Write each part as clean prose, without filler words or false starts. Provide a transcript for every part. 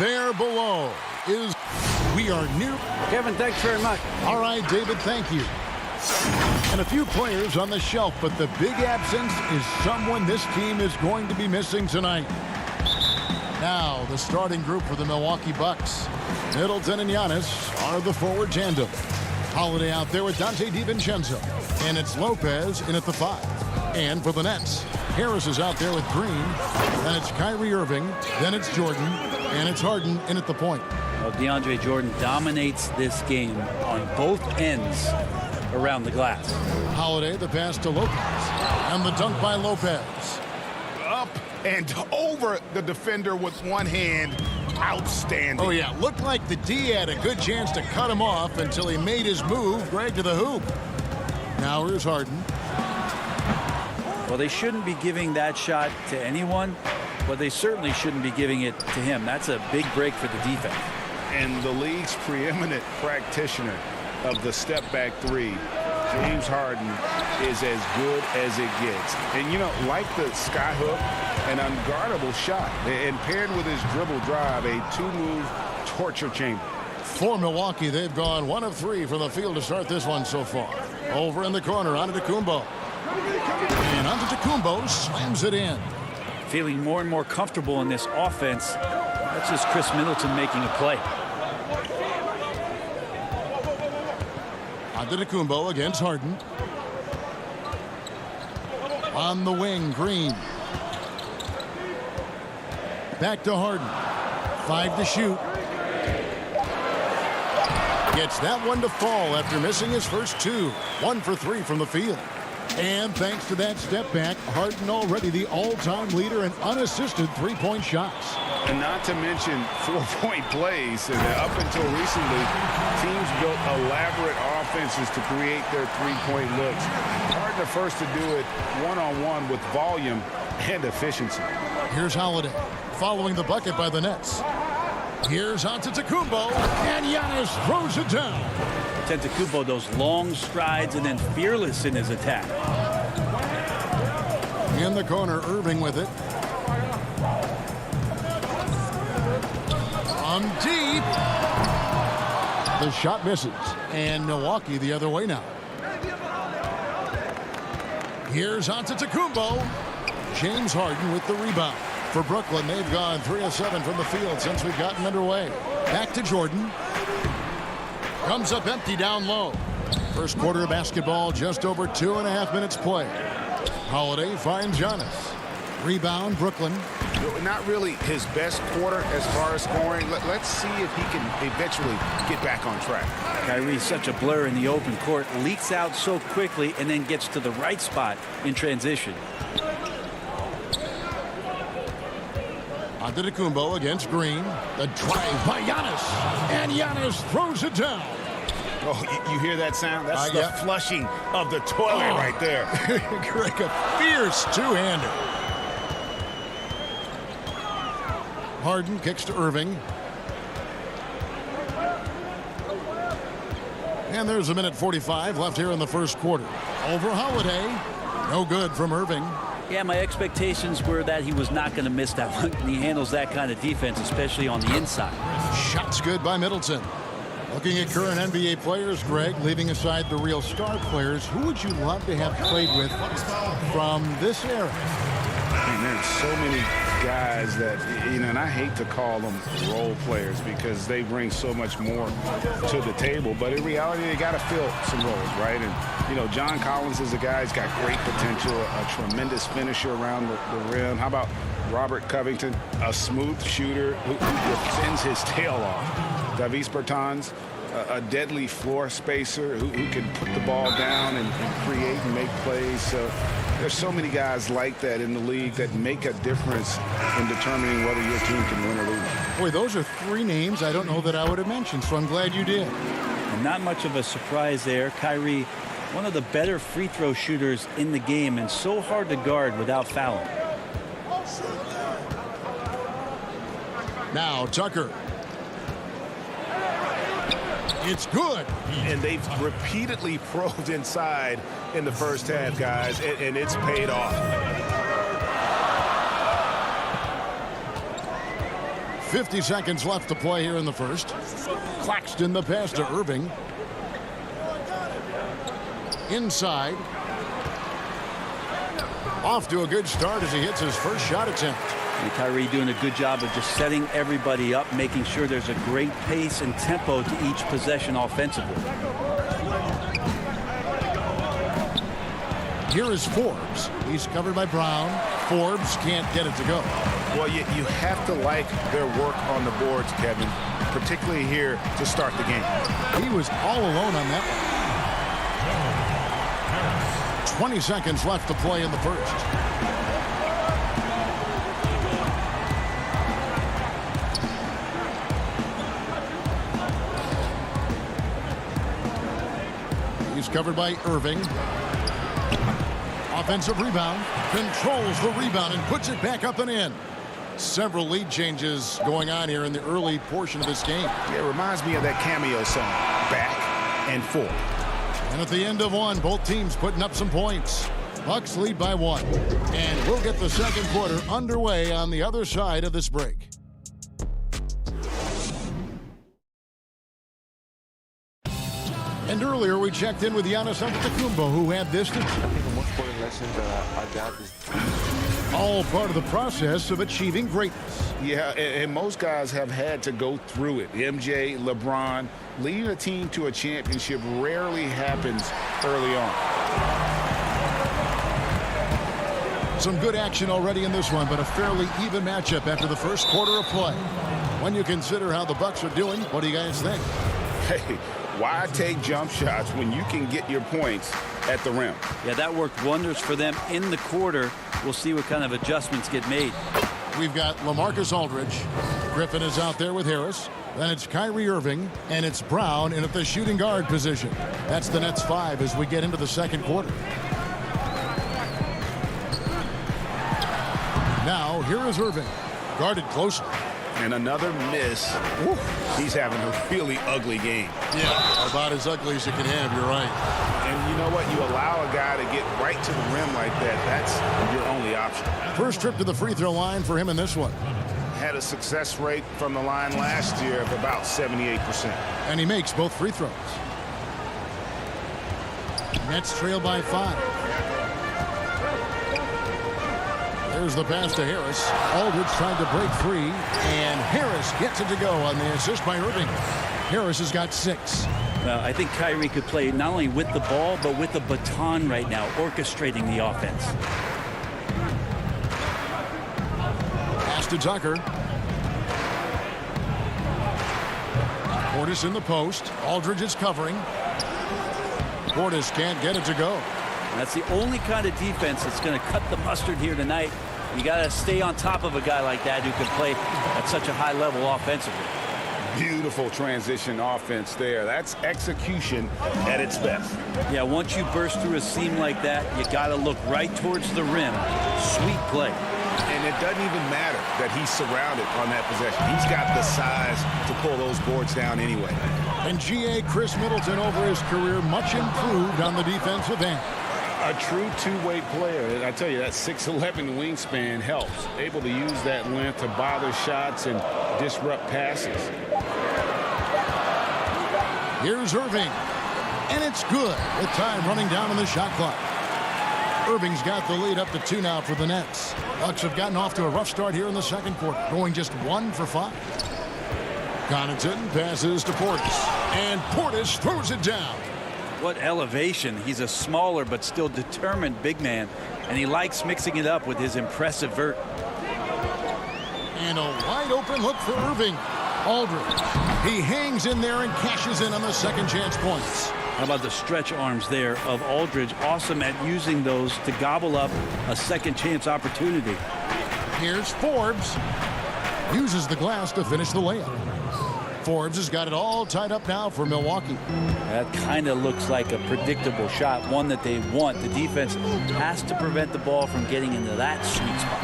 there below is we are near. Kevin, thanks very much. All right, David, thank you. And a few players on the shelf, but the big absence is someone this team is going to be missing tonight. Now, the starting group for the Milwaukee Bucks. Middleton and Giannis are the forward tandem. Holiday out there with Dante DiVincenzo. And it's Lopez in at the 5. And for the Nets, Harris is out there with Green. Then it's Kyrie Irving. Then it's Jordan. And it's Harden in at the point. Well, DeAndre Jordan dominates this game on both ends around the glass. Holiday, the pass to Lopez. And the dunk by Lopez. Up and over the defender with one hand. Outstanding. Oh, yeah. Looked like the D had a good chance to cut him off until he made his move. Greg to the hoop. Now here's Harden. Well, they shouldn't be giving that shot to anyone, but they certainly shouldn't be giving it to him. That's a big break for the defense. And the league's preeminent practitioner of the step-back three, James Harden, is as good as it gets. And, you know, like the skyhook, an unguardable shot. And paired with his dribble drive, a two-move torture chamber. For Milwaukee, they've gone 1 of 3 from the field to start this one so far. Over in the corner, Antetokounmpo. And Antetokounmpo slams it in. Feeling more and more comfortable in this offense. That's just Chris Middleton making a play. Antetokounmpo against Harden. On the wing, Green. Back to Harden. 5 to shoot. Gets that one to fall after missing his first 2. 1 for 3 from the field. And thanks to that step back, Harden already the all-time leader in unassisted three-point shots. And not to mention 4-point plays. And up until recently, teams built elaborate offenses to create their three-point looks. Harden the first to do it one-on-one with volume and efficiency. Here's Holiday following the bucket by the Nets. Here's Antetokounmpo, and Giannis throws it down. Antetokounmpo, those long strides and then fearless in his attack. In the corner, Irving with it. From deep. The shot misses. And Milwaukee the other way now. Here's Antetokounmpo. James Harden with the rebound. For Brooklyn, they've gone 3 of 7 from the field since we've gotten underway. Back to Jordan. Comes up empty down low. First quarter of basketball, just over 2.5 minutes play. Holiday finds Giannis. Rebound, Brooklyn. Not really his best quarter as far as scoring. Let's see if he can eventually get back on track. Kyrie's such a blur in the open court. Leaks out so quickly and then gets to the right spot in transition. Antetokounmpo against Green. The drive by Giannis. And Giannis throws it down. Oh, you hear that sound? That's the flushing of the toilet right there. Greg, a fierce two-hander. Harden kicks to Irving. And there's a minute 45 left here in the first quarter. Over Holiday. No good from Irving. Yeah, my expectations were that he was not going to miss that one. He handles that kind of defense, especially on the inside. Shots good by Middleton. Looking at current NBA players, Greg, leaving aside the real star players, who would you love to have played with from this era? And there's so many guys that, you know, and I hate to call them role players because they bring so much more to the table. But in reality, they got to fill some roles, right? And, you know, John Collins is a guy who's got great potential, a tremendous finisher around the rim. How about Robert Covington, a smooth shooter who defends his tail off? Davis Bertans, a deadly floor spacer who can put the ball down and create and make plays. So there's so many guys like that in the league that make a difference in determining whether your team can win or lose. Boy, those are 3 names I don't know that I would have mentioned, so I'm glad you did. And not much of a surprise there. Kyrie, one of the better free throw shooters in the game and so hard to guard without fouling. Now Tucker. It's good. And they've repeatedly probed inside in the first half, guys, and it's paid off. 50 seconds left to play here in the first. Claxton the pass to Irving. Inside. Off to a good start as he hits his first shot attempt. And Kyrie doing a good job of just setting everybody up, making sure there's a great pace and tempo to each possession offensively. Here is Forbes. He's covered by Brown. Forbes can't get it to go. Well, you have to like their work on the boards, Kevin, particularly here to start the game. He was all alone on that one. 20 seconds left to play in the first. He's covered by Irving. Offensive rebound. Controls the rebound and puts it back up and in. Several lead changes going on here in the early portion of this game. Yeah, it reminds me of that cameo song, Back and Forth. And at the end of one, both teams putting up some points. Bucks lead by 1. And we'll get the second quarter underway on the other side of this break. And earlier we checked in with Giannis Antetokounmpo, who had this to I think the most important lesson that I got is all part of the process of achieving greatness. Yeah, and most guys have had to go through it. MJ, LeBron, leading a team to a championship rarely happens early on. Some good action already in this one, but a fairly even matchup after the first quarter of play. When you consider how the Bucks are doing, what do you guys think? Hey, why take jump shots when you can get your points at the rim? Yeah, that worked wonders for them in the quarter. We'll see what kind of adjustments get made. We've got LaMarcus Aldridge. Griffin is out there with Harris. Then it's Kyrie Irving, and it's Brown in at the shooting guard position. That's the Nets 5 as we get into the second quarter. Now, here is Irving, guarded closely. And another miss. Woo, he's having a really ugly game. Yeah, about as ugly as you can have, you're right. And you know what? You allow a guy to get right to the rim like that, that's your only option. First trip to the free throw line for him in this one. Had a success rate from the line last year of about 78%. And he makes both free throws. Nets trail by 5. There's the pass to Harris. Aldridge trying to break free, and Harris gets it to go on the assist by Irving. Harris has got 6. Well, I think Kyrie could play not only with the ball, but with the baton right now, orchestrating the offense. Pass to Tucker. Portis in the post. Aldridge is covering. Portis can't get it to go. That's the only kind of defense that's going to cut the mustard here tonight. You got to stay on top of a guy like that who can play at such a high level offensively. Beautiful transition offense there. That's execution at its best. Yeah, once you burst through a seam like that, you got to look right towards the rim. Sweet play. And it doesn't even matter that he's surrounded on that possession. He's got the size to pull those boards down anyway. And G.A. Chris Middleton over his career much improved on the defensive end. A true two-way player. I tell you, that 6'11" wingspan helps. Able to use that length to bother shots and disrupt passes. Here's Irving. And it's good with time running down on the shot clock. Irving's got the lead up to 2 now for the Nets. Bucks have gotten off to a rough start here in the second quarter, going just 1 for 5. Connaughton passes to Portis. And Portis throws it down. What elevation. He's a smaller but still determined big man, and he likes mixing it up with his impressive vert. And a wide open look for Irving. Aldridge. He hangs in there and cashes in on the second chance points. How about the stretch arms there of Aldridge? Awesome at using those to gobble up a second chance opportunity. Here's Forbes. Uses the glass to finish the layup. Forbes has got it all tied up now for Milwaukee. That kind of looks like a predictable shot, one that they want. The defense has to prevent the ball from getting into that sweet spot.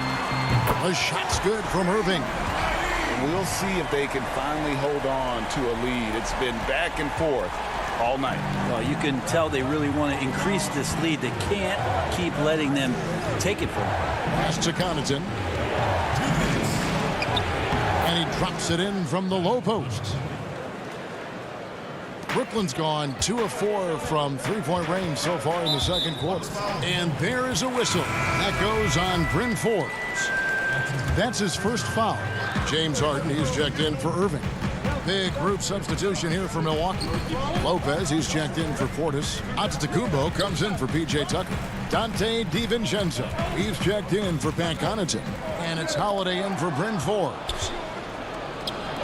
The shot's good from Irving. We'll see if they can finally hold on to a lead. It's been back and forth all night. Well, you can tell they really want to increase this lead. They can't keep letting them take it from them. Pass to Connaughton. And he Drops it in from the low post. Brooklyn's gone 2 of 4 from three-point range so far in the second quarter. And there is a whistle. That goes on Bryn Forbes. That's his first foul. James Harden, he's checked in for Irving. Big group substitution here for Milwaukee. Lopez, he's checked in for Portis. Antetokounmpo comes in for P.J. Tucker. Dante DiVincenzo, he's checked in for Pat Connaughton. And it's Holiday in for Bryn Forbes.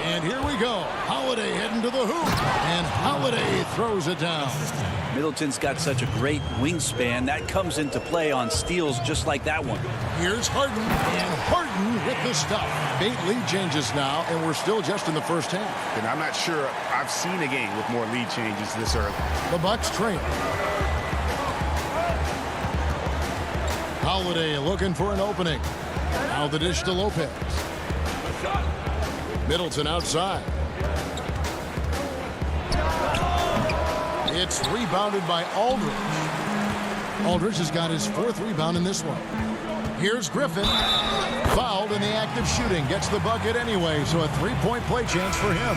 And here we go. Holiday heading to the hoop. And Holiday throws it down. Middleton's got such a great wingspan. That comes into play on steals just like that one. Here's Harden. And Harden with the stuff. 8 lead changes now, and we're still just in the first half. And I'm not sure I've seen a game with more lead changes this early. The Bucks trail. Holiday looking for an opening. Now the dish to Lopez. Middleton outside. It's rebounded by Aldridge. Aldridge has got his 4th rebound in this one. Here's Griffin. Fouled in the act of shooting. Gets the bucket anyway, so a 3-point play chance for him.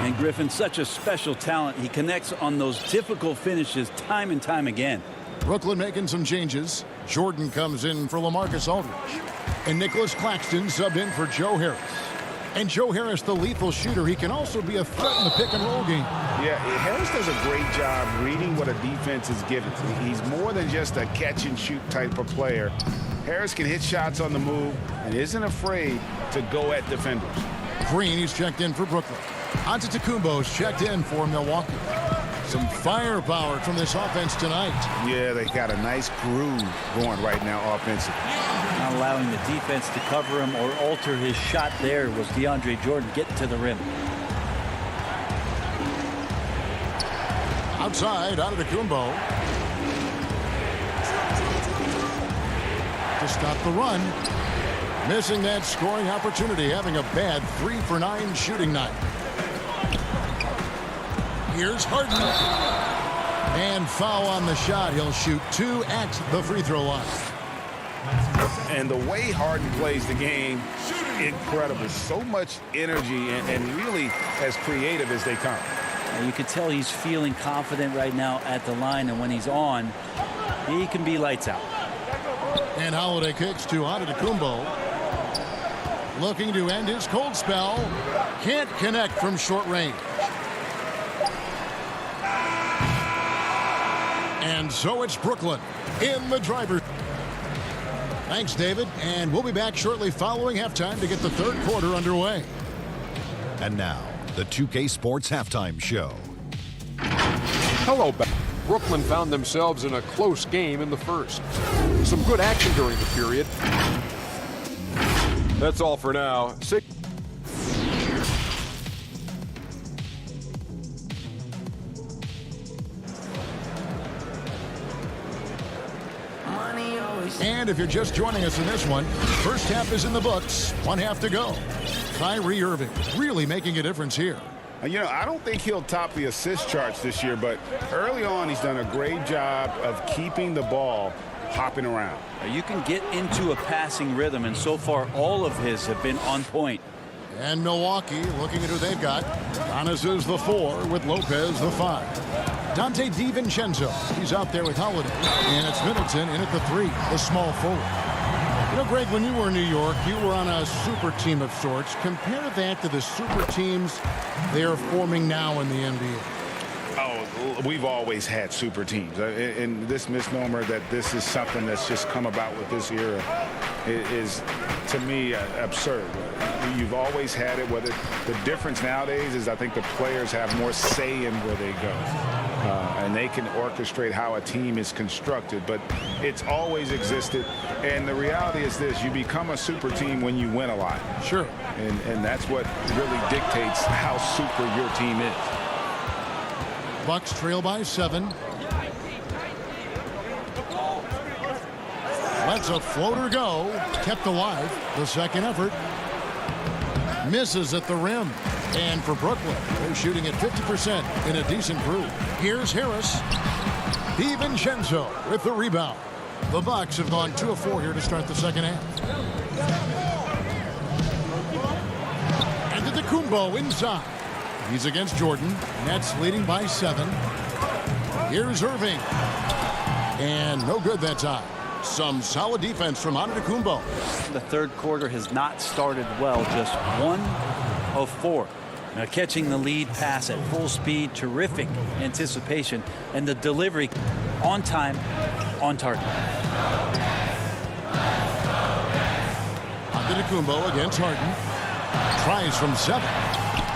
And Griffin's such a special talent. He connects on those difficult finishes time and time again. Brooklyn making some changes. Jordan comes in for LaMarcus Aldridge. And Nicholas Claxton subbed in for Joe Harris. And Joe Harris, the lethal shooter, he can also be a threat in the pick-and-roll game. Yeah, Harris does a great job reading what a defense is given. He's more than just a catch-and-shoot type of player. Harris can hit shots on the move and isn't afraid to go at defenders. Green, he's checked in for Brooklyn. Antetokounmpo's checked in for Milwaukee. Some firepower from this offense tonight. Yeah, they got a nice groove going right now offensively. Not allowing the defense to cover him or alter his shot there was DeAndre Jordan getting to the rim. Outside, Antetokounmpo. To stop the run. Missing that scoring opportunity, having a bad 3-for-9 shooting night. Here's Harden. And foul on the shot. He'll shoot 2 at the free throw line. And the way Harden plays the game, incredible. So much energy and really as creative as they come. And you can tell he's feeling confident right now at the line, and when he's on, he can be lights out. And Holiday kicks to Antetokounmpo. Looking to end his cold spell. Can't connect from short range. And so it's Brooklyn in the driver's. Thanks, David. And we'll be back shortly following halftime to get the third quarter underway. And now, the 2K Sports Halftime Show. Hello, Brooklyn found themselves in a close game in the first. Some good action during the period. That's all for now. And if you're just joining us in this one, first half is in the books. 1 half to go. Kyrie Irving really making a difference here. You know, I don't think he'll top the assist charts this year, but early on he's done a great job of keeping the ball hopping around. You can get into a passing rhythm, and so far all of his have been on point. And Milwaukee looking at who they've got. Giannis is the 4 with Lopez the 5. Dante DiVincenzo, he's out there with Holiday. And it's Middleton in at the 3, the small forward. You know, Greg, when you were in New York, you were on a super team of sorts. Compare that to the super teams they are forming now in the NBA. Oh, we've always had super teams. And this misnomer that this is something that's just come about with this era is, to me, absurd. You've always had it. Whether the difference nowadays is I think the players have more say in where they go. And they can orchestrate how a team is constructed. But it's always existed. And the reality is this. You become a super team when you win a lot. Sure. And that's what really dictates how super your team is. Bucks trail by 7. Lets a floater go. Kept alive. The second effort. Misses at the rim. And for Brooklyn, they're shooting at 50% in a decent group. Here's Harris. DiVincenzo with the rebound. The Bucks have gone 2 of 4 here to start the second half. Antetokounmpo inside. He's against Jordan. Nets leading by 7. Here's Irving. And no good that time. Some solid defense from Antetokounmpo. The third quarter has not started well. Just 1 of 4. Now catching the lead pass at full speed. Terrific anticipation. And the delivery on time, on target. Antetokounmpo against Harden. Tries from 7.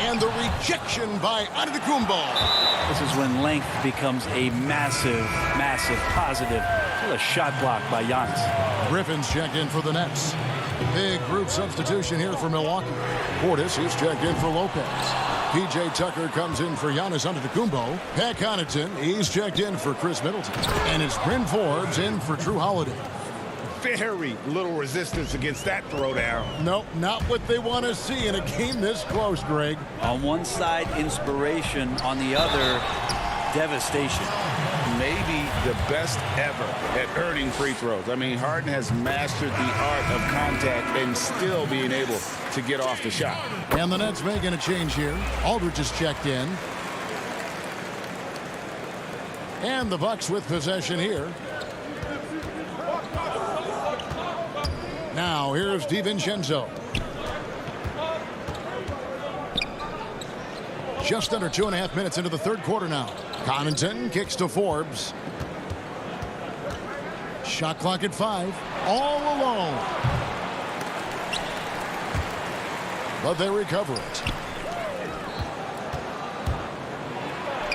And the rejection by Antetokounmpo. This is when length becomes a massive, massive positive. What a shot block by Giannis. Griffin's checked in for the Nets. Big group substitution here for Milwaukee. Portis is checked in for Lopez. P.J. Tucker comes in for Giannis Antetokounmpo. Pat Connaughton, he's checked in for Chris Middleton. And it's Bryn Forbes in for Drew Holiday. Very little resistance against that throwdown. Nope, not what they want to see in a game this close, Greg. On one side, inspiration. On the other, devastation. Maybe the best ever at earning free throws. I mean, Harden has mastered the art of contact and still being able to get off the shot. And the Nets making a change here. Aldridge is checked in. And the Bucks with possession here. Now here's DiVincenzo. Just under 2.5 minutes into the third quarter now. Connaughton kicks to Forbes. Shot clock at 5. All alone. But they recover it.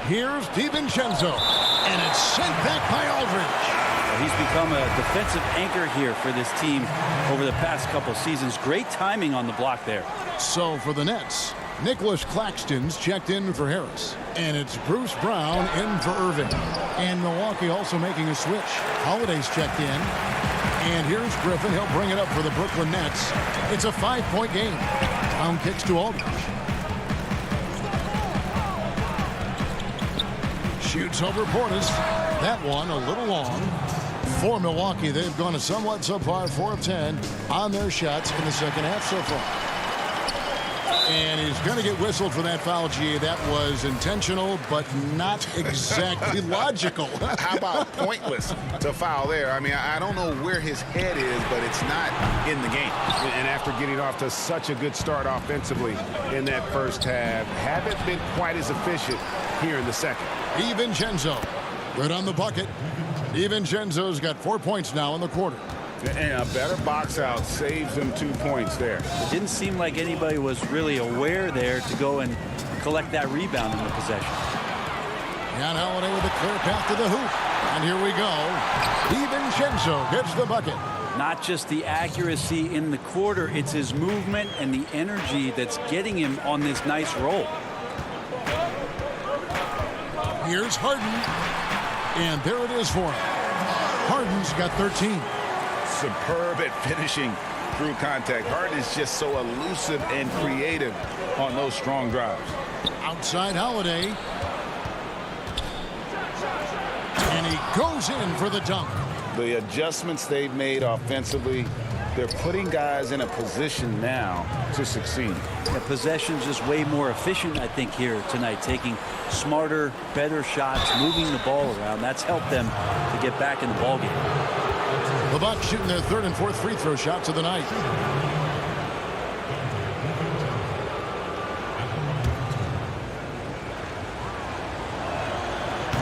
Here's DiVincenzo. And it's sent back by Aldridge. He's become a defensive anchor here for this team over the past couple seasons. Great timing on the block there. So for the Nets, Nicholas Claxton's checked in for Harris. And it's Bruce Brown in for Irving. And Milwaukee also making a switch. Holiday's checked in. And here's Griffin. He'll bring it up for the Brooklyn Nets. It's a 5-point game. Brown kicks to Aldridge. Shoots over Portis. That one a little long. For Milwaukee, they've gone a somewhat subpar 4 of 10 on their shots in the second half so far. And he's going to get whistled for that foul, G. That was intentional, but not exactly logical. How about pointless to foul there? I mean, I don't know where his head is, but it's not in the game. And after getting off to such a good start offensively in that first half, haven't been quite as efficient here in the second. DiVincenzo, good on the bucket. DiVincenzo's got 4 points now in the quarter. And a better box out saves him 2 points there. It didn't seem like anybody was really aware there to go and collect that rebound in the possession. And Holiday with a clear path to the hoop. And here we go. DiVincenzo gets the bucket. Not just the accuracy in the quarter, it's his movement and the energy that's getting him on this nice roll. Here's Harden. And there it is for him. Harden's got 13. Superb at finishing through contact. Harden is just so elusive and creative on those strong drives. Outside Holiday. And he goes in for the dunk. The adjustments they've made offensively, they're putting guys in a position now to succeed. The possession's just way more efficient, I think, here tonight, taking smarter, better shots, moving the ball around. That's helped them to get back in the ballgame. The Bucks shooting their third and fourth free throw shots of the night.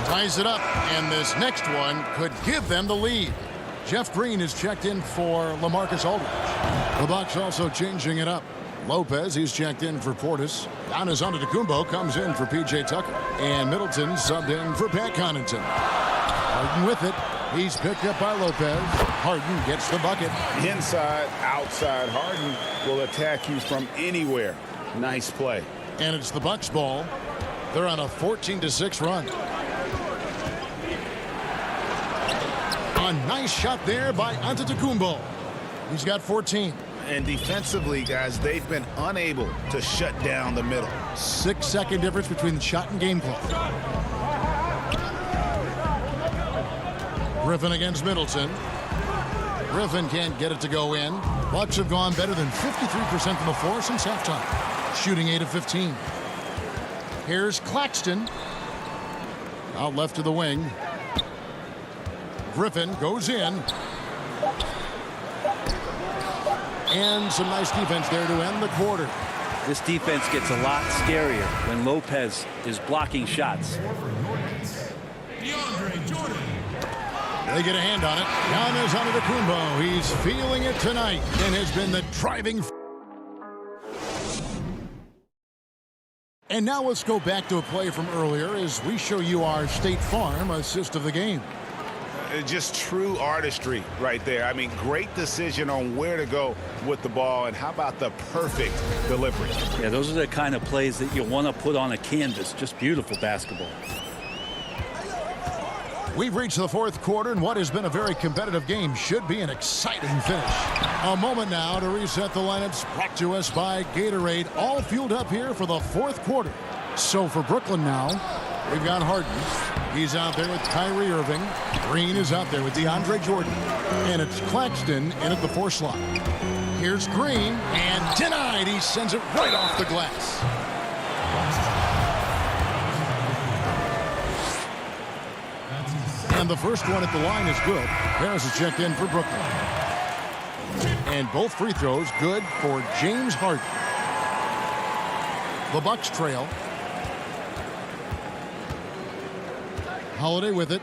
Ties it up, and this next one could give them the lead. Jeff Green is checked in for LaMarcus Aldridge. The Bucks also changing it up. Lopez, he's checked in for Portis. Giannis Antetokounmpo comes in for P.J. Tucker. And Middleton subbed in for Pat Connaughton. Harden with it. He's picked up by Lopez. Harden gets the bucket. Inside, outside. Harden will attack you from anywhere. Nice play. And it's the Bucks ball. They're on a 14-6 run. A nice shot there by Antetokounmpo. He's got 14. And defensively, guys, they've been unable to shut down the middle. 6-second difference between the shot and game clock. Griffin against Middleton. Griffin can't get it to go in. Bucks have gone better than 53% from the floor since halftime. shooting 8 of 15. Here's Claxton. Out left to the wing. Griffin goes in. And some nice defense there to end the quarter. This defense gets a lot scarier when Lopez is blocking shots. They get a hand on it. Giannis Antetokounmpo. He's feeling it tonight and has been the driving. And now let's go back to a play from earlier as we show you our State Farm assist of the game. Just true artistry right there. I mean, great decision on where to go with the ball, and how about the perfect delivery? Yeah, those are the kind of plays that you want to put on a canvas. Just beautiful basketball. We've reached the fourth quarter, and what has been a very competitive game should be an exciting finish. A moment now to reset the lineups, brought to us by Gatorade, all fueled up here for the fourth quarter. So for Brooklyn now, we've got Harden. He's out there with Kyrie Irving. Green is out there with DeAndre Jordan. And it's Claxton in at the 4 slot. Here's Green, and denied. He sends it right off the glass. And the first one at the line is good. Harris is checked in for Brooklyn. And both free throws good for James Harden. The Bucks trail. Holiday with it.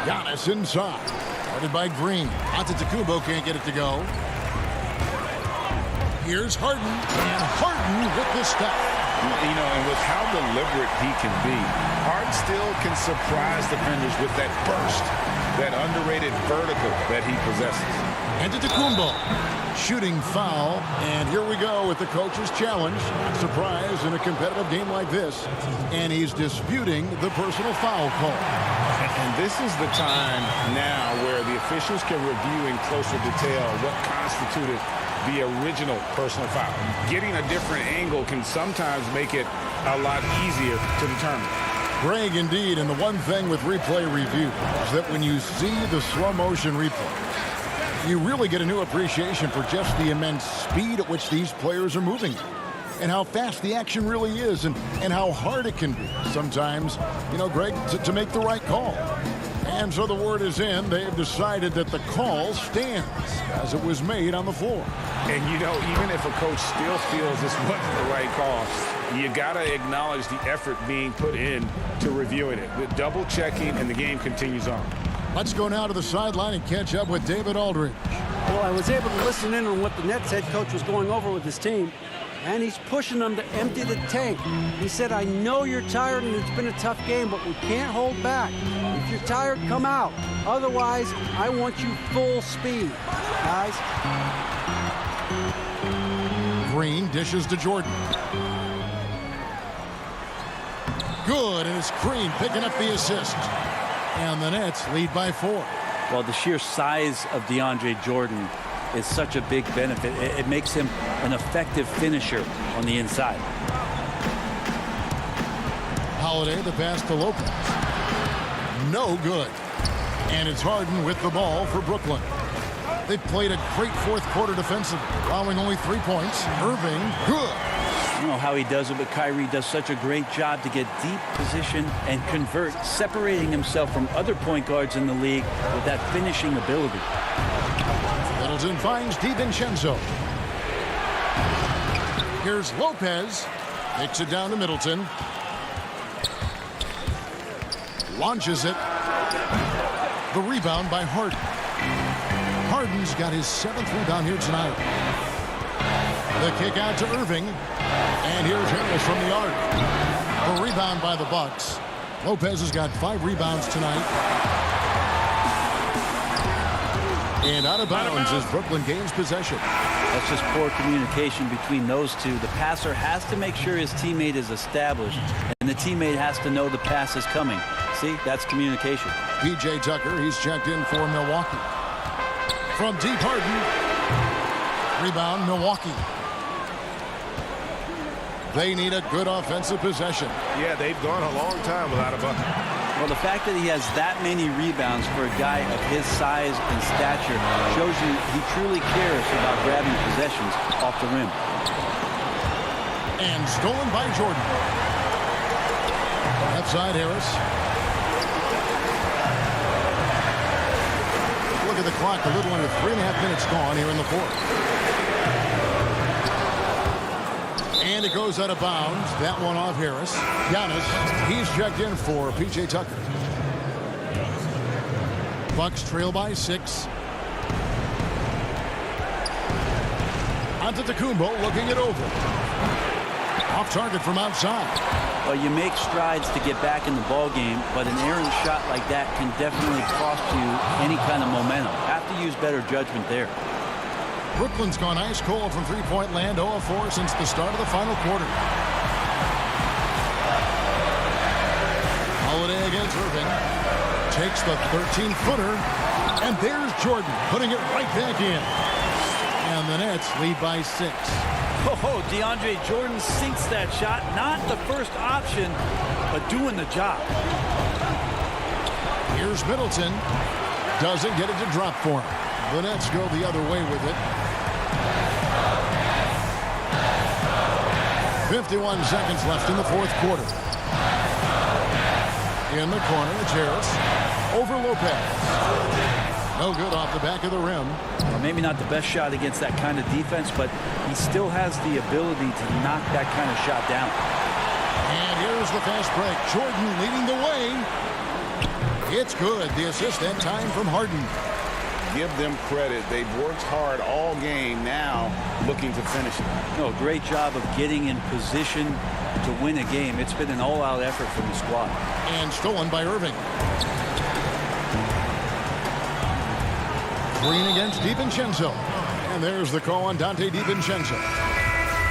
Giannis inside. Guarded by Green. Antetokounmpo can't get it to go. Here's Harden. And Harden with the step. You know, and with how deliberate he can be, Harden still can surprise defenders with that burst, that underrated vertical that he possesses. Antetokounmpo. Shooting foul, and here we go with the coach's challenge. Surprise in a competitive game like this, and he's disputing the personal foul call. And this is the time now where the officials can review in closer detail what constituted the original personal foul. Getting a different angle can sometimes make it a lot easier to determine. Greg, indeed, and the one thing with replay review is that when you see the slow motion replay, you really get a new appreciation for just the immense speed at which these players are moving and how fast the action really is and how hard it can be sometimes, you know, Greg, to make the right call. And so the word is in. They've decided that the call stands as it was made on the floor. And, you know, even if a coach still feels this wasn't the right call, you got to acknowledge the effort being put in to reviewing it. The double checking, and the game continues on. Let's go now to the sideline and catch up with David Aldridge. Well, I was able to listen in on what the Nets head coach was going over with his team, and he's pushing them to empty the tank. He said, I know you're tired and it's been a tough game, but we can't hold back. If you're tired, come out. Otherwise, I want you full speed, guys. Green dishes to Jordan. Good, and it's Green picking up the assist. And the Nets lead by 4. Well, the sheer size of DeAndre Jordan is such a big benefit. It makes him an effective finisher on the inside. Holiday, the pass to Lopez. No good. And it's Harden with the ball for Brooklyn. They played a great fourth quarter defensively, allowing only 3 points. Irving, good. I don't know how he does it, but Kyrie does such a great job to get deep position and convert, separating himself from other point guards in the league with that finishing ability. Middleton finds DiVincenzo. Here's Lopez. Takes it down to Middleton. Launches it. The rebound by Harden. Harden's got his 7th rebound here tonight. The kick out to Irving. And here's Harris from the arc. The rebound by the Bucks. Lopez has got 5 rebounds tonight. And out of bounds is Brooklyn gains possession. That's just poor communication between those two. The passer has to make sure his teammate is established, and the teammate has to know the pass is coming. See, that's communication. P.J. Tucker, he's checked in for Milwaukee. From deep, Harden. Rebound, Milwaukee. They need a good offensive possession. Yeah, they've gone a long time without a bucket. Well, the fact that he has that many rebounds for a guy of his size and stature shows you he truly cares about grabbing possessions off the rim. And stolen by Jordan. Left side, Harris. Look at the clock. A little under 3.5 minutes gone here in the fourth. And it goes out of bounds. That one off Harris. Giannis, he's checked in for P.J. Tucker. Bucks trail by 6. Antetokounmpo looking it over. Off target from outside. Well, you make strides to get back in the ball game, but an errant shot like that can definitely cost you any kind of momentum. Have to use better judgment there. Brooklyn's gone ice cold from three-point land, 0 of 4 since the start of the final quarter. Holiday against Irving. Takes the 13-footer. And there's Jordan putting it right back in. And the Nets lead by 6. Oh, DeAndre Jordan sinks that shot. Not the first option, but doing the job. Here's Middleton. Doesn't get it to drop for him. The Nets go the other way with it. 51 seconds left in the fourth quarter. In the corner, it's Harris. Over Lopez. No good off the back of the rim. Well, maybe not the best shot against that kind of defense, but he still has the ability to knock that kind of shot down. And here's the fast break. Jordan leading the way. It's good. The assist that time from Harden. Give them credit. They've worked hard all game, now looking to finish it. No, great job of getting in position to win a game. It's been an all-out effort from the squad. And stolen by Irving. Green against DiVincenzo. And there's the call on Dante DiVincenzo.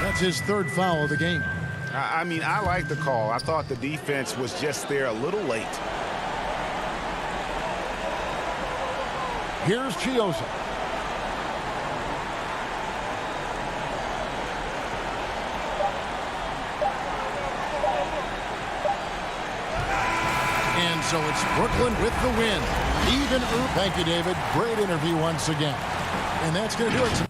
That's his third foul of the game. I mean, I like the call. I thought the defense was just there a little late. Here's Chiosa. And so it's Brooklyn with the win. Even Thank you, David. Great interview once again. And that's going to do it.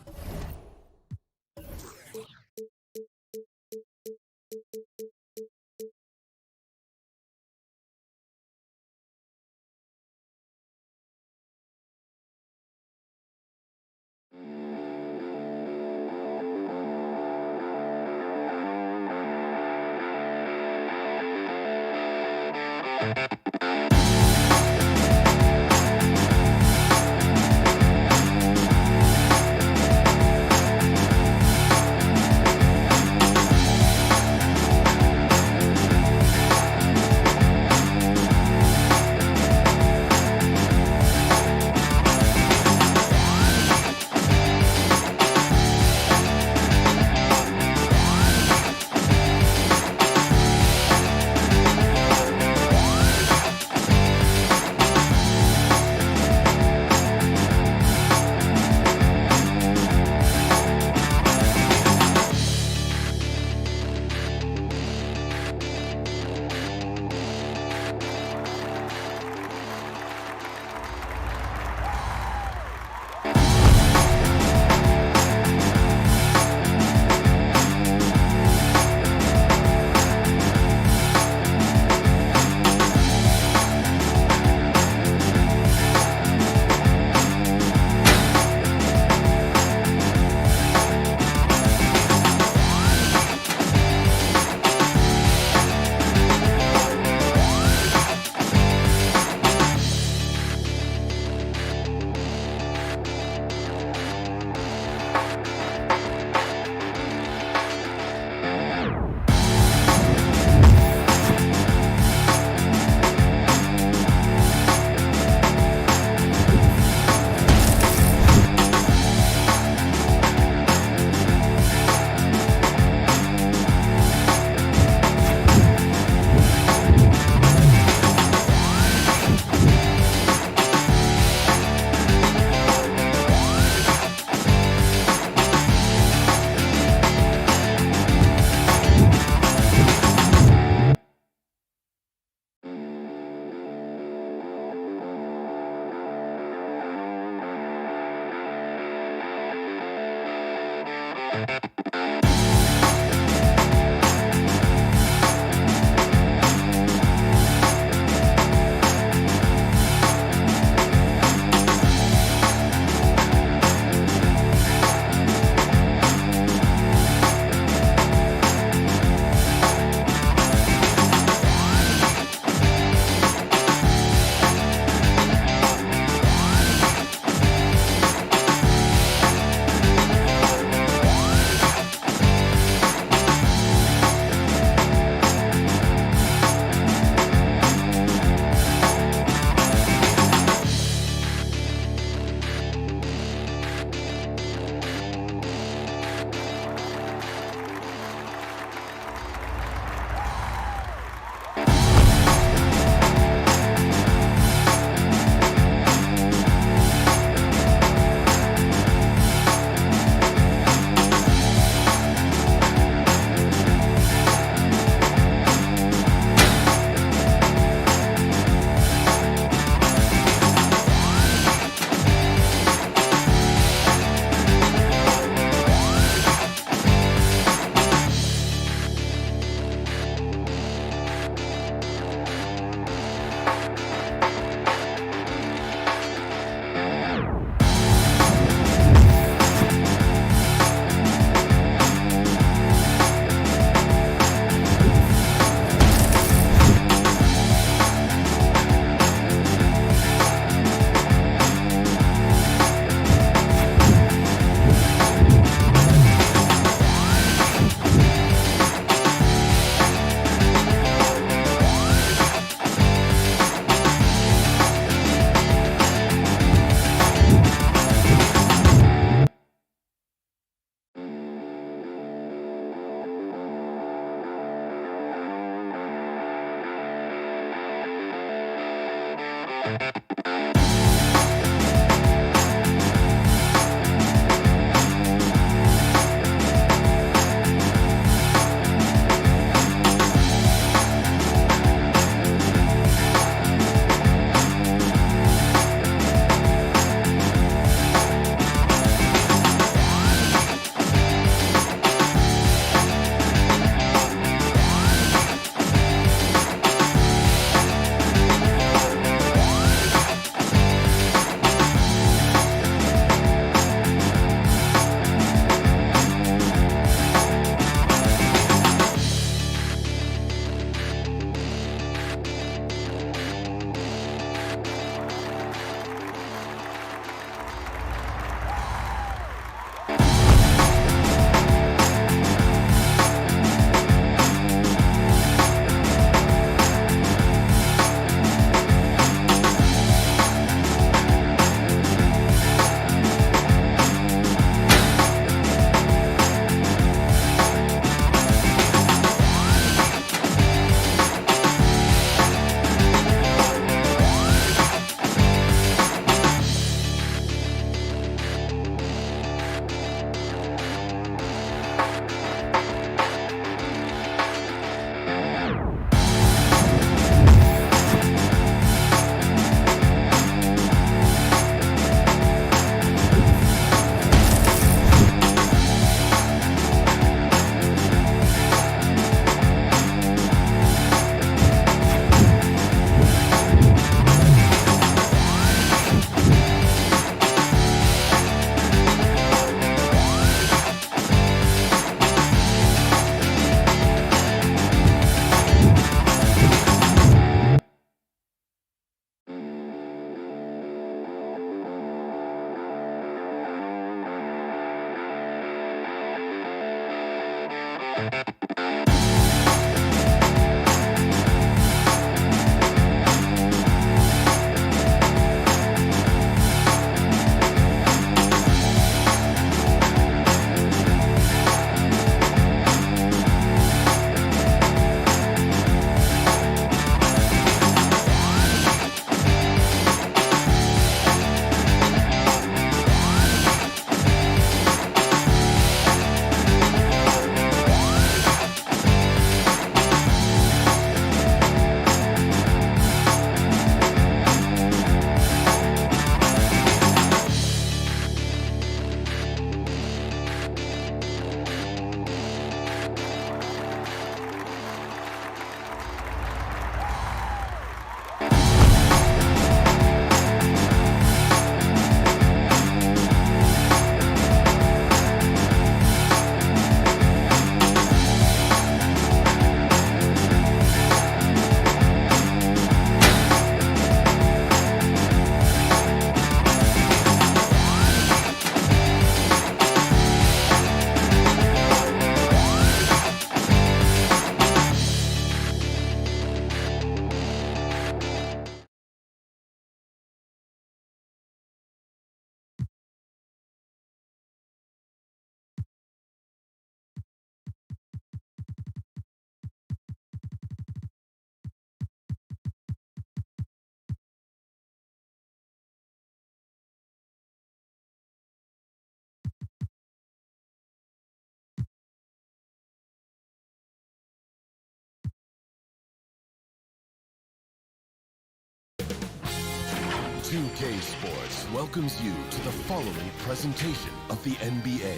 2K Sports welcomes you to the following presentation of the NBA.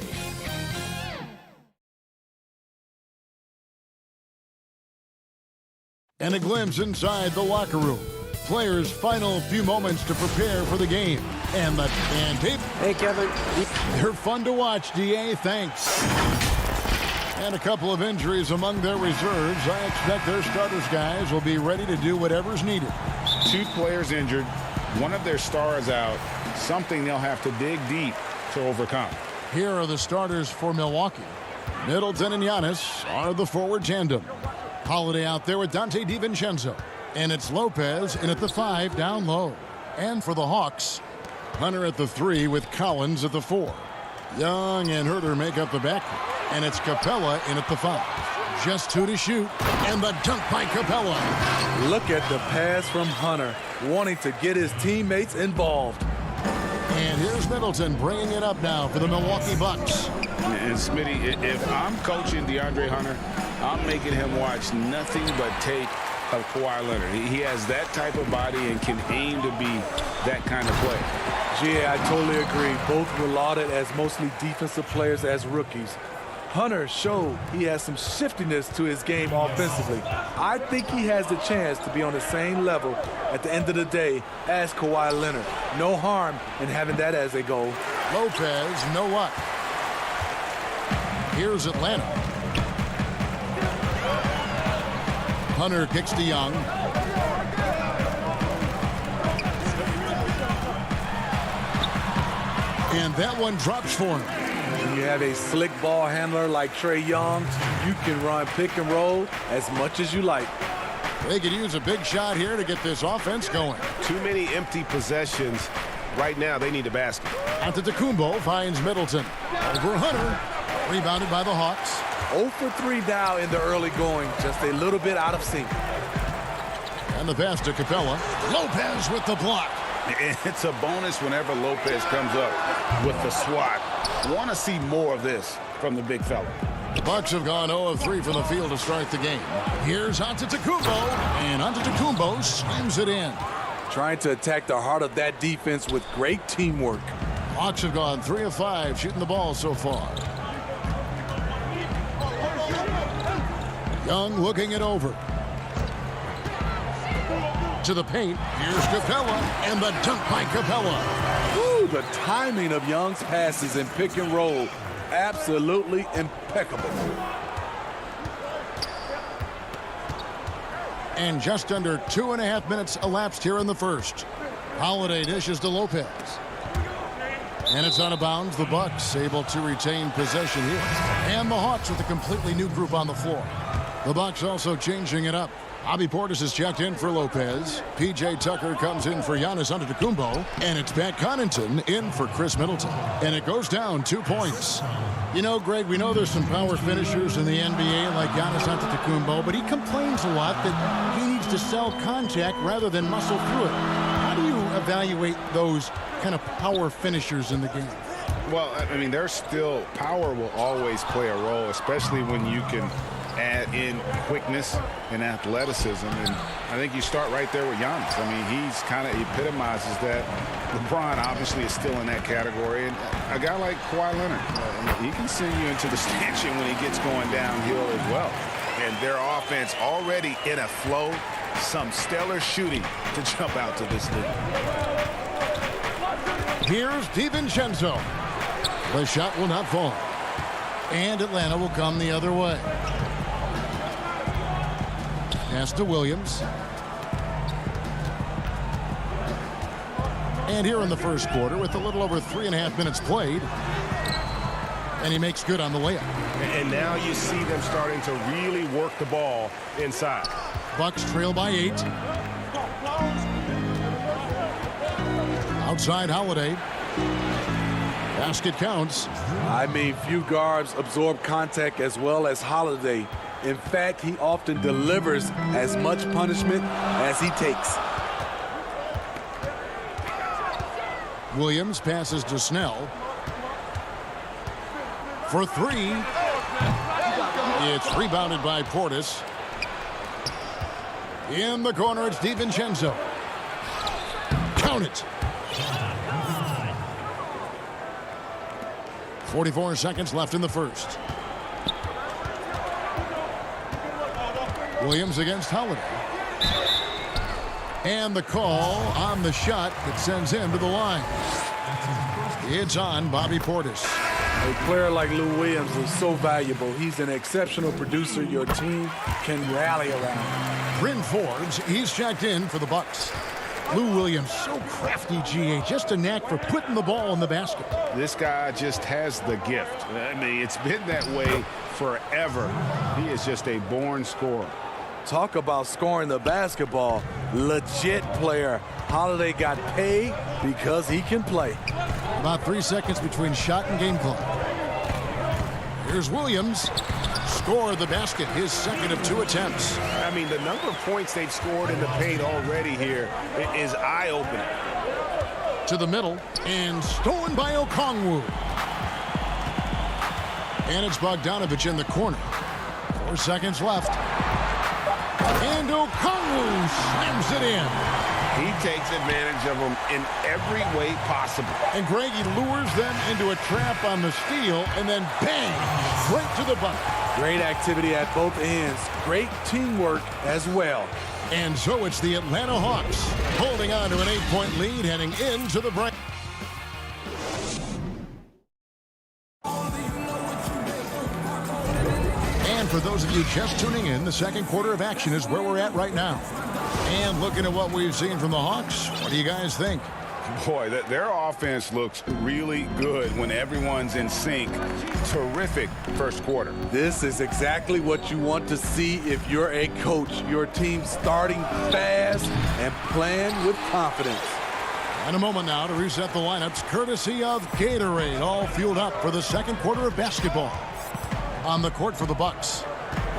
And a glimpse inside the locker room. Players' final few moments to prepare for the game. And Hey, Kevin. they're fun to watch, DA. Thanks. And a couple of injuries among their reserves. I expect their starters guys will be ready to do whatever's needed. 2 players injured, one of their stars out, something they'll have to dig deep to overcome. Here are the starters for Milwaukee. Middleton and Giannis are the forward tandem. Holiday out there with Dante DiVincenzo. And it's Lopez in at the 5 down low. And for the Hawks, Hunter at the 3 with Collins at the 4. Young and Herter make up the backcourt. And it's Capella in at the 5. Just 2 to shoot. And the dunk by Capella. Look at the pass from Hunter, wanting to get his teammates involved. And here's Middleton bringing it up now for the Milwaukee Bucks. And Smitty, if I'm coaching DeAndre Hunter, I'm making him watch nothing but tape of Kawhi Leonard. He has that type of body and can aim to be that kind of player. Yeah, I totally agree. Both were lauded as mostly defensive players as rookies. Hunter showed he has some shiftiness to his game offensively. I think he has the chance to be on the same level at the end of the day as Kawhi Leonard. No harm in having that as a goal. Lopez, no luck. Here's Atlanta. Hunter kicks to Young. And that one drops for him. When you have a slick ball handler like Trae Young, you can run pick and roll as much as you like. They could use a big shot here to get this offense going. Too many empty possessions. Right now, they need a basket. Antetokounmpo finds Middleton. Over Hunter. Rebounded by the Hawks. 0 for 3 now in the early going. Just a little bit out of sync. And the pass to Capella. Lopez with the block. It's a bonus whenever Lopez comes up with the swat. Want to see more of this from the big fella. The Bucks have gone 0 of 3 from the field to start the game. Here's Antetokounmpo. And Antetokounmpo slams it in. Trying to attack the heart of that defense with great teamwork. Hawks have gone 3 of 5 shooting the ball so far. Young looking it over. To the paint. Here's Capella. And the dunk by Capella. Ooh, the timing of Young's passes in pick and roll. Absolutely impeccable. And just under 2.5 minutes elapsed here in the first. Holiday dishes to Lopez. And it's out of bounds. The Bucks able to retain possession here. And the Hawks with a completely new group on the floor. The Bucks also changing it up. Bobby Portis is checked in for Lopez. P.J. Tucker comes in for Giannis Antetokounmpo. And it's Pat Connaughton in for Chris Middleton. And it goes down 2 points. You know, Greg, we know there's some power finishers in the NBA like Giannis Antetokounmpo, but he complains a lot that he needs to sell contact rather than muscle through it. How do you evaluate those kind of power finishers in the game? Well, I mean, there's still power will always play a role, especially when you can add in quickness and athleticism. And I think you start right there with Giannis. I mean, he's kind of epitomizes that. LeBron obviously is still in that category. And a guy like Kawhi Leonard, he can send you into the stanchion when he gets going downhill as well. And their offense already in a flow. Some stellar shooting to jump out to this lead. Here's DiVincenzo. The shot will not fall. And Atlanta will come the other way. Pass to Williams. And here in the first quarter with a little over 3.5 minutes played. And he makes good on the layup. And now you see them starting to really work the ball inside. Bucks trail by 8. Outside Holiday. Basket counts. I mean, few guards absorb contact as well as Holiday. In fact, he often delivers as much punishment as he takes. Williams passes to Snell. For 3. It's rebounded by Portis. In the corner, it's DiVincenzo. Count it. 44 seconds left in the first. Williams against Holiday. And the call on the shot that sends him to the line. It's on Bobby Portis. A player like Lou Williams is so valuable. He's an exceptional producer your team can rally around. Bryn Forbes, he's checked in for the Bucks. Lou Williams, so crafty, GA, just a knack for putting the ball in the basket. This guy just has the gift. I mean, it's been that way forever. He is just a born scorer. Talk about scoring the basketball. Legit player. Holiday got paid because he can play. About 3 seconds between shot and game clock. Here's Williams. Score the basket, his second of 2 attempts. I mean, the number of points they've scored in the paint already here is eye-opening. To the middle, and stolen by Okongwu. And it's Bogdanovich in the corner. 4 seconds left. And Okongwu slams it in. He takes advantage of them in every way possible. And Greg, he lures them into a trap on the steal, and then bang, right to the bucket. Great activity at both ends. Great teamwork as well. And so it's the Atlanta Hawks holding on to an 8-point lead heading into the break. And for those of you just tuning in, the second quarter of action is where we're at right now. And looking at what we've seen from the Hawks, what do you guys think? Boy, their offense looks really good when everyone's in sync. Terrific first quarter. This is exactly what you want to see if you're a coach. Your team starting fast and playing with confidence. And a moment now to reset the lineups, courtesy of Gatorade, all fueled up for the second quarter of basketball. On the court for the Bucks,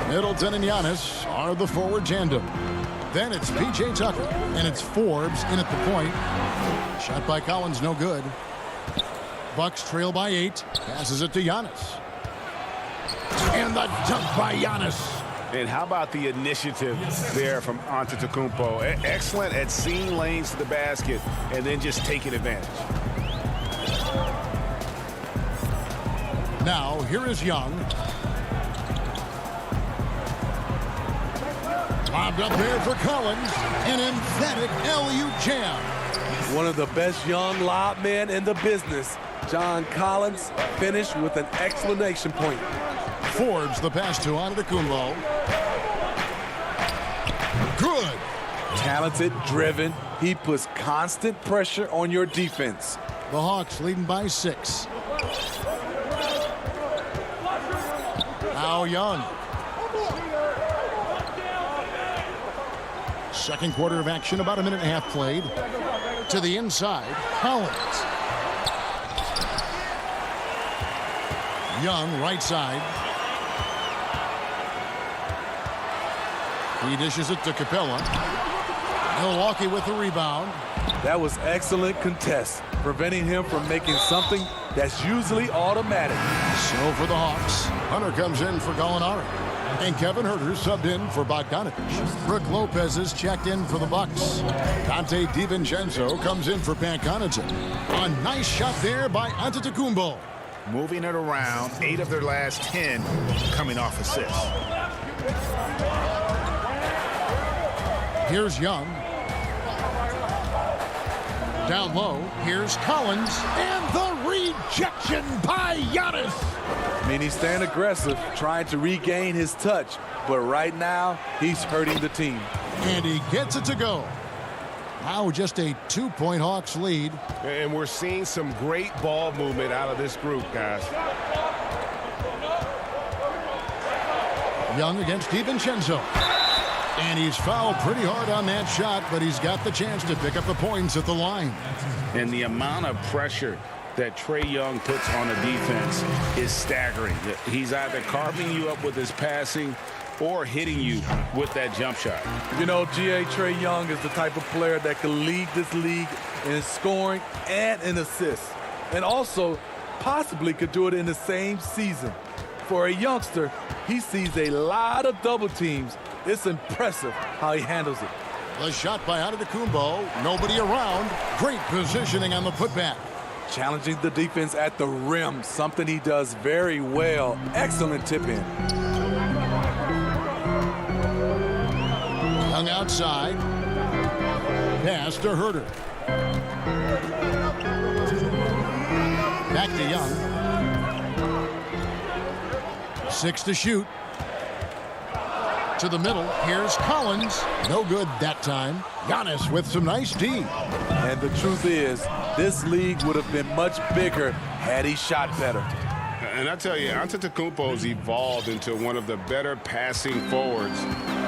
Middleton and Giannis are the forward tandem. Then it's P.J. Tucker, and it's Forbes in at the point. Shot by Collins, no good. Bucks trail by 8. Passes it to Giannis. And the dunk by Giannis. And how about the initiative there from Antetokounmpo? Excellent at seeing lanes to the basket and then just taking advantage. Now, here is Young. Lobbed up there for Collins. An emphatic LU jam. One of the best young lob men in the business. John Collins finished with an exclamation point. Forbes the pass to Antetokounmpo. Good. Talented, driven. He puts constant pressure on your defense. The Hawks leading by 6. Now Young. Second quarter of action, about a minute and a half played. To the inside, Collins. Young, right side. He dishes it to Capella. Milwaukee with the rebound. That was excellent contest, preventing him from making something that's usually automatic. So for the Hawks, Hunter comes in for Gallinari. And Kevin Huerter subbed in for Bogdanovich. Brook Lopez is checked in for the Bucks. Dante DiVincenzo comes in for Pat Connaughton. A nice shot there by Antetokounmpo. Moving it around, 8 of their last 10 coming off assists. Here's Young. Down low, here's Collins. And the rejection by Giannis. I mean, he's staying aggressive, trying to regain his touch. But right now, he's hurting the team. And he gets it to go. Now just a 2-point Hawks lead. And we're seeing some great ball movement out of this group, guys. Young against DiVincenzo. And he's fouled pretty hard on that shot, but he's got the chance to pick up the points at the line. And the amount of pressure that Trae Young puts on a defense is staggering. He's either carving you up with his passing or hitting you with that jump shot. You know, Trae Young is the type of player that can lead this league in scoring and in assists. And also possibly could do it in the same season. For a youngster, he sees a lot of double teams. It's impressive how he handles it. The shot by Antetokounmpo. Nobody around. Great positioning on the putback. Challenging the defense at the rim, something he does very well. Excellent tip in. Young outside. Pass to Herter. Back to Young. 6 to shoot. To the middle. Here's Collins. No good that time. Giannis with some nice D. And the truth is, this league would have been much bigger had he shot better. And I tell you, Antetokounmpo's evolved into one of the better passing forwards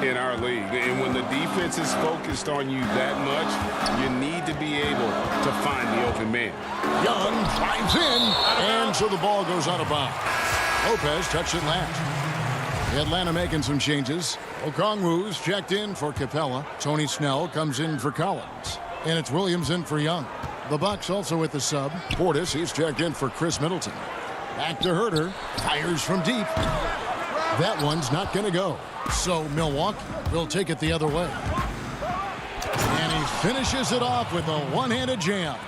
in our league. And when the defense is focused on you that much, you need to be able to find the open man. Young drives in, and so the ball goes out of bounds. Lopez touched it last. Atlanta making some changes. Okongwu's checked in for Capella. Tony Snell comes in for Collins. And it's Williams in for Young. The Bucks also with the sub. Portis, he's checked in for Chris Middleton. Back to Herter. Fires from deep. That one's not going to go. So Milwaukee will take it the other way. And he finishes it off with a one-handed jam.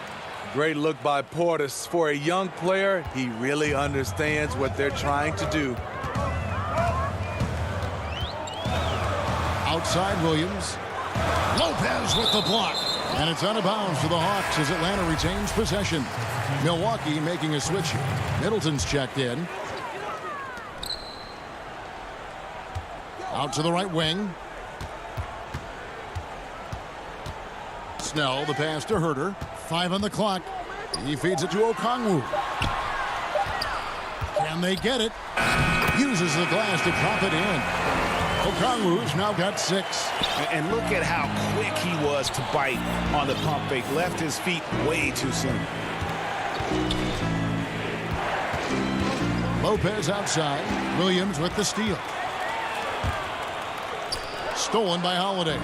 Great look by Portis. For a young player, he really understands what they're trying to do. Outside Williams. Lopez with the block. And it's out of bounds for the Hawks as Atlanta retains possession. Milwaukee making a switch here. Middleton's checked in. Out to the right wing. Snell, the pass to Herter. 5 on the clock. He feeds it to Okongwu. Can they get it? Uses the glass to drop it in. Okongwu's now got 6. And look at how quick he was to bite on the pump fake. Left his feet way too soon. Lopez outside. Williams with the steal. Stolen by Holiday.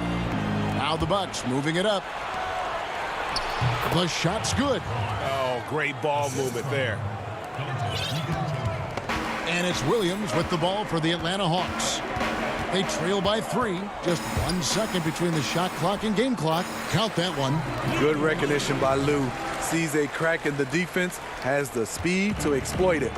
Now the Bucks moving it up. The shot's good. Oh, great ball movement there. And it's Williams with the ball for the Atlanta Hawks. They trail by 3. Just 1 second between the shot clock and game clock. Count that one. Good recognition by Lou. Sees a crack in the defense, has the speed to exploit it.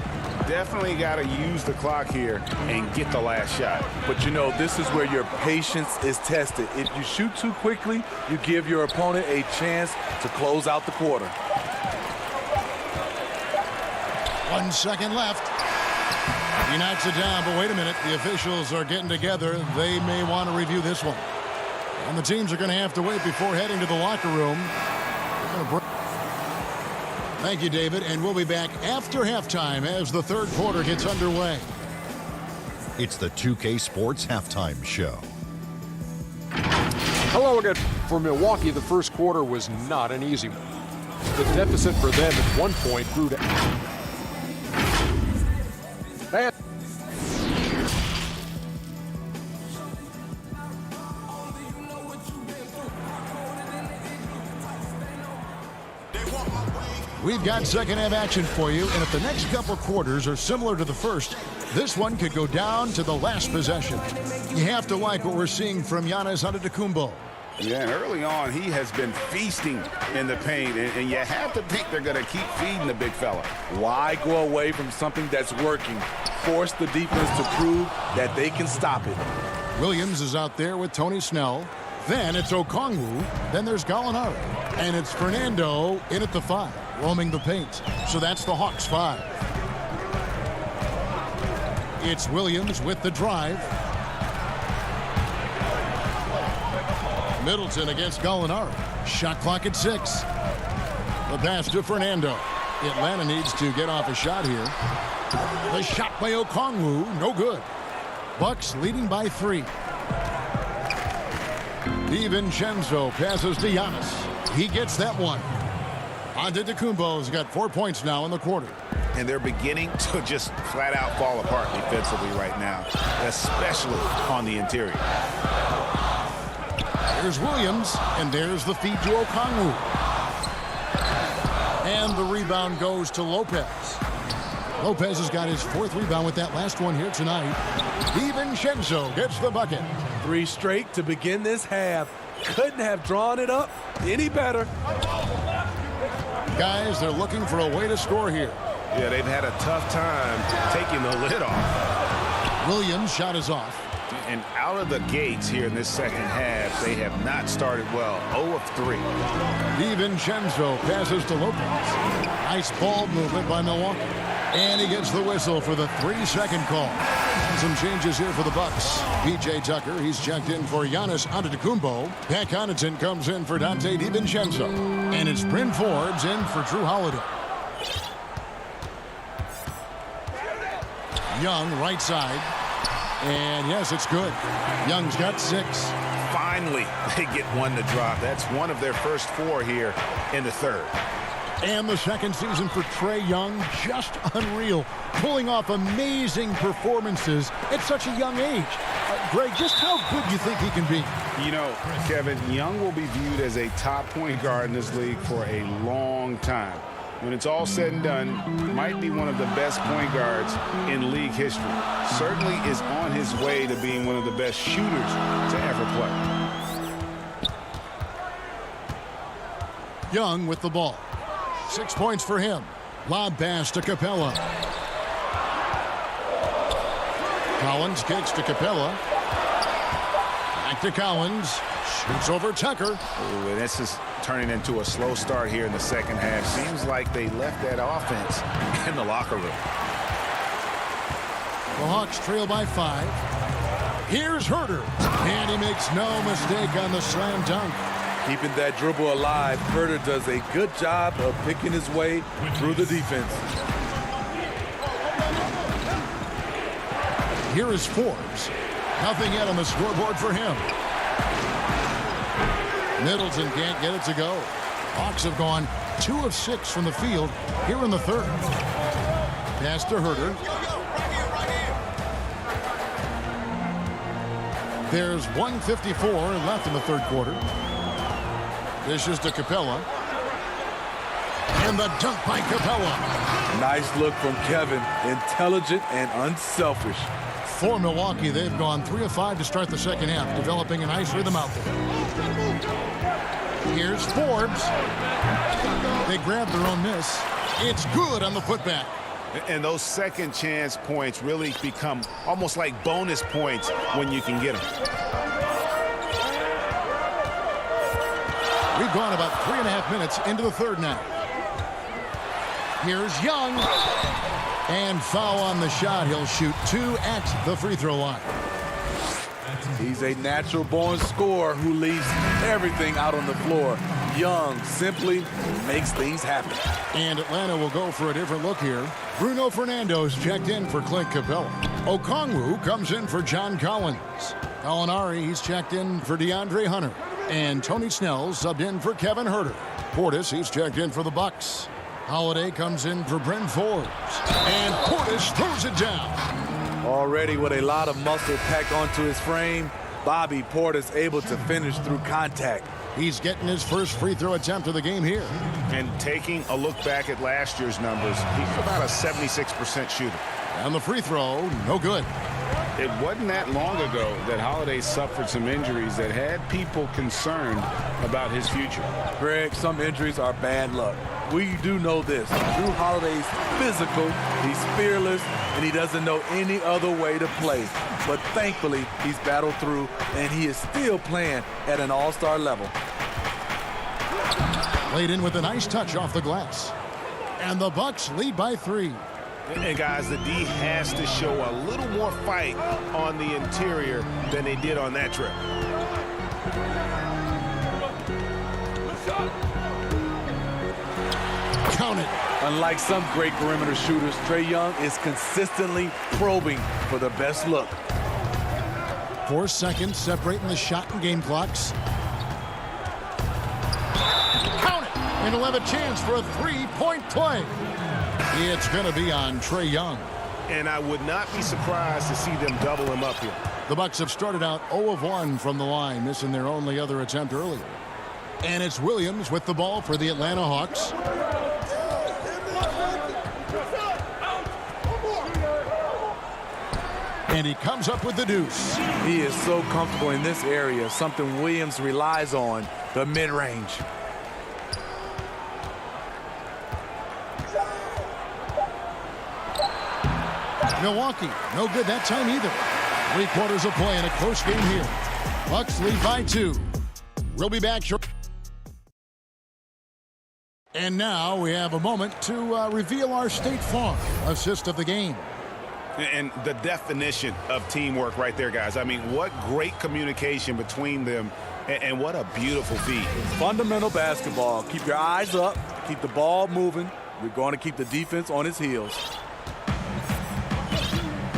Definitely got to use the clock here and get the last shot. But you know, this is where your patience is tested. If you shoot too quickly, you give your opponent a chance to close out the quarter. 1 second left. He knocks it down, but wait a minute. The officials are getting together. They may want to review this one. And the teams are going to have to wait before heading to the locker room. Thank you, David. And we'll be back after halftime as the third quarter gets underway. It's the 2K Sports Halftime Show. Hello again. For Milwaukee, the first quarter was not an easy one. The deficit for them at one point grew to... We've got second half action for you, and if the next couple quarters are similar to the first, this one could go down to the last possession. You have to like what we're seeing from Giannis Antetokounmpo. Yeah, and early on, he has been feasting in the paint, and you have to think they're going to keep feeding the big fella. Why go away from something that's working? Force the defense to prove that they can stop it. Williams is out there with Tony Snell. Then it's Okongwu. Then there's Gallinari. And it's Fernando in at the 5, roaming the paint. So that's the Hawks 5. It's Williams with the drive. Middleton against Gallinari. Shot clock at 6. The pass to Fernando. Atlanta needs to get off a shot here. The shot by Okongwu, no good. Bucks leading by 3. DiVincenzo passes to Giannis. He gets that one. Antetokounmpo's got 4 points now in the quarter. And they're beginning to just flat out fall apart defensively right now, especially on the interior. There's Williams, and there's the feed to Okongwu. And the rebound goes to Lopez. Lopez has got his 4th rebound with that last one here tonight. DiVincenzo gets the bucket. 3 straight to begin this half. couldn't have drawn it up any better. Guys, they're looking for a way to score here. Yeah, they've had a tough time taking the lid off. Williams' shot is off. And out of the gates here in this second half, they have not started well. 0 of 3. DiVincenzo passes to Lopez. Nice ball movement by Milwaukee. And he gets the whistle for the 3-second call. Some changes here for the Bucks. P.J. Tucker, he's checked in for Giannis Antetokounmpo. Pat Connaughton comes in for Dante DiVincenzo. And it's Bryn Forbes in for Drew Holiday. Young, right side. And yes, it's good. Young's got 6. Finally, they get one to drop. That's one of their first 4 here in the third. And the second season for Trae Young, just unreal. Pulling off amazing performances at such a young age. Greg, just how good do you think he can be? You know, Kevin, Young will be viewed as a top point guard in this league for a long time. When it's all said and done, might be one of the best point guards in league history. Certainly is on his way to being one of the best shooters to ever play. Young with the ball. 6 points for him. Lob pass to Capella. Collins kicks to Capella. Back to Collins. Shoots over Tucker. Ooh, and this is turning into a slow start here in the second half. Seems like they left that offense in the locker room. The Hawks trail by 5. Here's Herter. And he makes no mistake on the slam dunk. Keeping that dribble alive, Herter does a good job of picking his way through the defense. Here is Forbes. Nothing yet on the scoreboard for him. Middleton can't get it to go. Hawks have gone 2 of 6 from the field here in the third. Pass to Herter. There's 1:54 left in the third quarter. Dishes to Capella. And the dunk by Capella. Nice look from Kevin. Intelligent and unselfish. For Milwaukee, they've gone 3 of 5 to start the second half, developing a nice rhythm out there. Here's Forbes. They grab their own miss. It's good on the putback. And those second chance points really become almost like bonus points when you can get them. We've gone about 3.5 minutes into the third now. Here's Young. And foul on the shot. He'll shoot 2 at the free throw line. He's a natural-born scorer who leaves everything out on the floor. Young simply makes things happen. And Atlanta will go for a different look here. Bruno Fernando's checked in for Clint Capella. Okongwu comes in for John Collins. Gallinari, he's checked in for DeAndre Hunter. And Tony Snell subbed in for Kevin Herter. Portis, he's checked in for the Bucks. Holiday comes in for Bryn Forbes. And Portis throws it down. Already with a lot of muscle packed onto his frame, Bobby Portis able to finish through contact. He's getting his first free throw attempt of the game here. And taking a look back at last year's numbers, he's about a 76% shooter. And the free throw, no good. It wasn't that long ago that Holiday suffered some injuries that had people concerned about his future. Greg, some injuries are bad luck. We do know this. Drew Holiday's physical, he's fearless, and he doesn't know any other way to play. But thankfully, he's battled through, and he is still playing at an all-star level. Played in with a nice touch off the glass. And the Bucks lead by 3. And guys, the D has to show a little more fight on the interior than they did on that trip. Count it. Unlike some great perimeter shooters, Trae Young is consistently probing for the best look. 4 seconds separating the shot and game clocks. Count it. And he'll have a chance for a 3-point play. It's going to be on Trae Young. And I would not be surprised to see them double him up here. The Bucks have started out 0 of 1 from the line, missing their only other attempt earlier. And it's Williams with the ball for the Atlanta Hawks. And he comes up with the deuce. He is so comfortable in this area, something Williams relies on, the mid-range. Milwaukee, no good that time either. 3/4 of play in a close game here. Bucks lead by 2. We'll be back shortly. And now we have a moment to reveal our State Farm assist of the game. And the definition of teamwork right there, guys. I mean, what great communication between them, and what a beautiful feed. Fundamental basketball. Keep your eyes up. Keep the ball moving. We're going to keep the defense on its heels.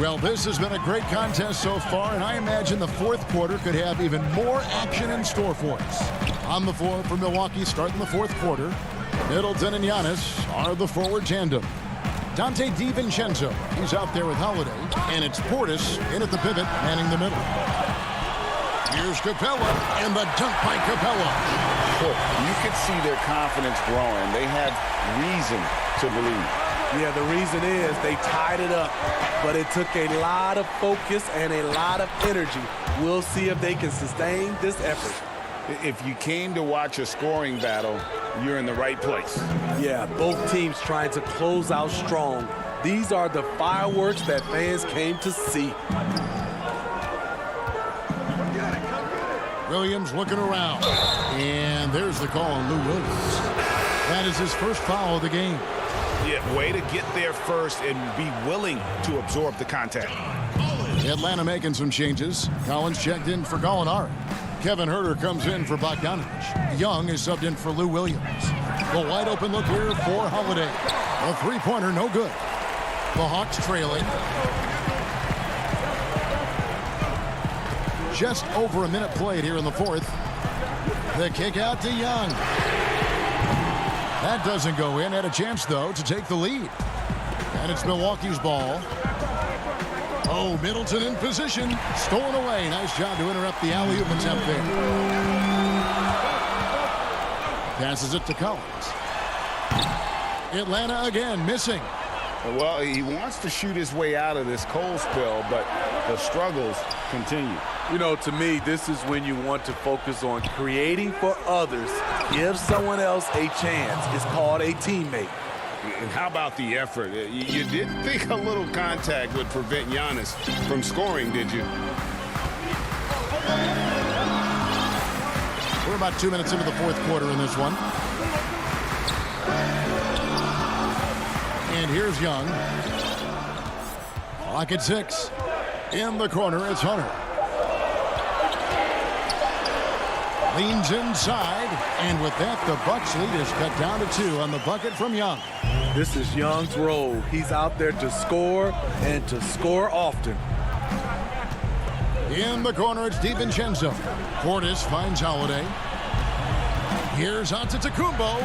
Well, this has been a great contest so far, and I imagine the fourth quarter could have even more action in store for us. On the floor for Milwaukee starting the fourth quarter, Middleton and Giannis are the forward tandem. Dante DiVincenzo, he's out there with Holiday, and it's Portis in at the pivot, manning the middle. Here's Capella, and the dunk by Capella. Look, you can see their confidence growing. They have reason to believe. Yeah, the reason is they tied it up, but it took a lot of focus and a lot of energy. We'll see if they can sustain this effort. If you came to watch a scoring battle, you're in the right place. Yeah, both teams trying to close out strong. These are the fireworks that fans came to see. Williams looking around, and there's the call on Lou Williams. That is his first foul of the game. Yeah, way to get there first and be willing to absorb the contact. Atlanta making some changes. Collins checked in for Gallinari. Kevin Huerter comes in for Bogdanovich. Young is subbed in for Lou Williams. The wide open look here for Holiday. A three-pointer, no good. The Hawks trailing. Just over a minute played here in the fourth. The kick out to Young. That doesn't go in. Had a chance, though, to take the lead. And it's Milwaukee's ball. Oh, Middleton in position. Stolen away. Nice job to interrupt the alley-oop attempt there. Passes it to Collins. Atlanta again missing. Well, he wants to shoot his way out of this cold spell, but the struggles continue. You know, to me, this is when you want to focus on creating for others. Give someone else a chance. It's called a teammate. And how about the effort? You didn't think a little contact would prevent Giannis from scoring, did you? We're about 2 minutes into the fourth quarter in this one. And here's Young. Clock at 6. In the corner, it's Hunter. Leans inside, and with that, the Bucks lead is cut down to 2 on the bucket from Young. This is Young's role. He's out there to score and to score often. In the corner, it's DiVincenzo. Portis finds Holiday. Here's Antetokounmpo.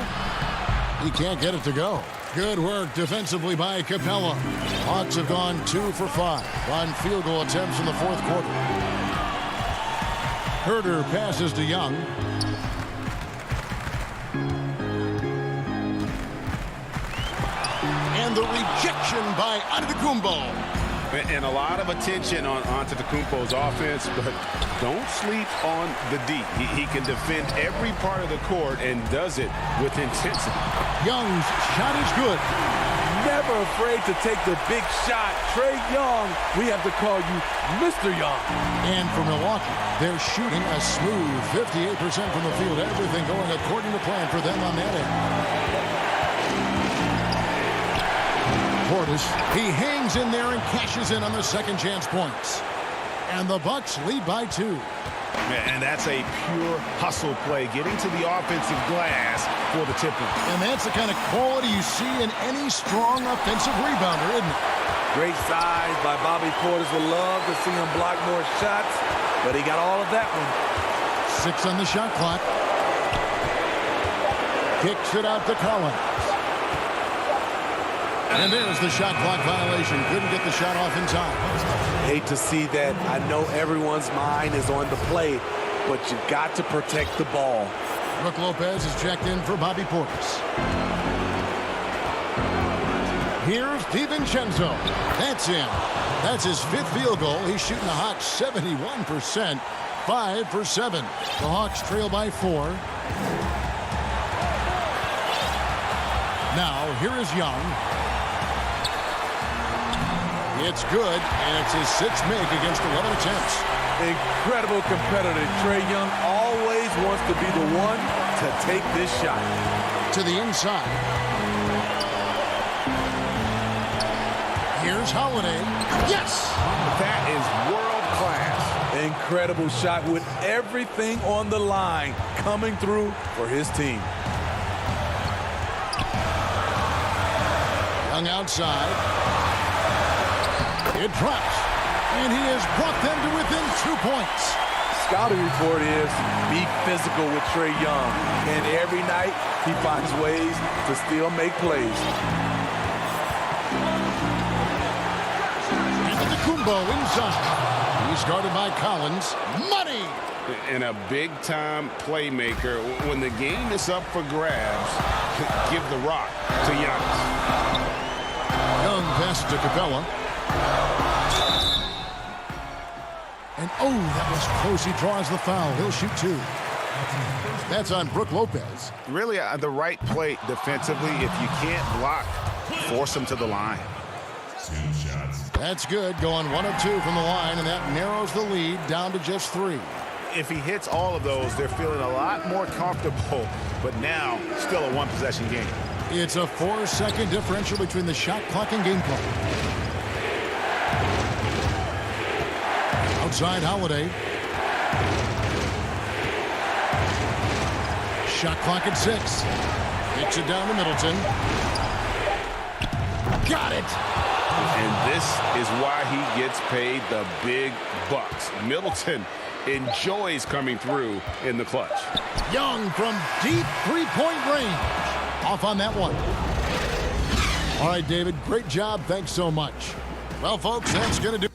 He can't get it to go. Good work defensively by Capella. Hawks have gone 2 for 5 on field goal attempts in the fourth quarter. Huerter passes to Young. And the rejection by Antetokounmpo. And a lot of attention on Antetokounmpo's offense, but don't sleep on the D. He can defend every part of the court and does it with intensity. Young's shot is good. Never afraid to take the big shot. Trae Young, we have to call you Mr. Young. And for Milwaukee, they're shooting a smooth 58% from the field. Everything going according to plan for them on that end. Portis, he hangs in there and cashes in on the second chance points. And the Bucks lead by 2. And that's a pure hustle play, getting to the offensive glass for the tip-in. And that's the kind of quality you see in any strong offensive rebounder, isn't it? Great size by Bobby Portis. Would love to see him block more shots, but he got all of that one. 6 on the shot clock. Kicks it out to Collins. And there's the shot clock violation. Couldn't get the shot off in time. Hate to see that. I know everyone's mind is on the play, but you got to protect the ball. Brook Lopez is checked in for Bobby Portis. Here's DiVincenzo. That's in. That's his 5th field goal. He's shooting a hot 71%. 5 for 7. The Hawks trail by 4. Now, here is Young. It's good, and it's his 6th make against 11 attempts. Incredible competitor. Trae Young always wants to be the one to take this shot. To the inside. Here's Holiday. Yes! That is world class. Incredible shot with everything on the line coming through for his team. Young outside. It drops. And he has brought them to within 2 points. Scouting report is be physical with Trae Young. And every night he finds ways to still make plays. Kumbo inside. He's guarded by Collins. Money! And a big-time playmaker. When the game is up for grabs, give the rock to Giannis. Young pass to Capella. And oh, that was close. He draws the foul. He'll shoot 2. That's on Brook Lopez. Really the right play defensively. If you can't block, force him to the line. That's good. Going 1 of 2 from the line, and that narrows the lead down to just 3. If he hits all of those, they're feeling a lot more comfortable. But now, still a 1-possession game. It's a 4-second differential between the shot clock and game clock. Outside Holiday. Shot clock at 6. Kicks it down to Middleton. Got it! And this is why he gets paid the big bucks. Middleton enjoys coming through in the clutch. Young from deep 3-point range. Off on that one. All right, David, great job. Thanks so much. Well, folks, that's going to do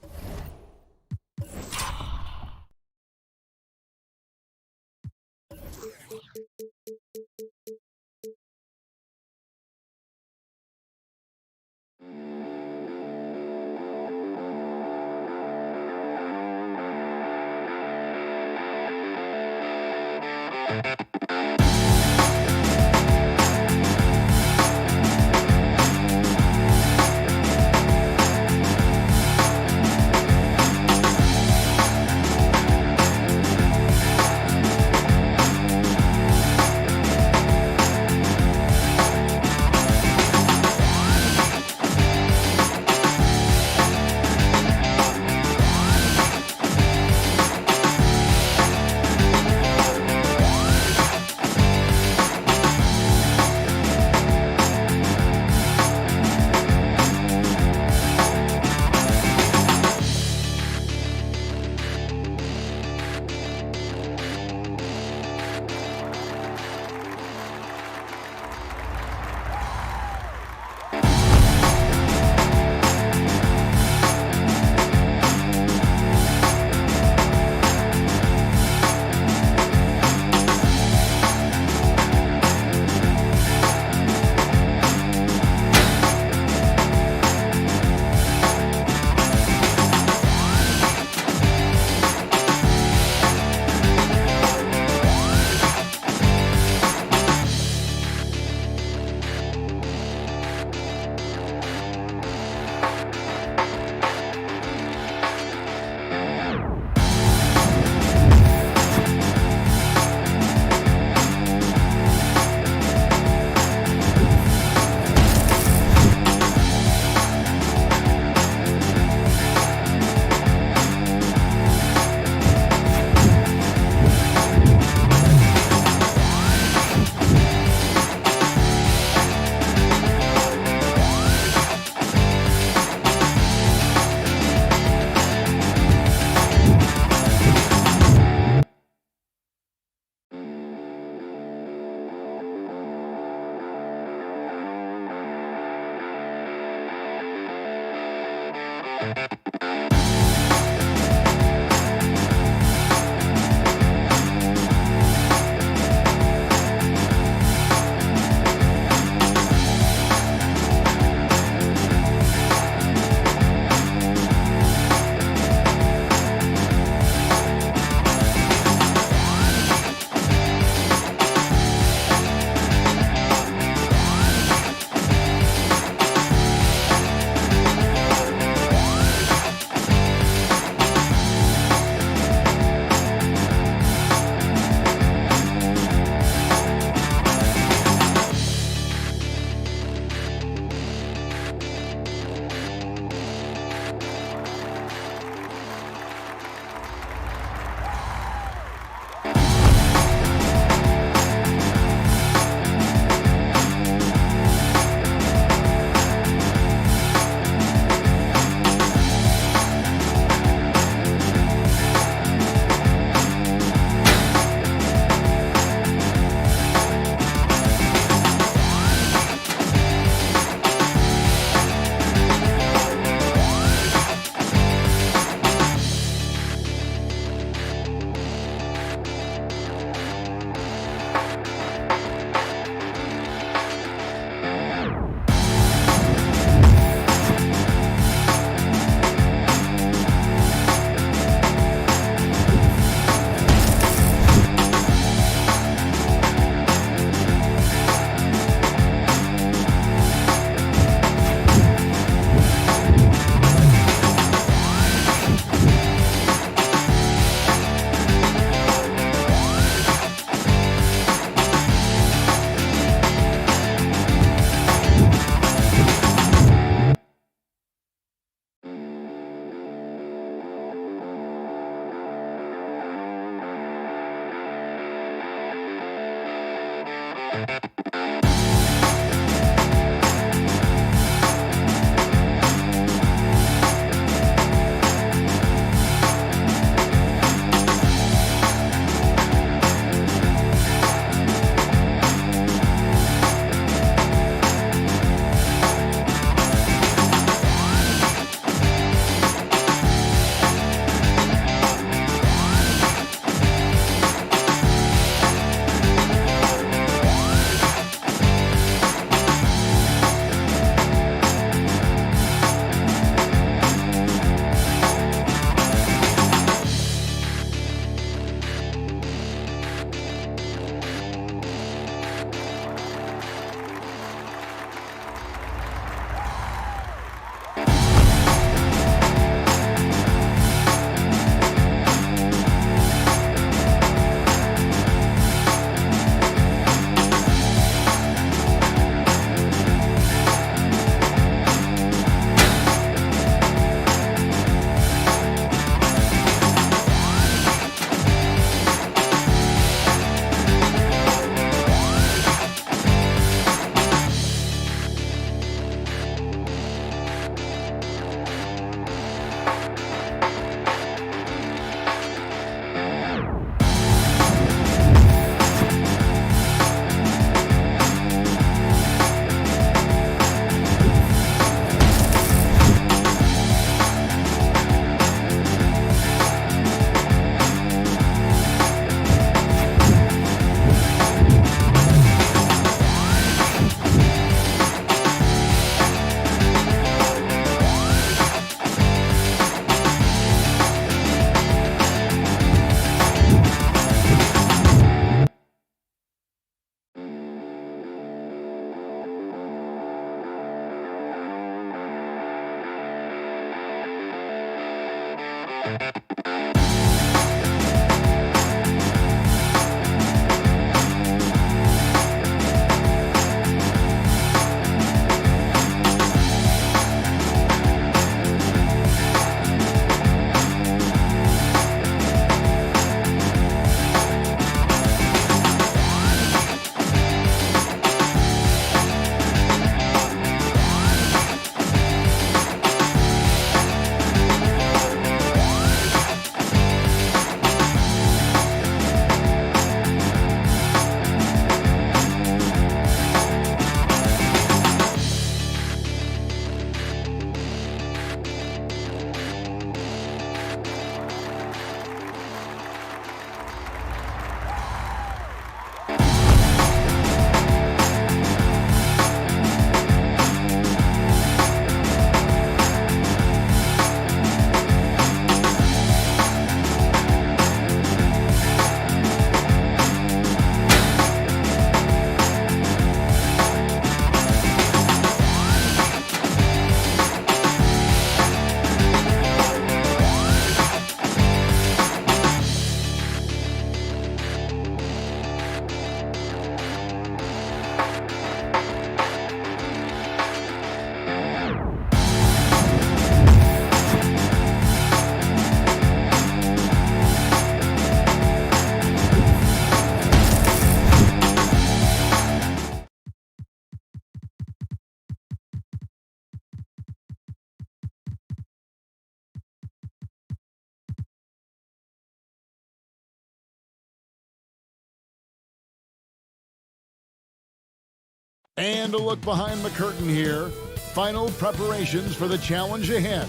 And a look behind the curtain here. Final preparations for the challenge ahead.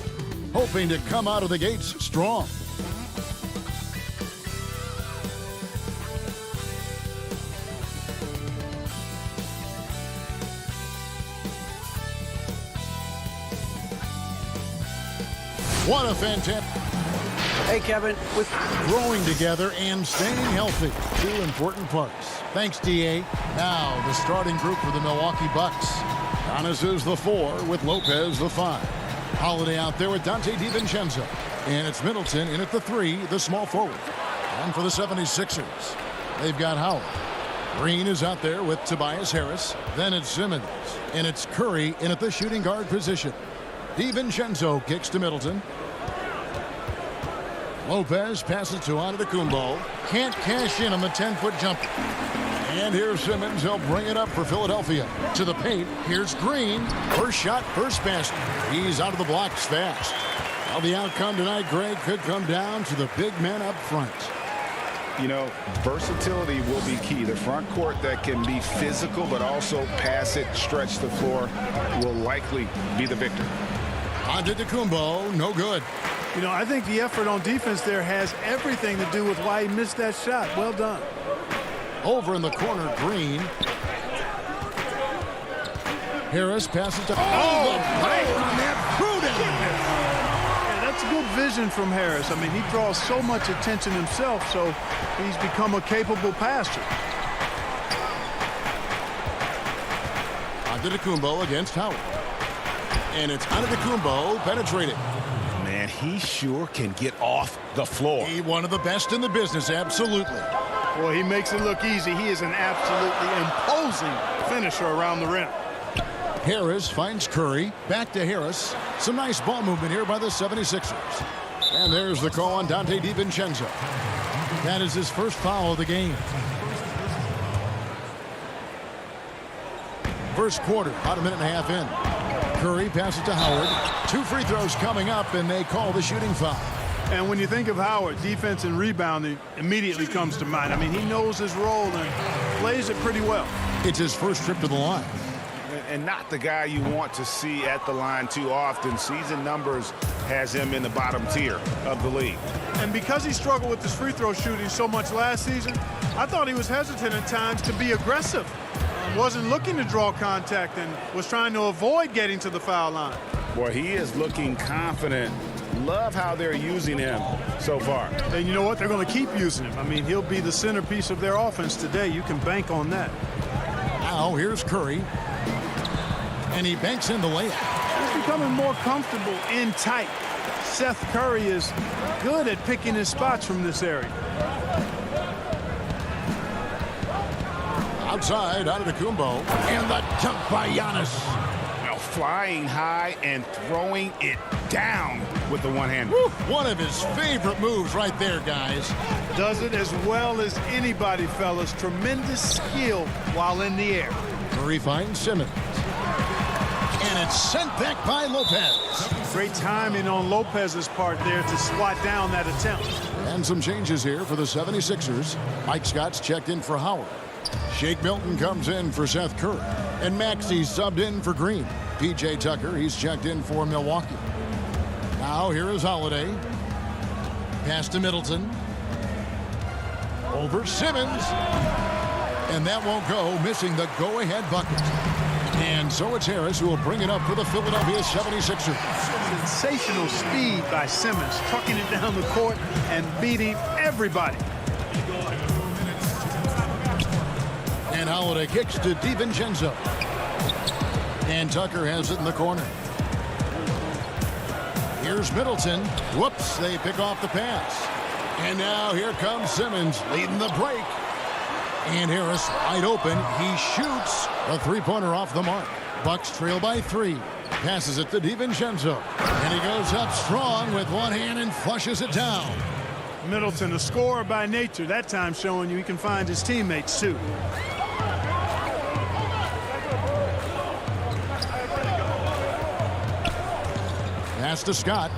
Hoping to come out of the gates strong. What a fantastic... Hey, Kevin. With growing together and staying healthy. Two important parts. Thanks, D.A. Now, the starting group for the Milwaukee Bucks. Giannis is the 4 with Lopez the 5. Holiday out there with Dante DiVincenzo. And it's Middleton in at the 3, the small forward. And for the 76ers, they've got Howard. Green is out there with Tobias Harris. Then it's Simmons. And it's Curry in at the shooting guard position. DiVincenzo kicks to Middleton. Lopez passes to Antetokounmpo. Can't cash in on the 10-foot jumper. And here's Simmons. He'll bring it up for Philadelphia. To the paint. Here's Green. First shot, first basket. He's out of the blocks fast. Well, the outcome tonight, Greg, could come down to the big men up front. You know, versatility will be key. The front court that can be physical but also pass it, stretch the floor will likely be the victor. Antetokounmpo, no good. You know, I think the effort on defense there has everything to do with why he missed that shot. Well done. Over in the corner, Green. Harris passes to... Oh, the break on that prudent. Yeah, that's good vision from Harris. I mean, he draws so much attention himself, so he's become a capable passer. Antetokounmpo against Howard. And it's Antetokounmpo penetrating. Man, he sure can get off the floor. He one of the best in the business, absolutely. Well, he makes it look easy. He is an absolutely imposing finisher around the rim. Harris finds Curry. Back to Harris. Some nice ball movement here by the 76ers. And there's the call on Dante DiVincenzo. That is his first foul of the game. First quarter, about a minute and a half in. Curry passes to Howard. 2 free throws coming up, and they call the shooting foul. And when you think of Howard, defense and rebounding immediately comes to mind. I mean, he knows his role and plays it pretty well. It's his first trip to the line. And not the guy you want to see at the line too often. Season numbers has him in the bottom tier of the league. And because he struggled with his free throw shooting so much last season, I thought he was hesitant at times to be aggressive. Wasn't looking to draw contact and was trying to avoid getting to the foul line. Boy, he is looking confident. Love how they're using him so far. And you know what? They're going to keep using him. I mean, he'll be the centerpiece of their offense today. You can bank on that. Now here's Curry. And he banks in the layup. He's becoming more comfortable in tight. Seth Curry is good at picking his spots from this area. Outside, Antetokounmpo. And the dunk by Giannis. Well, flying high and throwing it down with the one hand. One of his favorite moves right there, guys. Does it as well as anybody, fellas. Tremendous skill while in the air. Curry finds Simmons. And it's sent back by Lopez. Great timing on Lopez's part there to swat down that attempt. And some changes here for the 76ers. Mike Scott's checked in for Howard. Shake Milton comes in for Seth Curry. And Maxey's subbed in for Green. P.J. Tucker, he's checked in for Milwaukee. Now here is Holiday. Pass to Middleton. Over Simmons. And that won't go, missing the go-ahead bucket. And so it's Harris who will bring it up for the Philadelphia 76ers. Sensational speed by Simmons, trucking it down the court and beating everybody. And Holiday kicks to DiVincenzo. And Tucker has it in the corner. Here's Middleton. Whoops, they pick off the pass. And now here comes Simmons leading the break. And Harris wide open. He shoots a three-pointer off the mark. Bucks trail by 3. Passes it to DiVincenzo. And he goes up strong with one hand and flushes it down. Middleton, a scorer by nature, that time showing you he can find his teammates too. Pass to Scott.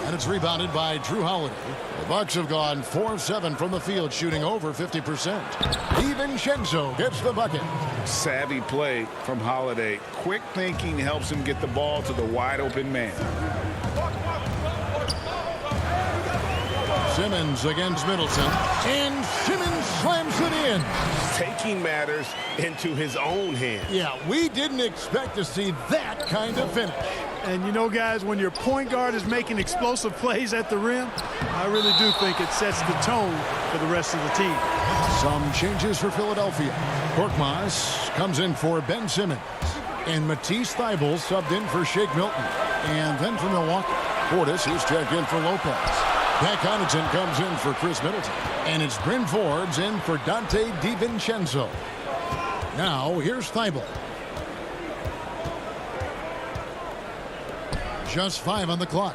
And it's rebounded by Drew Holiday. The Bucks have gone 4 of 7 from the field, shooting over 50%. DiVincenzo gets the bucket. Savvy play from Holiday. Quick thinking helps him get the ball to the wide open man. Simmons against Middleton. And Simmons slams it in. Taking matters into his own hands. Yeah, we didn't expect to see that kind of finish. And you know, guys, when your point guard is making explosive plays at the rim, I really do think it sets the tone for the rest of the team. Some changes for Philadelphia. Korkmaz comes in for Ben Simmons. And Matisse Thybulle subbed in for Shake Milton. And then for Milwaukee, Portis, who's checked in for Lopez. Pat Connaughton comes in for Chris Middleton. And it's Bryn Forbes in for Dante DiVincenzo. Now, here's Thybulle. Just 5 on the clock.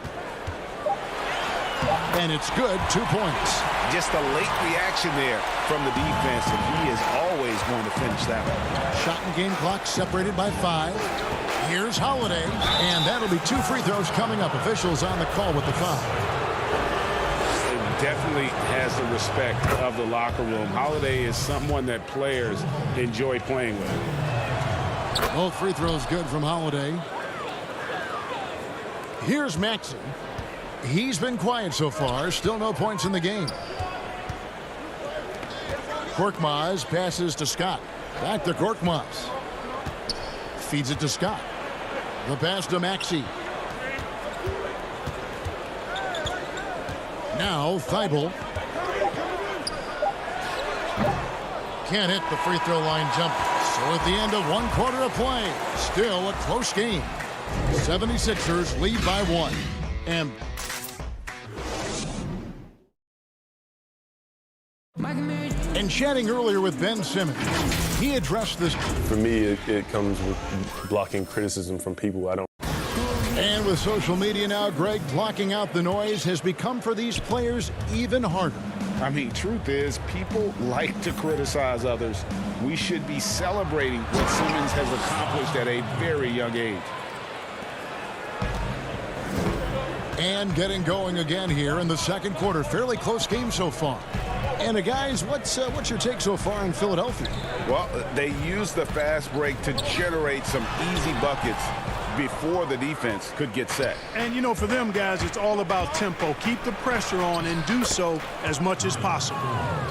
And it's good. 2 points. Just a late reaction there from the defense, and he is always going to finish that one. Shot and game clock separated by 5. Here's Holiday, and that'll be 2 free throws coming up. Officials on the call with the foul. It definitely has the respect of the locker room. Holiday is someone that players enjoy playing with. Both free throws good from Holiday. Here's Maxey. He's been quiet so far. Still no points in the game. Korkmaz passes to Scott. Back to Korkmaz. Feeds it to Scott. The pass to Maxey. Now Thibault. Can't hit the free throw line jumper. So at the end of 1 quarter of play, still a close game. 76ers lead by 1. And chatting earlier with Ben Simmons, he addressed this. For me, it comes with blocking criticism from people I don't. And with social media now, Greg, blocking out the noise has become for these players even harder. I mean, truth is, people like to criticize others. We should be celebrating what Simmons has accomplished at a very young age. And getting going again here in the second quarter. Fairly close game so far. And guys, what's your take so far in Philadelphia? Well, they used the fast break to generate some easy buckets before the defense could get set. And, you know, for them guys, it's all about tempo. Keep the pressure on and do so as much as possible.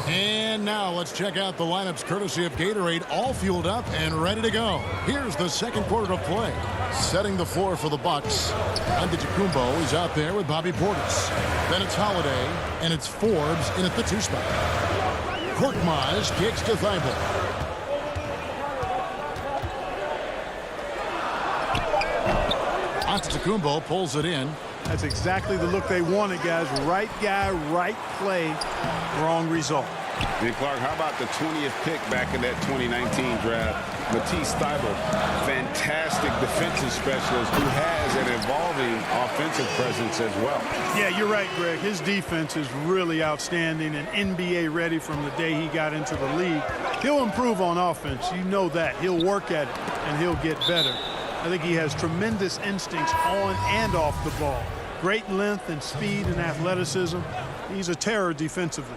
And now let's check out the lineups courtesy of Gatorade, all fueled up and ready to go. Here's the second quarter of play. Setting the floor for the Bucks. Antetokounmpo is out there with Bobby Portis. Then it's Holiday, and it's Forbes in at the 2 spot. Korkmaz kicks to Thibault. Antetokounmpo pulls it in. That's exactly the look they wanted, guys. Right guy, right play, wrong result. And Clark, how about the 20th pick back in that 2019 draft? Matisse Thybulle, fantastic defensive specialist who has an evolving offensive presence as well. Yeah, you're right, Greg. His defense is really outstanding and NBA ready from the day he got into the league. He'll improve on offense. You know that. He'll work at it, and he'll get better. I think he has tremendous instincts on and off the ball. Great length and speed and athleticism. He's a terror defensively.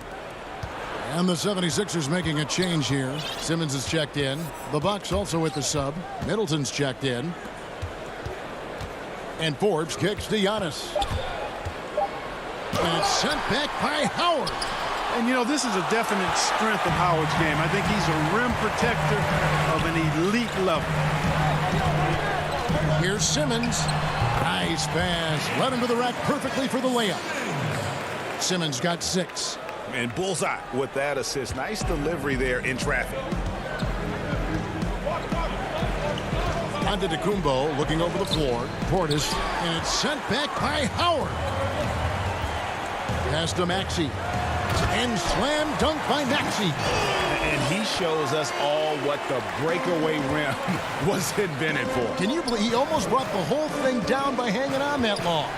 And the 76ers making a change here. Simmons is checked in. The Bucks also with the sub. Middleton's checked in. And Forbes kicks to Giannis. And it's sent back by Howard. And, you know, this is a definite strength of Howard's game. I think he's a rim protector of an elite level. Here's Simmons. Nice pass. Led him to the rack perfectly for the layup. Simmons got 6. And bullseye with that assist. Nice delivery there in traffic. Antetokounmpo looking over the floor. Portis. And it's sent back by Howard. Pass to Maxey. And slam dunk by Maxey. And he shows us all what the breakaway rim was invented for. Can you believe he almost brought the whole thing down by hanging on that long?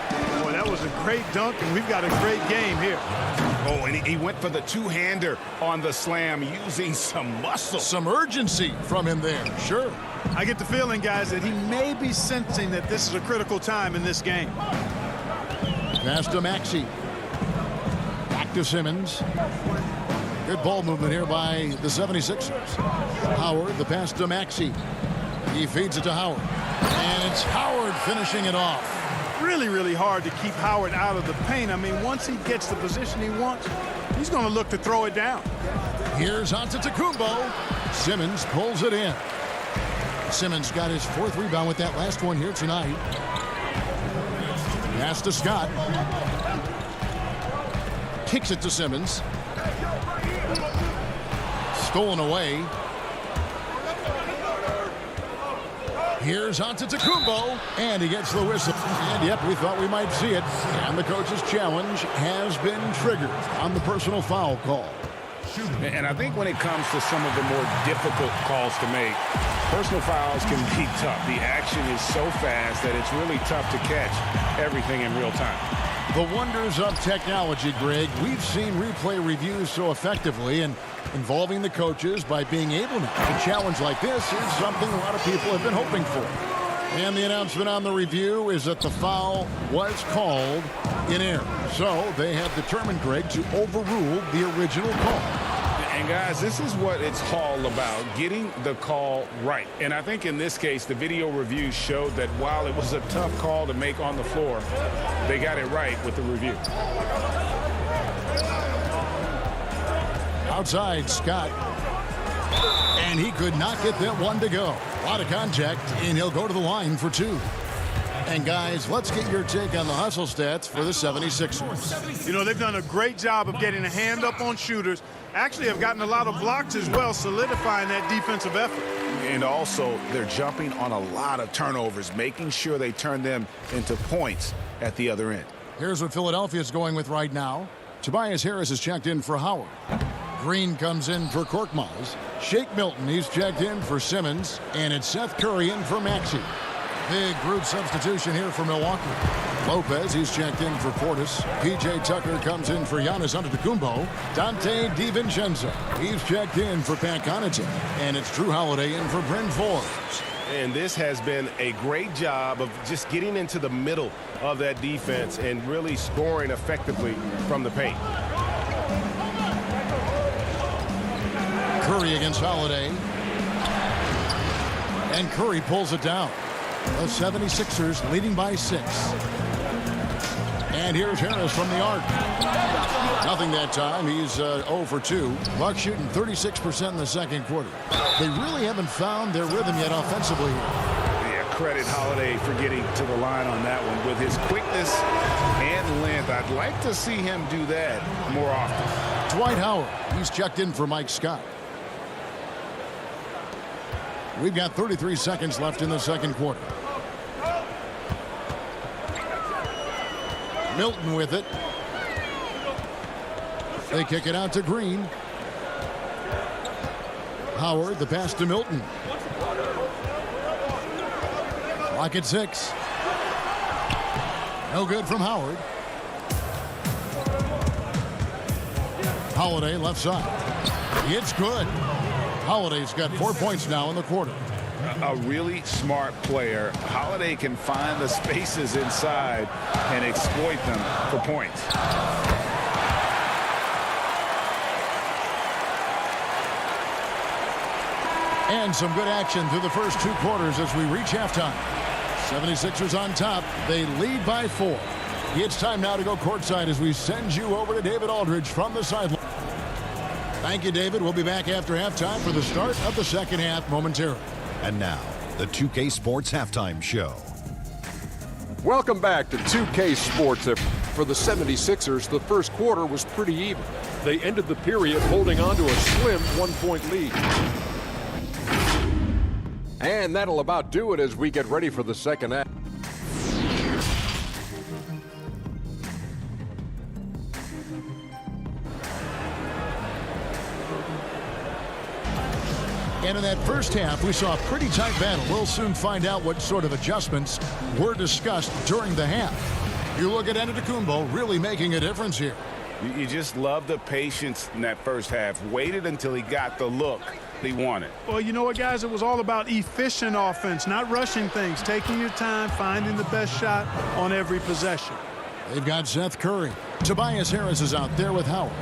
Boy, that was a great dunk, and we've got a great game here. Oh, and he went for the two-hander on the slam using some muscle. Some urgency from him there, sure. I get the feeling, guys, that he may be sensing that this is a critical time in this game. Pass to Maxey. Back to Simmons. Good ball movement here by the 76ers. Howard, the pass to Maxey. He feeds it to Howard. And it's Howard finishing it off. Really, really hard to keep Howard out of the paint. I mean, once he gets the position he wants, he's going to look to throw it down. Here's Antetokounmpo. Simmons pulls it in. Simmons got his 4th rebound with that last one here tonight. Pass to Scott. Kicks it to Simmons. Stolen away. Here's Antetokounmpo, and he gets the whistle. And yep, we thought we might see it. And the coach's challenge has been triggered on the personal foul call. And I think when it comes to some of the more difficult calls to make, personal fouls can be tough. The action is so fast that it's really tough to catch everything in real time. The wonders of technology, Greg. We've seen replay reviews so effectively, and involving the coaches by being able to. A challenge like this is something a lot of people have been hoping for. And the announcement on the review is that the foul was called in error. So they have determined, Greg, to overrule the original call. And guys, this is what it's all about, getting the call right. And I think in this case, the video review showed that while it was a tough call to make on the floor, they got it right with the review. Outside, Scott. And he could not get that one to go. A lot of contact, and he'll go to the line for two. And guys, let's get your take on the hustle stats for the 76ers. You know, they've done a great job of getting a hand up on shooters. Actually have gotten a lot of blocks as well, solidifying that defensive effort. And also, they're jumping on a lot of turnovers, making sure they turn them into points at the other end. Here's what Philadelphia is going with right now. Tobias Harris is checked in for Howard. Green comes in for Korkmaz. Shake Milton, he's checked in for Simmons. And it's Seth Curry in for Maxey. Big group substitution here for Milwaukee. Lopez, he's checked in for Portis. P.J. Tucker comes in for Giannis Antetokounmpo. Dante DiVincenzo, he's checked in for Pat Connaughton. And it's Drew Holiday in for Bryn Forbes. And this has been a great job of just getting into the middle of that defense and really scoring effectively from the paint. Curry against Holiday. And Curry pulls it down. The 76ers leading by 6. And here's Harris from the arc. Nothing that time. He's 0 for 2. Bucks shooting 36% in the second quarter. They really haven't found their rhythm yet offensively. Yeah, credit Holiday for getting to the line on that one. With his quickness and length, I'd like to see him do that more often. Dwight Howard, he's checked in for Mike Scott. We've got 33 seconds left in the second quarter. Milton with it. They kick it out to Green. Howard, the pass to Milton. Clock at 6. No good from Howard. Holiday left side. It's good. Holiday's got 4 points now in the quarter. A really smart player. Holiday can find the spaces inside and exploit them for points. And some good action through the first 2 quarters as we reach halftime. 76ers on top. They lead by 4. It's time now to go courtside as we send you over to David Aldridge from the sideline. Thank you, David. We'll be back after halftime for the start of the second half momentarily. And now, the 2K Sports Halftime Show. Welcome back to 2K Sports. For the 76ers, the first quarter was pretty even. They ended the period holding on to a slim 1-point lead. And that'll about do it as we get ready for the second half. And in that first half, we saw a pretty tight battle. We'll soon find out what sort of adjustments were discussed during the half. You look at Antetokounmpo really making a difference here. You just love the patience in that first half. Waited until he got the look he wanted. Well, you know what, guys? It was all about efficient offense, not rushing things, taking your time, finding the best shot on every possession. They've got Seth Curry. Tobias Harris is out there with Howard.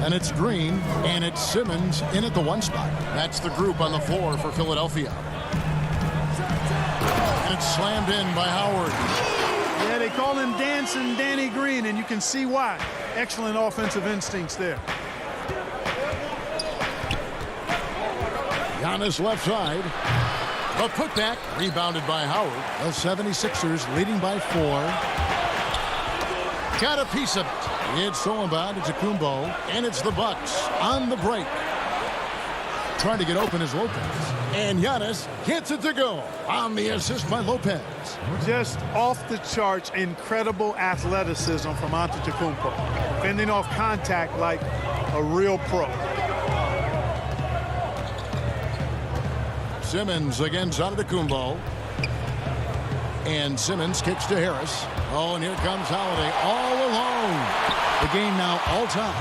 And it's Green, and it's Simmons in at the 1 spot. That's the group on the floor for Philadelphia. And it's slammed in by Howard. Yeah, they call him Dancing Danny Green, and you can see why. Excellent offensive instincts there. Giannis left side. A putback, rebounded by Howard. The 76ers leading by 4. Got a piece of it. It's stolen by Antetokounmpo, and it's the Bucks on the break. Trying to get open is Lopez. And Giannis hits it to go on the assist by Lopez. Just off the charts, incredible athleticism from Antetokounmpo. Fending off contact like a real pro. Simmons against Antetokounmpo. And Simmons kicks to Harris. Oh, and here comes Holiday all alone. The game now all time.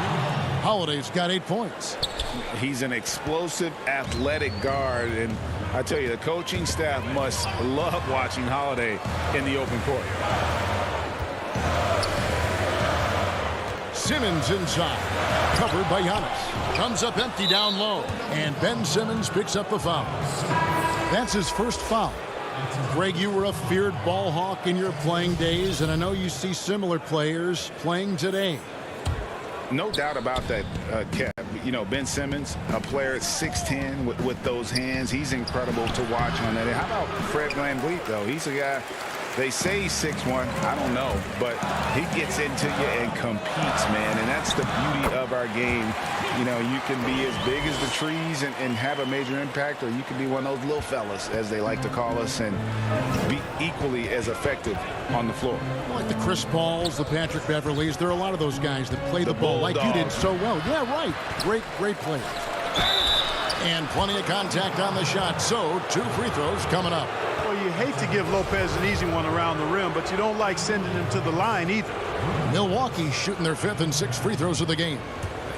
Holiday's got 8 points. He's an explosive, athletic guard, and I tell you, the coaching staff must love watching Holiday in the open court. Simmons inside, covered by Giannis. Comes up empty down low, and Ben Simmons picks up the foul. That's his first foul. Greg, you were a feared ball hawk in your playing days, and I know you see similar players playing today. No doubt about that, Kev. You know, Ben Simmons, a player at 6'10", with those hands. He's incredible to watch on that. How about Fred VanVleet, though? He's a guy, they say he's 6'1". I don't know. But he gets into you and competes, man. And that's the beauty of our game. You know, you can be as big as the trees and have a major impact, or you can be one of those little fellas, as they like to call us, and be equally as effective on the floor. Like the Chris Pauls, the Patrick Beverleys, there are a lot of those guys that play the ball like you did so well. Yeah, right. Great players. And plenty of contact on the shot, so 2 free throws coming up. Well, you hate to give Lopez an easy one around the rim, but you don't like sending him to the line either. Milwaukee shooting their 5th and 6th free throws of the game.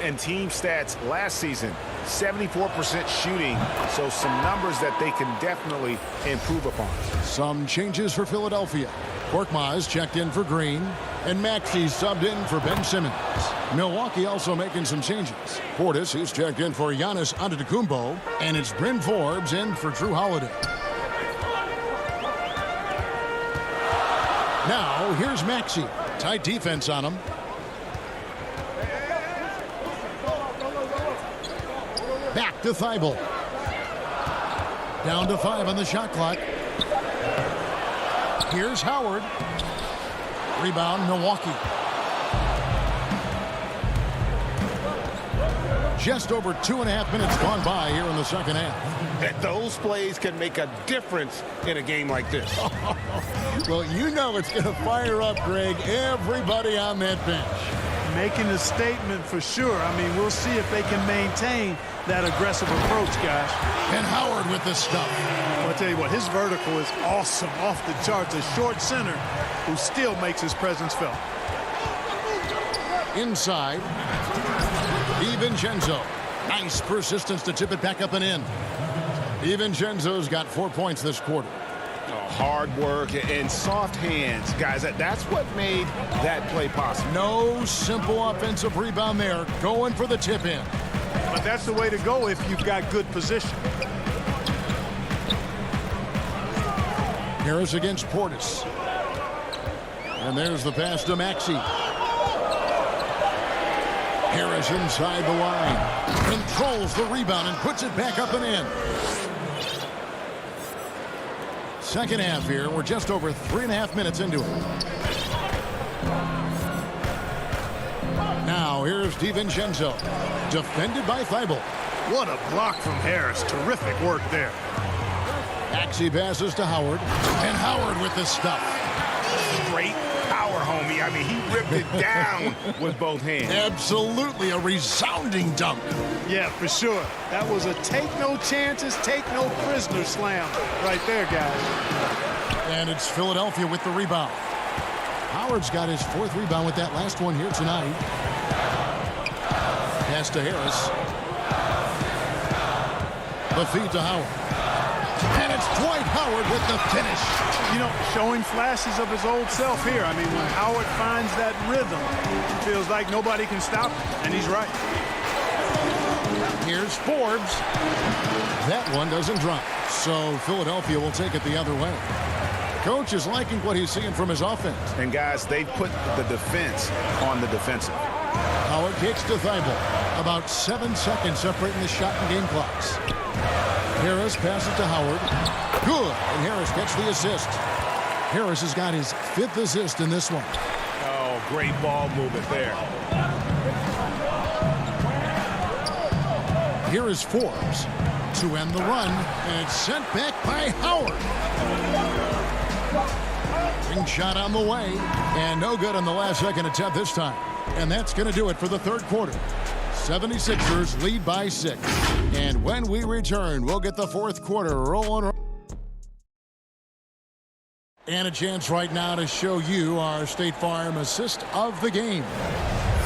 And team stats last season, 74% shooting, so some numbers that they can definitely improve upon. Some changes for Philadelphia. Korkmaz checked in for Green, and Maxey subbed in for Ben Simmons. Milwaukee also making some changes. Portis is checked in for Giannis Antetokounmpo, and it's Bryn Forbes in for Drew Holiday. Now, here's Maxey. Tight defense on him. Back to Thibault. Down to 5 on the shot clock. Here's Howard. Rebound, Milwaukee. Just over 2.5 minutes gone by here in the second half. Those plays can make a difference in a game like this. Well, you know it's going to fire up, Greg, everybody on that bench. Making a statement for sure. I mean, we'll see if they can maintain that aggressive approach, guys. And Howard with the stuff. I'll tell you what, his vertical is awesome, off the charts. A short center who still makes his presence felt. Inside, DiVincenzo. Nice persistence to tip it back up and in. DiVincenzo's got 4 points this quarter. Hard work and soft hands, guys. That's what made that play possible. No simple offensive rebound there. Going for the tip in. But that's the way to go if you've got good position. Harris against Portis. And there's the pass to Maxey. Harris inside the line. Controls the rebound and puts it back up and in. Second half here. We're just over 3.5 minutes into it. Now here's DiVincenzo. Defended by Thibault. What a block from Harris. Terrific work there. Maxey passes to Howard. And Howard with the stuff. Great power, homie. I mean, he ripped it down with both hands. Absolutely a resounding dunk. Yeah, for sure. That was a take no chances, take no prisoner slam right there, guys. And it's Philadelphia with the rebound. Howard's got his 4th rebound with that last one here tonight. Pass to Harris. The feed to Howard. And it's Dwight Howard with the finish. You know, showing flashes of his old self here. I mean, when Howard finds that rhythm, it feels like nobody can stop him, and he's right. Here's Forbes. That one doesn't drop. So Philadelphia will take it the other way. Coach is liking what he's seeing from his offense. And guys, they put the defense on the defensive. Howard kicks to Thibault. About 7 seconds separating the shot and game clocks. Harris passes to Howard. Good. And Harris gets the assist. Harris has got his 5th assist in this one. Oh, great ball movement there. Here is Forbes to end the run, and it's sent back by Howard. Ring shot on the way, and no good on the last second attempt this time. And that's going to do it for the third quarter. 76ers lead by 6. And when we return, we'll get the fourth quarter rolling. And a chance right now to show you our State Farm assist of the game.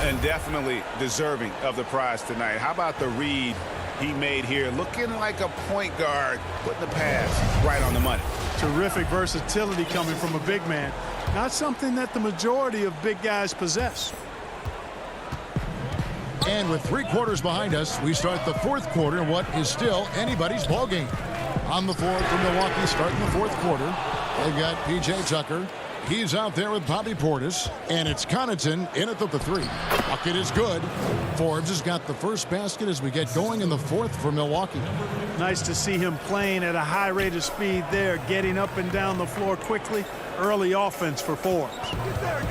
And definitely deserving of the prize tonight. How about the read he made here? Looking like a point guard, putting the pass right on the money. Terrific versatility coming from a big man. Not something that the majority of big guys possess. And with 3 quarters behind us, we start the 4th quarter in what is still anybody's ball game. On the floor for Milwaukee starting the 4th quarter. They've got P.J. Tucker. He's out there with Bobby Portis. And it's Connaughton in at the 3. Bucket is good. Forbes has got the first basket as we get going in the 4th for Milwaukee. Nice to see him playing at a high rate of speed there, getting up and down the floor quickly. Early offense for Forbes. Get there.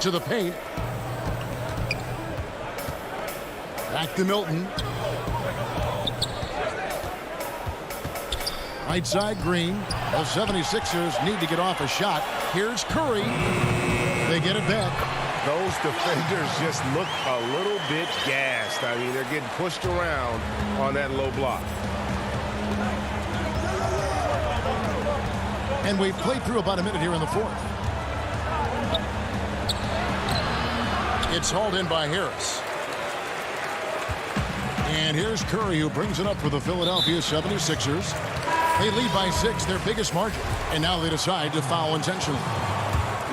To the paint. Back to Milton. Right side, Green. The 76ers need to get off a shot. Here's Curry. They get it back. Those defenders just look a little bit gassed. I mean, they're getting pushed around on that low block. And we've played through about a minute here in the 4th. It's hauled in by Harris. And here's Curry, who brings it up for the Philadelphia 76ers. They lead by 6, their biggest margin. And now they decide to foul intentionally.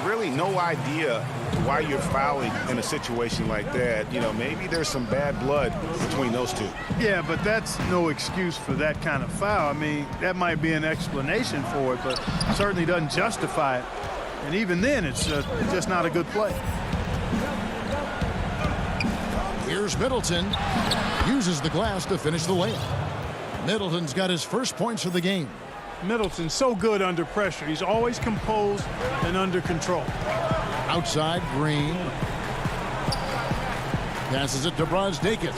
Really no idea why you're fouling in a situation like that. You know, maybe there's some bad blood between those two. Yeah, but that's no excuse for that kind of foul. I mean, that might be an explanation for it, but certainly doesn't justify it. And even then, it's just not a good play. Here's Middleton. Uses the glass to finish the layup. Middleton's got his first points of the game. Middleton's so good under pressure. He's always composed and under control. Outside, Green. Passes it to Brazdeikis.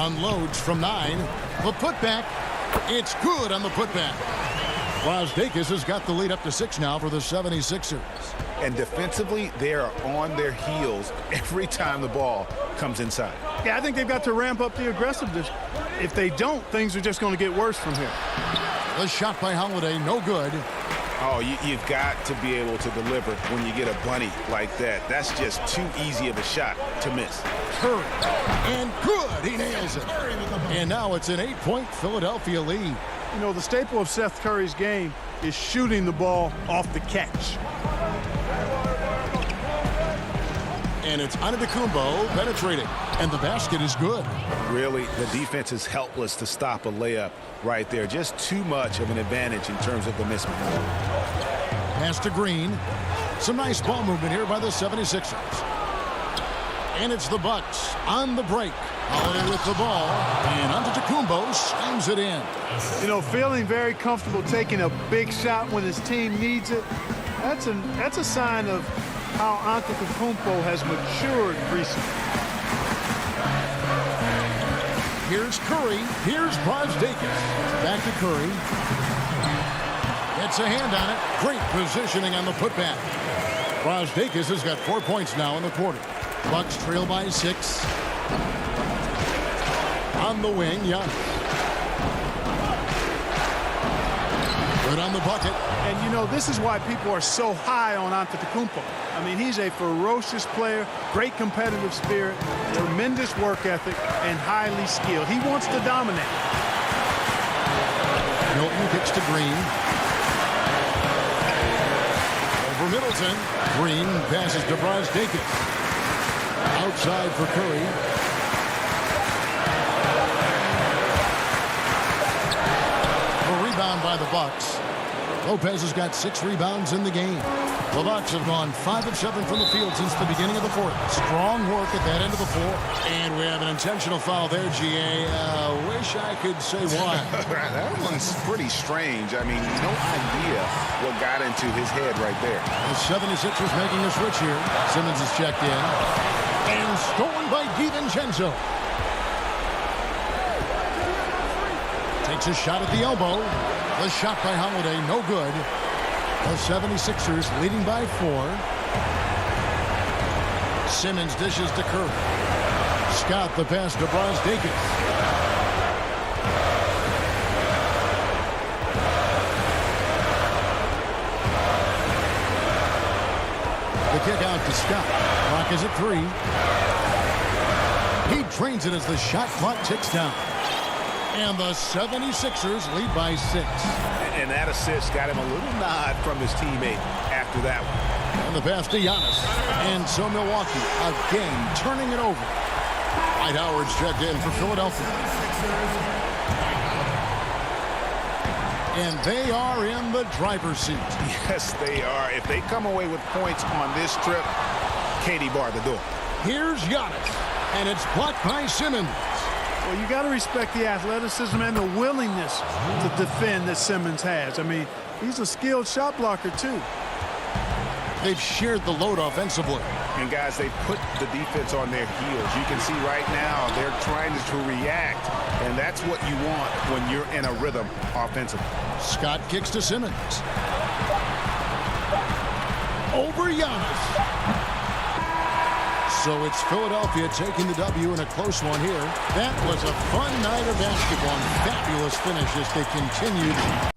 Unloads from 9. The putback. It's good on the putback. Brazdeikis has got the lead up to 6 now for the 76ers. And defensively, they are on their heels every time the ball comes inside. Yeah, I think they've got to ramp up the aggressiveness. If they don't, things are just going to get worse from here. The shot by Holiday, no good. Oh, you've got to be able to deliver when you get a bunny like that. That's just too easy of a shot to miss. Curry, and good, he nails it. And now it's an 8-point Philadelphia lead. You know, the staple of Seth Curry's game is shooting the ball off the catch. And it's Antetokounmpo penetrating, and the basket is good. Really, the defense is helpless to stop a layup right there. Just too much of an advantage in terms of the mismatch. Pass to Green. Some nice ball movement here by the 76ers. And it's the Bucks on the break. Holiday with the ball, and Antetokounmpo slams it in. You know, feeling very comfortable taking a big shot when his team needs it. That's a sign of how Antetokounmpo has matured recently. Here's Curry. Here's Brazdeikis. Back to Curry. Gets a hand on it. Great positioning on the putback. Brazdeikis has got 4 points now in the quarter. Bucks trail by 6. On the wing, Young. Good on the bucket. And, you know, this is why people are so high on Antetokounmpo. I mean, he's a ferocious player, great competitive spirit, tremendous work ethic, and highly skilled. He wants to dominate. Milton kicks to Green. Over Middleton. Green passes to Brazdeikis. Outside for Curry. A rebound by the Bucks. Lopez has got 6 rebounds in the game. The Bucks have gone 5 of 7 from the field since the beginning of the 4th. Strong work at that end of the floor. And we have an intentional foul there, GA. Wish I could say why. That one's pretty strange. I mean, no idea what got into his head right there. The 76ers making a switch here. Simmons is checked in. And stolen by DiVincenzo. Takes a shot at the elbow. The shot by Holiday, no good. The 76ers leading by 4. Simmons dishes to Curry. Scott the pass to Brazdeikis. The kick out to Scott. Clock is at 3. He drains it as the shot clock ticks down. And the 76ers lead by 6. And that assist got him a little nod from his teammate after that one. And the pass to Giannis. And so Milwaukee again turning it over. Dwight Howard's checked in for Philadelphia. And they are in the driver's seat. Yes, they are. If they come away with points on this trip, Katie barred the door. Here's Giannis. And it's blocked by Simmons. Well, you got to respect the athleticism and the willingness to defend that Simmons has. I mean, he's a skilled shot blocker, too. They've shared the load offensively. And, guys, they put the defense on their heels. You can see right now they're trying to react, and that's what you want when you're in a rhythm offensively. Scott kicks to Simmons. Over Giannis. So it's Philadelphia taking the W in a close one here. That was a fun night of basketball and fabulous finish as they continued.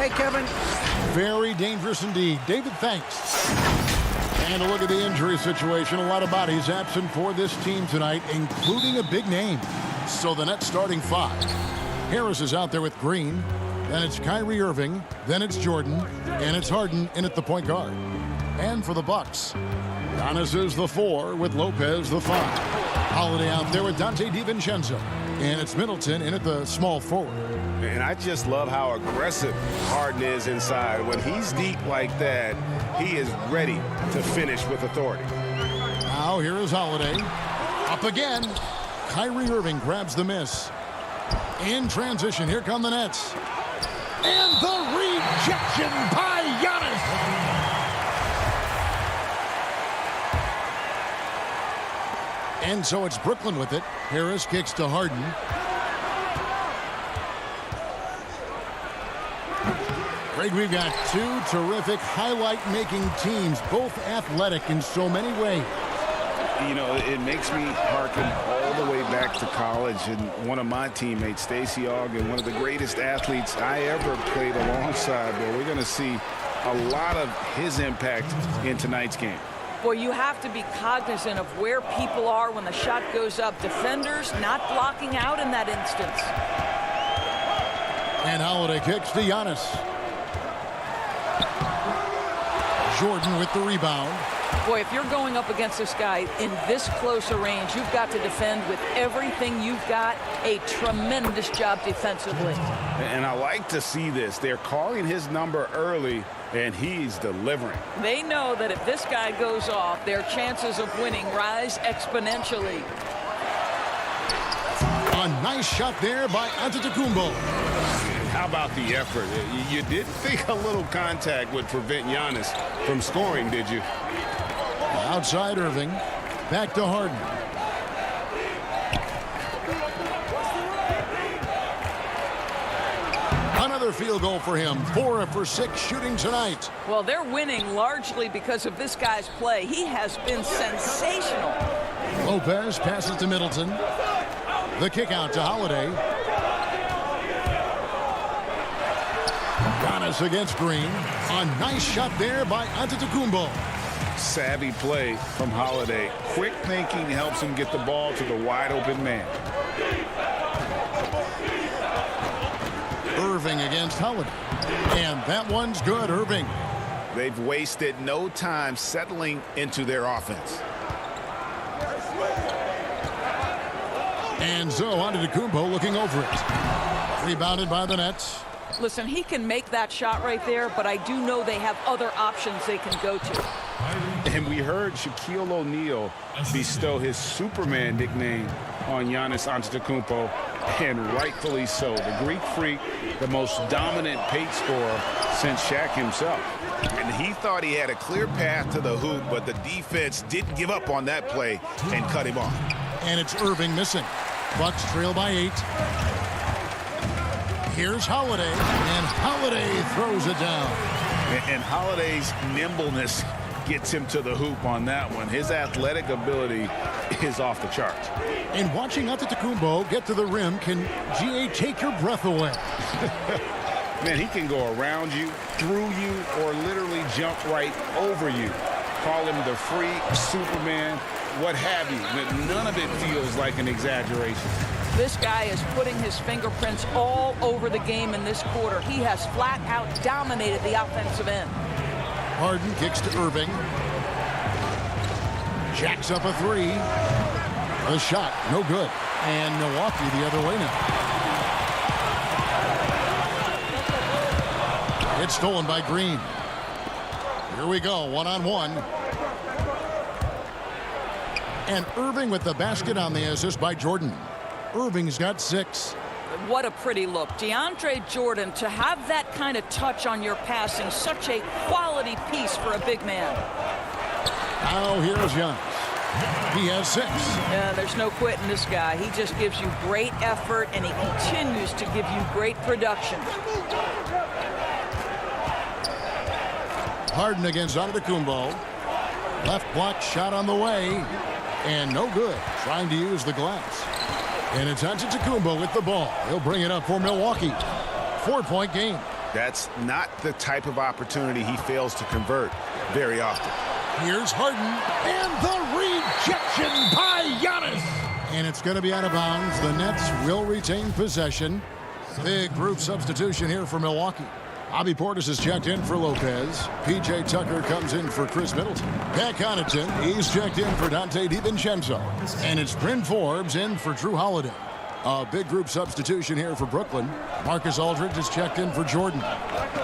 Hey, Kevin. Very dangerous indeed. David, thanks. And a look at the injury situation. A lot of bodies absent for this team tonight, including a big name. So the Nets starting five. Harris is out there with Green. Then it's Kyrie Irving. Then it's Jordan. And it's Harden in at the point guard. And for the Bucks, Giannis is the 4 with Lopez the 5. Holiday out there with Dante DiVincenzo. And it's Middleton in at the small forward. And I just love how aggressive Harden is inside. When he's deep like that, he is ready to finish with authority. Now here is Holiday. Up again. Kyrie Irving grabs the miss. In transition, here come the Nets. And the rejection by Giannis. And so it's Brooklyn with it. Harris kicks to Harden. Greg, we've got two terrific highlight-making teams, both athletic in so many ways. You know, it makes me harken all the way back to college, and one of my teammates, Stacey Ogden, one of the greatest athletes I ever played alongside. But we're going to see a lot of his impact in tonight's game. Well, you have to be cognizant of where people are when the shot goes up. Defenders not blocking out in that instance. And Holiday kicks to Giannis. Jordan with the rebound. Boy, if you're going up against this guy in this close a range, you've got to defend with everything you've got. A tremendous job defensively. And I like to see this. They're calling his number early, and he's delivering. They know that if this guy goes off, their chances of winning rise exponentially. A nice shot there by Antetokounmpo. How about the effort? You didn't think a little contact would prevent Giannis from scoring, did you? Outside Irving. Back to Harden. Another field goal for him. 4 for 6 shooting tonight. Well, they're winning largely because of this guy's play. He has been sensational. Lopez passes to Middleton. The kick out to Holiday. Giannis against Green. A nice shot there by Antetokounmpo. Savvy play from Holiday. Quick thinking helps him get the ball to the wide open man. Irving against Holiday. And that one's good, Irving. They've wasted no time settling into their offense. And so Antetokounmpo looking over it. Rebounded by the Nets. Listen, he can make that shot right there, but I do know they have other options they can go to. And we heard Shaquille O'Neal bestow his Superman nickname on Giannis Antetokounmpo, and rightfully so. The Greek Freak, the most dominant paint scorer since Shaq himself. And he thought he had a clear path to the hoop, but the defense didn't give up on that play and cut him off. And it's Irving missing. Bucks trail by 8. Here's Holiday, and Holiday throws it down. And Holiday's nimbleness gets him to the hoop on that one. His athletic ability is off the charts. And watching Antetokounmpo get to the rim can, GA, take your breath away. Man, he can go around you, through you, or literally jump right over you. Call him the freak, Superman, what have you. None of it feels like an exaggeration. This guy is putting his fingerprints all over the game in this quarter. He has flat out dominated the offensive end. Harden kicks to Irving. Jacks up a 3. The shot, no good. And Milwaukee the other way now. It's stolen by Green. Here we go, 1-on-1. And Irving with the basket on the assist by Jordan. Irving's got 6. What a pretty look. DeAndre Jordan, to have that kind of touch on your passing, such a quality piece for a big man. Now here's Giannis. He has 6. Yeah, there's no quitting this guy. He just gives you great effort, and he continues to give you great production. Harden against Antetokounmpo. Left block shot on the way. And no good. Trying to use the glass. And it's Antetokounmpo with the ball. He'll bring it up for Milwaukee. 4-point game. That's not the type of opportunity he fails to convert very often. Here's Harden. And the rejection by Giannis. And it's going to be out of bounds. The Nets will retain possession. Big group substitution here for Milwaukee. Bobby Portis is checked in for Lopez. P.J. Tucker comes in for Chris Middleton. Pat Connaughton, he's checked in for Dante DiVincenzo. And it's Bryn Forbes in for Drew Holiday. A big group substitution here for Brooklyn. Marcus Aldridge is checked in for Jordan.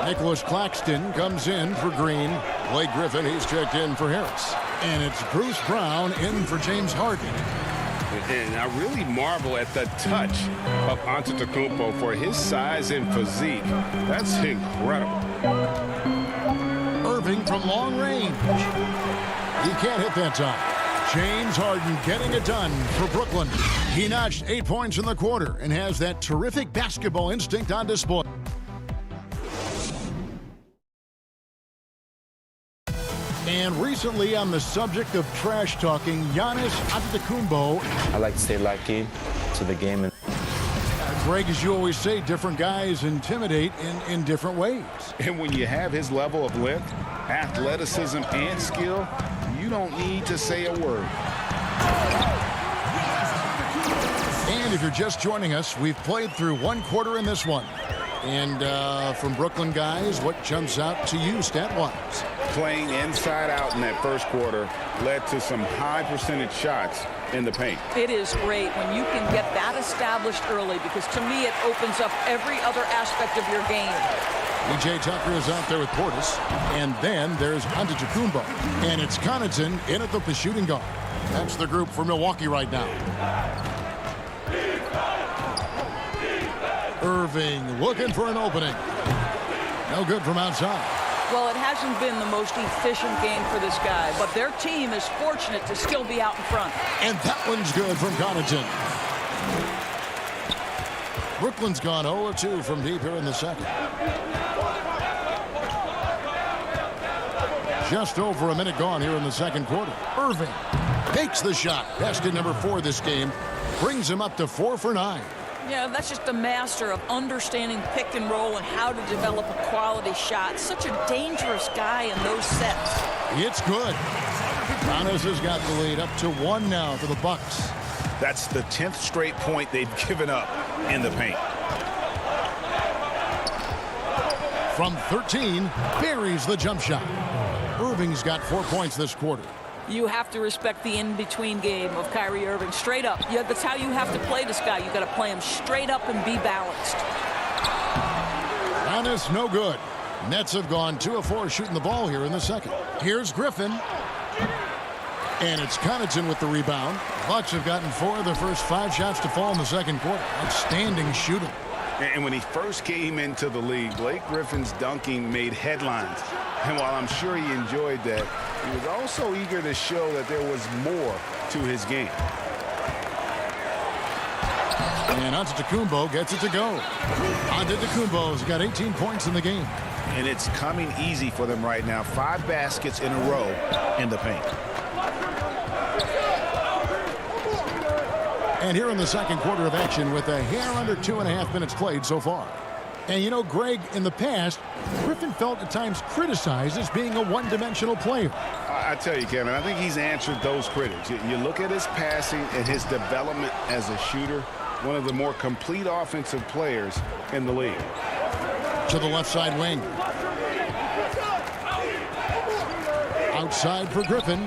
Nicholas Claxton comes in for Green. Blake Griffin, he's checked in for Harris. And it's Bruce Brown in for James Harden. And I really marvel at the touch of Antetokounmpo for his size and physique. That's incredible. Irving from long range. He can't hit that time. James Harden getting it done for Brooklyn. He notched 8 points in the quarter and has that terrific basketball instinct on display. And recently, on the subject of trash talking, Giannis Antetokounmpo. I like to stay locked in to the game. Greg, as you always say, different guys intimidate in different ways. And when you have his level of length, athleticism, and skill, you don't need to say a word. And if you're just joining us, we've played through one quarter in this one. And from Brooklyn guys, what jumps out to you stat-wise? Playing inside out in that first quarter led to some high percentage shots in the paint. It is great when you can get that established early, because to me it opens up every other aspect of your game. PJ Tucker is out there with Portis, and then there's Antetokounmpo, and it's Connaughton in at the shooting guard. That's the group for Milwaukee right now. Irving looking for an opening. No good from outside. Well, it hasn't been the most efficient game for this guy, but their team is fortunate to still be out in front. And that one's good from Connaughton. Brooklyn's gone 0-2 from deep here in the second. Just over a minute gone here in the second quarter. Irving takes the shot. Basket number 4 this game. Brings him up to 4 for 9. Yeah, that's just a master of understanding pick and roll and how to develop a quality shot. Such a dangerous guy in those sets. It's good. Giannis has got the lead up to 1 now for the Bucks. That's the 10th straight point they've given up in the paint. From 13, buries the jump shot. Irving's got 4 points this quarter. You have to respect the in-between game of Kyrie Irving. Straight up. Yeah, that's how you have to play this guy. You got to play him straight up and be balanced. Giannis, no good. Nets have gone 2 of 4 shooting the ball here in the second. Here's Griffin. And it's Connaughton with the rebound. Bucks have gotten 4 of their first 5 shots to fall in the second quarter. Outstanding shooting. And when he first came into the league, Blake Griffin's dunking made headlines. And while I'm sure he enjoyed that, he was also eager to show that there was more to his game. And Antetokounmpo gets it to go. Antetokounmpo's got 18 points in the game. And it's coming easy for them right now. 5 baskets in a row in the paint. And here in the second quarter of action with a hair under 2.5 minutes played so far. And you know, Greg, in the past, Griffin felt at times criticized as being a one-dimensional player. I tell you, Kevin, I think he's answered those critics. You look at his passing and his development as a shooter, one of the more complete offensive players in the league. To the left side wing. Outside for Griffin.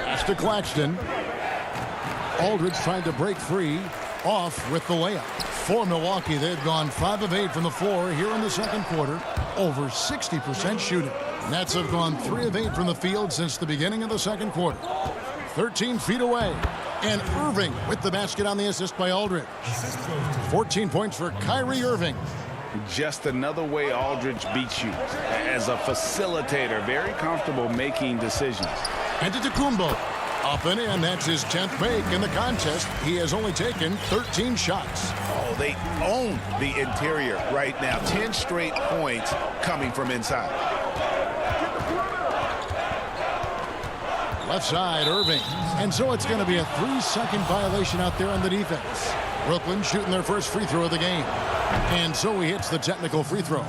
Pass to Claxton. Aldridge trying to break free. Off with the layup. For Milwaukee, they've gone 5 of 8 from the floor here in the second quarter. Over 60% shooting. Nets have gone 3 of 8 from the field since the beginning of the second quarter. 13 feet away. And Irving with the basket on the assist by Aldridge. 14 points for Kyrie Irving. Just another way Aldridge beats you. As a facilitator, very comfortable making decisions. Antetokounmpo up and in. That's his 10th make in the contest. He has only taken 13 shots. Oh, they own the interior right now. 10 straight points coming from inside. Left side, Irving. And so it's going to be a 3-second violation out there on the defense. Brooklyn shooting their first free throw of the game. And so he hits the technical free throw.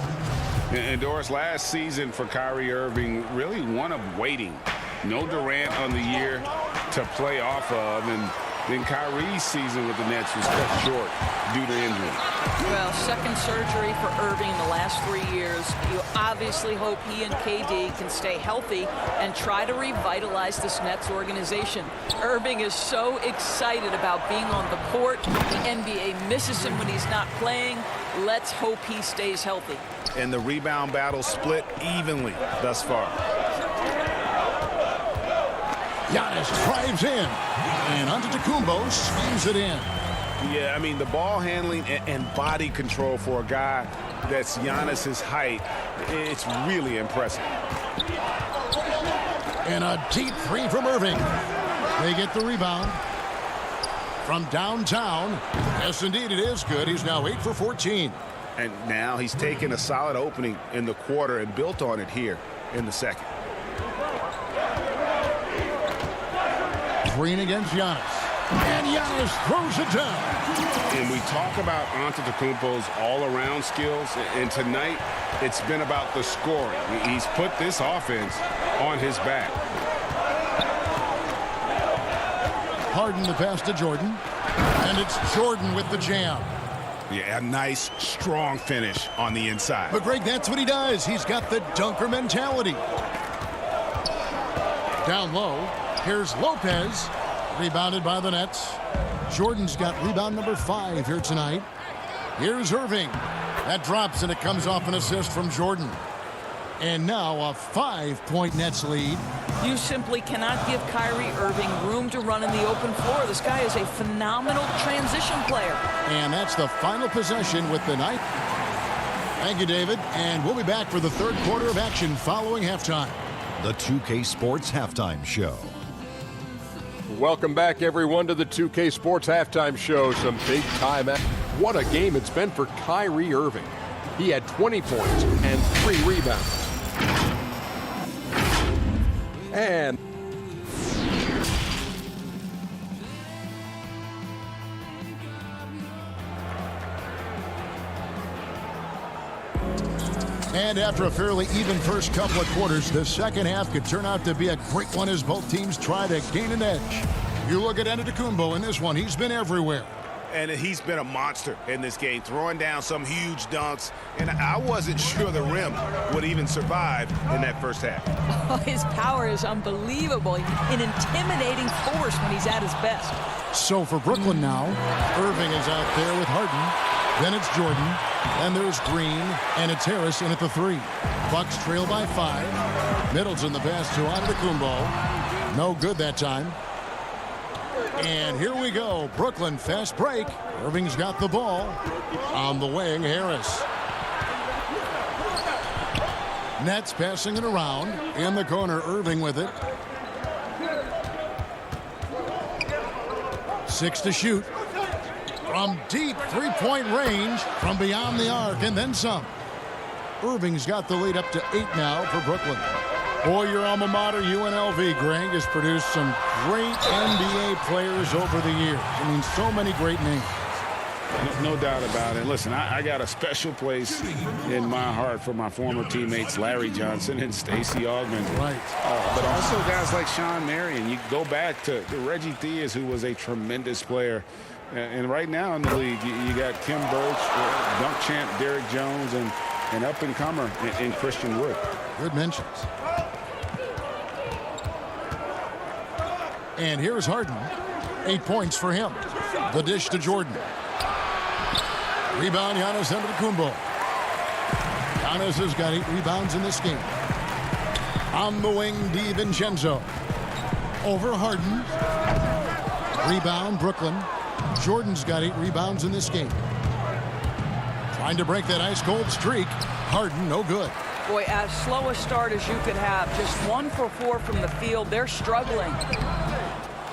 And Doris, last season for Kyrie Irving, really one of waiting. No Durant on the year to play off of, and then Kyrie's season with the Nets was cut short due to injury. Well, second surgery for Irving in the last 3 years. You obviously hope he and KD can stay healthy and try to revitalize this Nets organization. Irving is so excited about being on the court. The NBA misses him when he's not playing. Let's hope he stays healthy. And the rebound battle split evenly thus far. Giannis drives in, and Antetokounmpo swings it in. Yeah, I mean, the ball handling and body control for a guy that's Giannis's height, it's really impressive. And a deep three from Irving. They get the rebound from downtown. Yes, indeed, it is good. He's now 8 for 14. And now he's taken a solid opening in the quarter and built on it here in the second. Green against Giannis. And Giannis throws it down. And we talk about Antetokounmpo's all-around skills, and tonight it's been about the scoring. He's put this offense on his back. Harden the pass to Jordan. And it's Jordan with the jam. Yeah, a nice, strong finish on the inside. But, Greg, that's what he does. He's got the dunker mentality. Down low, here's Lopez. Rebounded by the Nets. Jordan's got rebound number 5 here tonight. Here's Irving. That drops, and it comes off an assist from Jordan. And now a 5-point Nets lead. You simply cannot give Kyrie Irving room to run in the open floor. This guy is a phenomenal transition player. And that's the final possession with the night. Thank you, David. And we'll be back for the third quarter of action following halftime. The 2K Sports Halftime Show. Welcome back, everyone, to the 2K Sports Halftime Show. Some big-time action. What a game it's been for Kyrie Irving. He had 20 points and 3 rebounds. And after a fairly even first couple of quarters, the second half could turn out to be a great one as both teams try to gain an edge. You look at Antetokounmpo in this one. He's been everywhere. And he's been a monster in this game, throwing down some huge dunks. And I wasn't sure the rim would even survive in that first half. Oh, his power is unbelievable. An intimidating force when he's at his best. So for Brooklyn now, Irving is out there with Harden. Then it's Jordan. And there's Green. And it's Harris in at the 3. Bucks trail by 5. Middleton the pass to Antetokounmpo. No good that time. And here we go. Brooklyn fast break. Irving's got the ball. On the wing, Harris. Nets passing it around. In the corner, Irving with it. 6 to shoot. From deep three-point range. From beyond the arc and then some. Irving's got the lead up to 8 now for Brooklyn. Boy, your alma mater, UNLV, Greg, has produced some great NBA players over the years. I mean, so many great names. No doubt about it. Listen, I got a special place in my heart for my former teammates Larry Johnson and Stacey Augmon. Right. But also guys like Sean Marion. You go back to Reggie Theus, who was a tremendous player. And right now in the league, you got Kim Birch, dunk champ Derrick Jones, and up-and-comer in Christian Wood. Good mentions. And here's Harden. 8 points for him. The dish to Jordan. Rebound, Giannis Antetokounmpo. Giannis has got 8 rebounds in this game. On the wing, DiVincenzo. Over Harden. Rebound, Brooklyn. Jordan's got 8 rebounds in this game. Trying to break that ice-cold streak. Harden, no good. Boy, as slow a start as you could have. Just 1 for 4 from the field. They're struggling.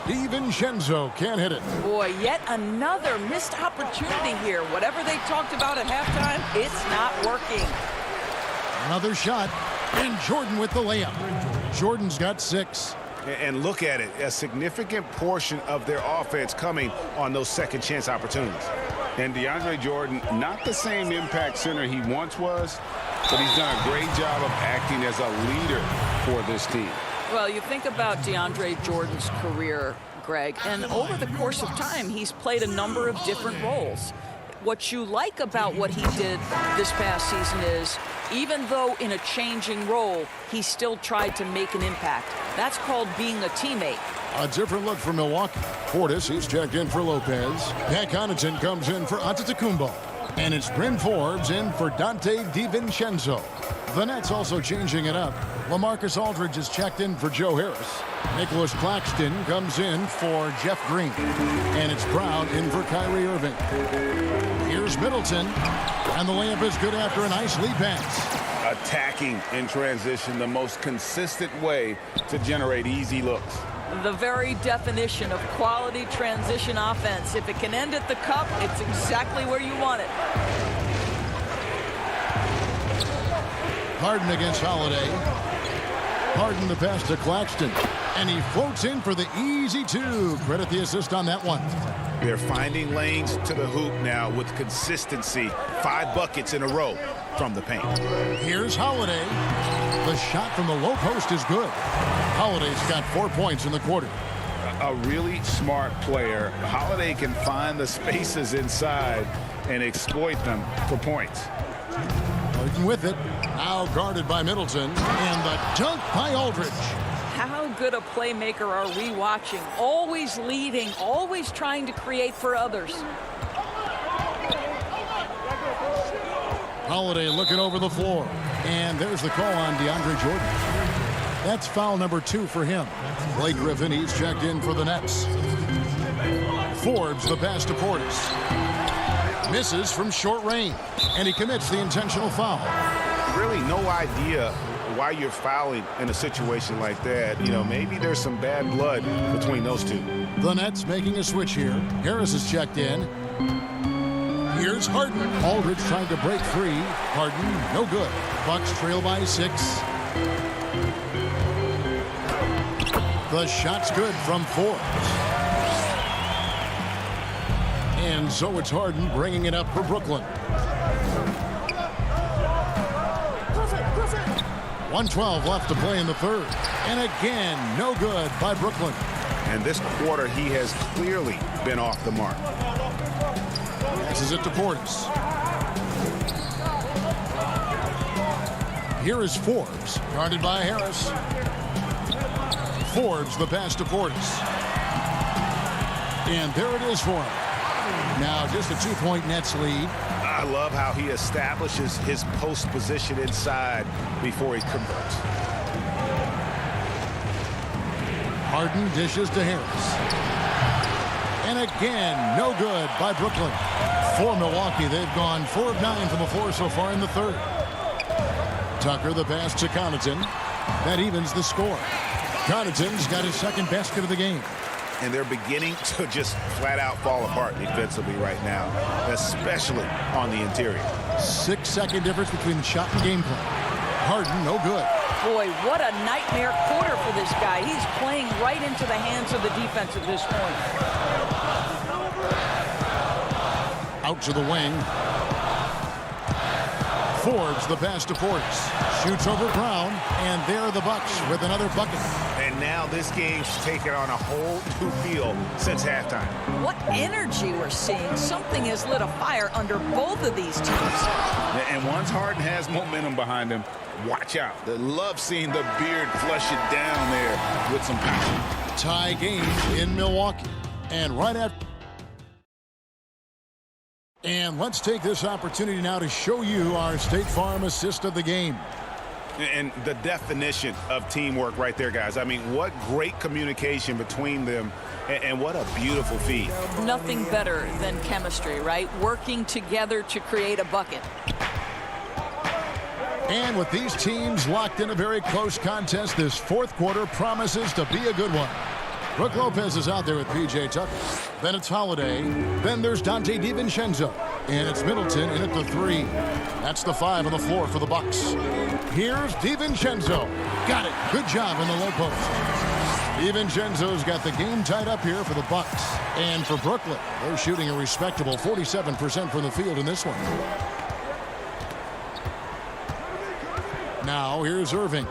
DiVincenzo can't hit it. Boy, yet another missed opportunity here. Whatever they talked about at halftime, it's not working. Another shot, and Jordan with the layup. Jordan's got 6. And look at it, a significant portion of their offense coming on those second chance opportunities. And DeAndre Jordan, not the same impact center he once was, but he's done a great job of acting as a leader for this team. Well, you think about DeAndre Jordan's career, Greg, and over the course of time, he's played a number of different roles. What you like about what he did this past season is, even though in a changing role, he still tried to make an impact. That's called being a teammate. A different look for Milwaukee. Portis, he's checked in for Lopez. Pat Connaughton comes in for Antetokounmpo. And it's Bryn Forbes in for Dante DiVincenzo. The Nets also changing it up. LaMarcus Aldridge is checked in for Joe Harris. Nicholas Claxton comes in for Jeff Green. And it's Brown in for Kyrie Irving. Here's Middleton. And the layup is good after a nice lead pass. attacking in transition, the most consistent way to generate easy looks. The very definition of quality transition offense. If it can end at the cup, it's exactly where you want it. Harden against Holiday. Harden the pass to Claxton. And he floats in for the easy two. Credit the assist on that one. They're finding lanes to the hoop now with consistency. 5 buckets in a row from the paint. Here's Holiday. The shot from the low post is good. Holiday's got 4 points in the quarter. A really smart player. Holiday can find the spaces inside and exploit them for points. Working with it. Now guarded by Middleton. And the dunk by Aldridge. How good a playmaker are we watching? Always leading, always trying to create for others. Holiday looking over the floor. And there's the call on DeAndre Jordan. That's foul number 2 for him. Blake Griffin, he's checked in for the Nets. Forbes, the pass to Portis. Misses from short range. And he commits the intentional foul. Really no idea why you're fouling in a situation like that. You know, maybe there's some bad blood between those two. The Nets making a switch here. Harris is checked in. Here's Harden. Aldridge trying to break free. Harden, no good. Bucks trail by 6. The shot's good from Forbes. And so it's Harden bringing it up for Brooklyn. 1:12 left to play in the third. And again, no good by Brooklyn. And this quarter, he has clearly been off the mark. Passes it to Portis. Here is Forbes, guarded by Harris. Forbes, the pass to Portis. And there it is for him. Now just a 2-point Nets lead. I love how he establishes his post position inside before he converts. Harden dishes to Harris. And again, no good by Brooklyn. For Milwaukee, they've gone 4 of 9 from the floor so far in the third. Tucker, the pass to Connaughton. That evens the score. Connaughton's got his second basket of the game. And they're beginning to just flat out fall apart defensively right now, especially on the interior. 6-second difference between the shot and game play. Harden, no good. Boy, what a nightmare quarter for this guy. He's playing right into the hands of the defense at this point. Out to the wing. Forbes, the pass to Portis. Shoots over Brown, and there are the Bucks with another bucket. And now this game's taken on a whole new feel since halftime. What energy we're seeing. Something has lit a fire under both of these teams. And once Harden has momentum behind him, watch out. They love seeing the beard flush it down there with some power. Tie game in Milwaukee. And right after. And let's take this opportunity now to show you our State Farm assist of the game. And the definition of teamwork right there, guys. I mean, what great communication between them, and what a beautiful feed. Nothing better than chemistry, right? Working together to create a bucket. And with these teams locked in a very close contest, this fourth quarter promises to be a good one. Brook Lopez is out there with P.J. Tucker. Then it's Holiday. Then there's Dante DiVincenzo. And it's Middleton in at the 3. That's the 5 on the floor for the Bucks. Here's DiVincenzo. Got it. Good job in the low post. DiVincenzo's got the game tied up here for the Bucks. And for Brooklyn, they're shooting a respectable 47% from the field in this one. Now here's Irving.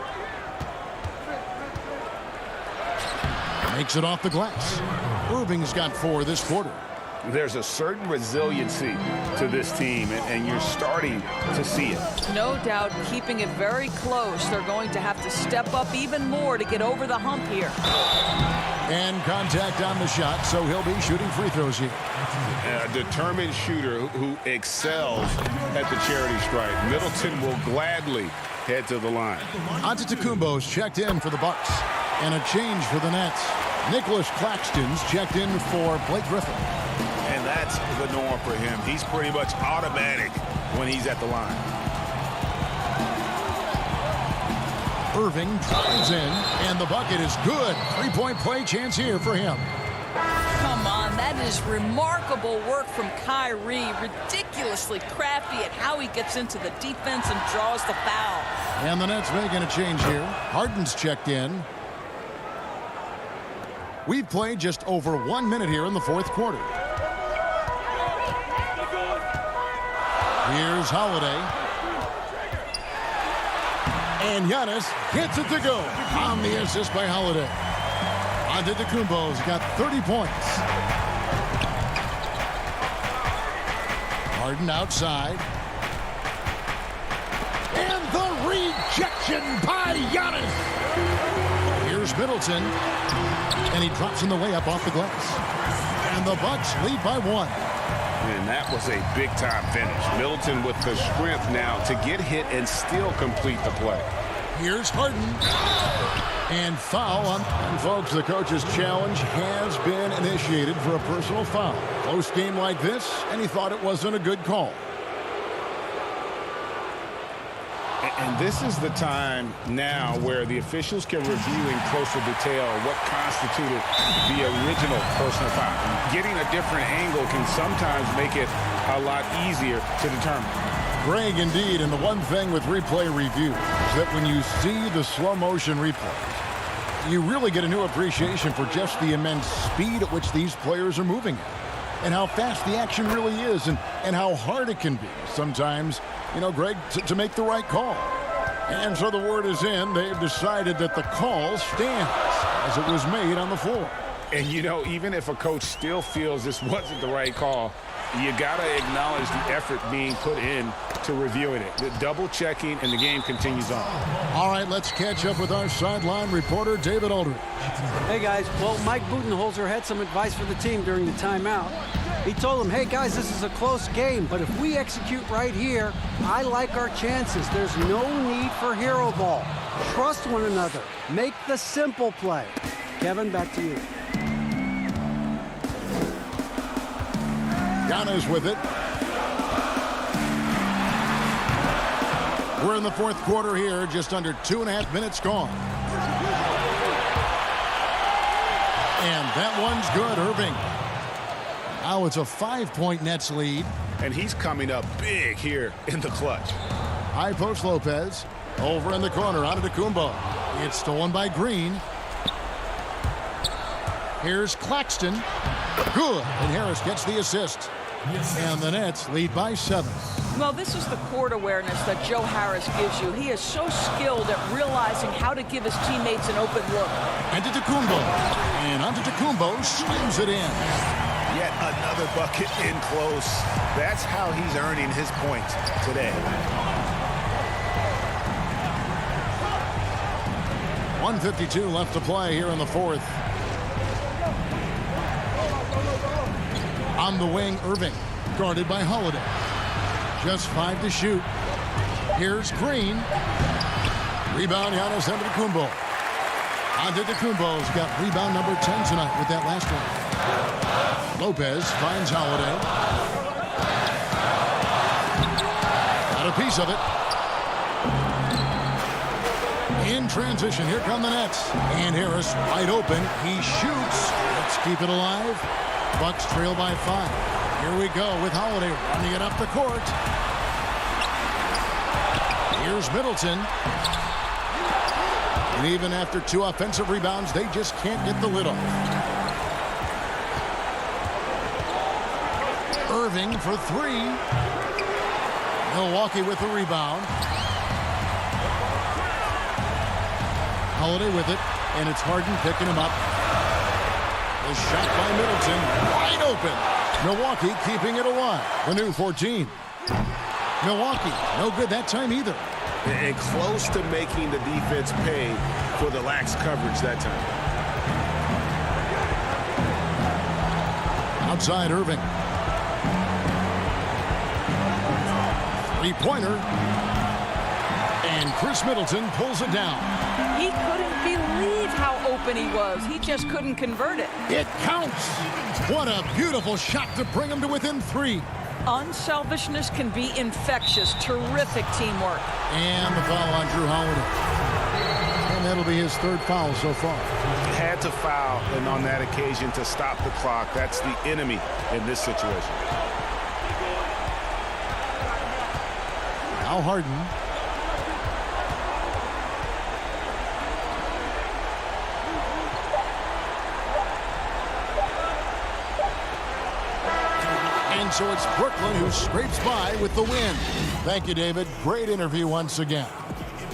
Makes it off the glass. Irving's got 4 this quarter. There's a certain resiliency to this team, and you're starting to see it. No doubt, keeping it very close. They're going to have to step up even more to get over the hump here. And contact on the shot, so he'll be shooting free throws here. A determined shooter who excels at the charity stripe. Middleton will gladly head to the line. Antetokounmpo's checked in for the Bucks. And a change for the Nets. Nicholas Claxton's checked in for Blake Griffin. And that's the norm for him. He's pretty much automatic when he's at the line. Irving drives in, and the bucket is good. Three-point play chance here for him. Come on, that is remarkable work from Kyrie. Ridiculously crafty at how he gets into the defense and draws the foul. And the Nets making a change here. Harden's checked in. We've played just over 1 minute here in the fourth quarter. Here's Holiday. And Giannis gets it to go on the assist by Holiday. Antetokounmpo's got 30 points. Harden outside. And the rejection by Giannis. Here's Middleton. And he drops in the way up off the glass. And the Bucks lead by 1. And that was a big-time finish. Middleton with the strength now to get hit and still complete the play. Here's Harden. And foul on. And folks, the coach's challenge has been initiated for a personal foul. Close game like this, and he thought it wasn't a good call. And this is the time now where the officials can review in closer detail what constituted the original personal foul. Getting a different angle can sometimes make it a lot easier to determine. Greg, indeed, and the one thing with replay review is that when you see the slow motion replays, you really get a new appreciation for just the immense speed at which these players are moving at, and how fast the action really is, and how hard it can be sometimes, you know, Greg, to make the right call. And so the word is in. They've decided that the call stands as it was made on the floor. And, you know, even if a coach still feels this wasn't the right call, you got to acknowledge the effort being put in to reviewing it. The double checking, and the game continues on. All right, let's catch up with our sideline reporter, David Aldridge. Hey, guys. Well, Mike Budenholzer had some advice for the team during the timeout. He told them, hey, guys, this is a close game, but if we execute right here, I like our chances. There's no need for hero ball. Trust one another. Make the simple play. Kevin, back to you. Giannis with it. We're in the fourth quarter here, just under 2.5 minutes gone. And that one's good, Irving. Now it's a 5-point Nets lead. And he's coming up big here in the clutch. High post Lopez. Over in the corner, Antetokounmpo. It's stolen by Green. Here's Claxton. Good. And Harris gets the assist. And the Nets lead by 7. Well, this is the court awareness that Joe Harris gives you. He is so skilled at realizing how to give his teammates an open look. Antetokounmpo. And Antetokounmpo slams it in. Yet another bucket in close. That's how he's earning his points today. 1:52 left to play here in the fourth. On the wing, Irving, guarded by Holiday. Just 5 to shoot. Here's Green. Rebound, Giannis Antetokounmpo. Antetokounmpo's got rebound number 10 tonight with that last one. Lopez finds Holiday. Got a piece of it. In transition, here come the Nets. And Harris wide open. He shoots. Let's keep it alive. Bucks trail by 5. Here we go with Holiday running it up the court. Here's Middleton. And even after 2 offensive rebounds, they just can't get the lid off. Irving for 3. Milwaukee with the rebound. Holiday with it, and it's Harden picking him up. The shot by Middleton, wide open. Milwaukee keeping it alive. The new 14. Milwaukee, no good that time either. And close to making the defense pay for the lax coverage that time. Outside Irving. 3-pointer. And Chris Middleton pulls it down. He couldn't believe how open he was. He just couldn't convert it. It counts. What a beautiful shot to bring him to within 3. Unselfishness can be infectious. Terrific teamwork. And the foul on Drew Holiday. that'll be his third foul so far. Had to foul, and on that occasion to stop the clock. That's the enemy in this situation. Now Harden. And so it's Brooklyn who scrapes by with the win. Thank you, David. Great interview once again.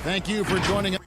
Thank you for joining us.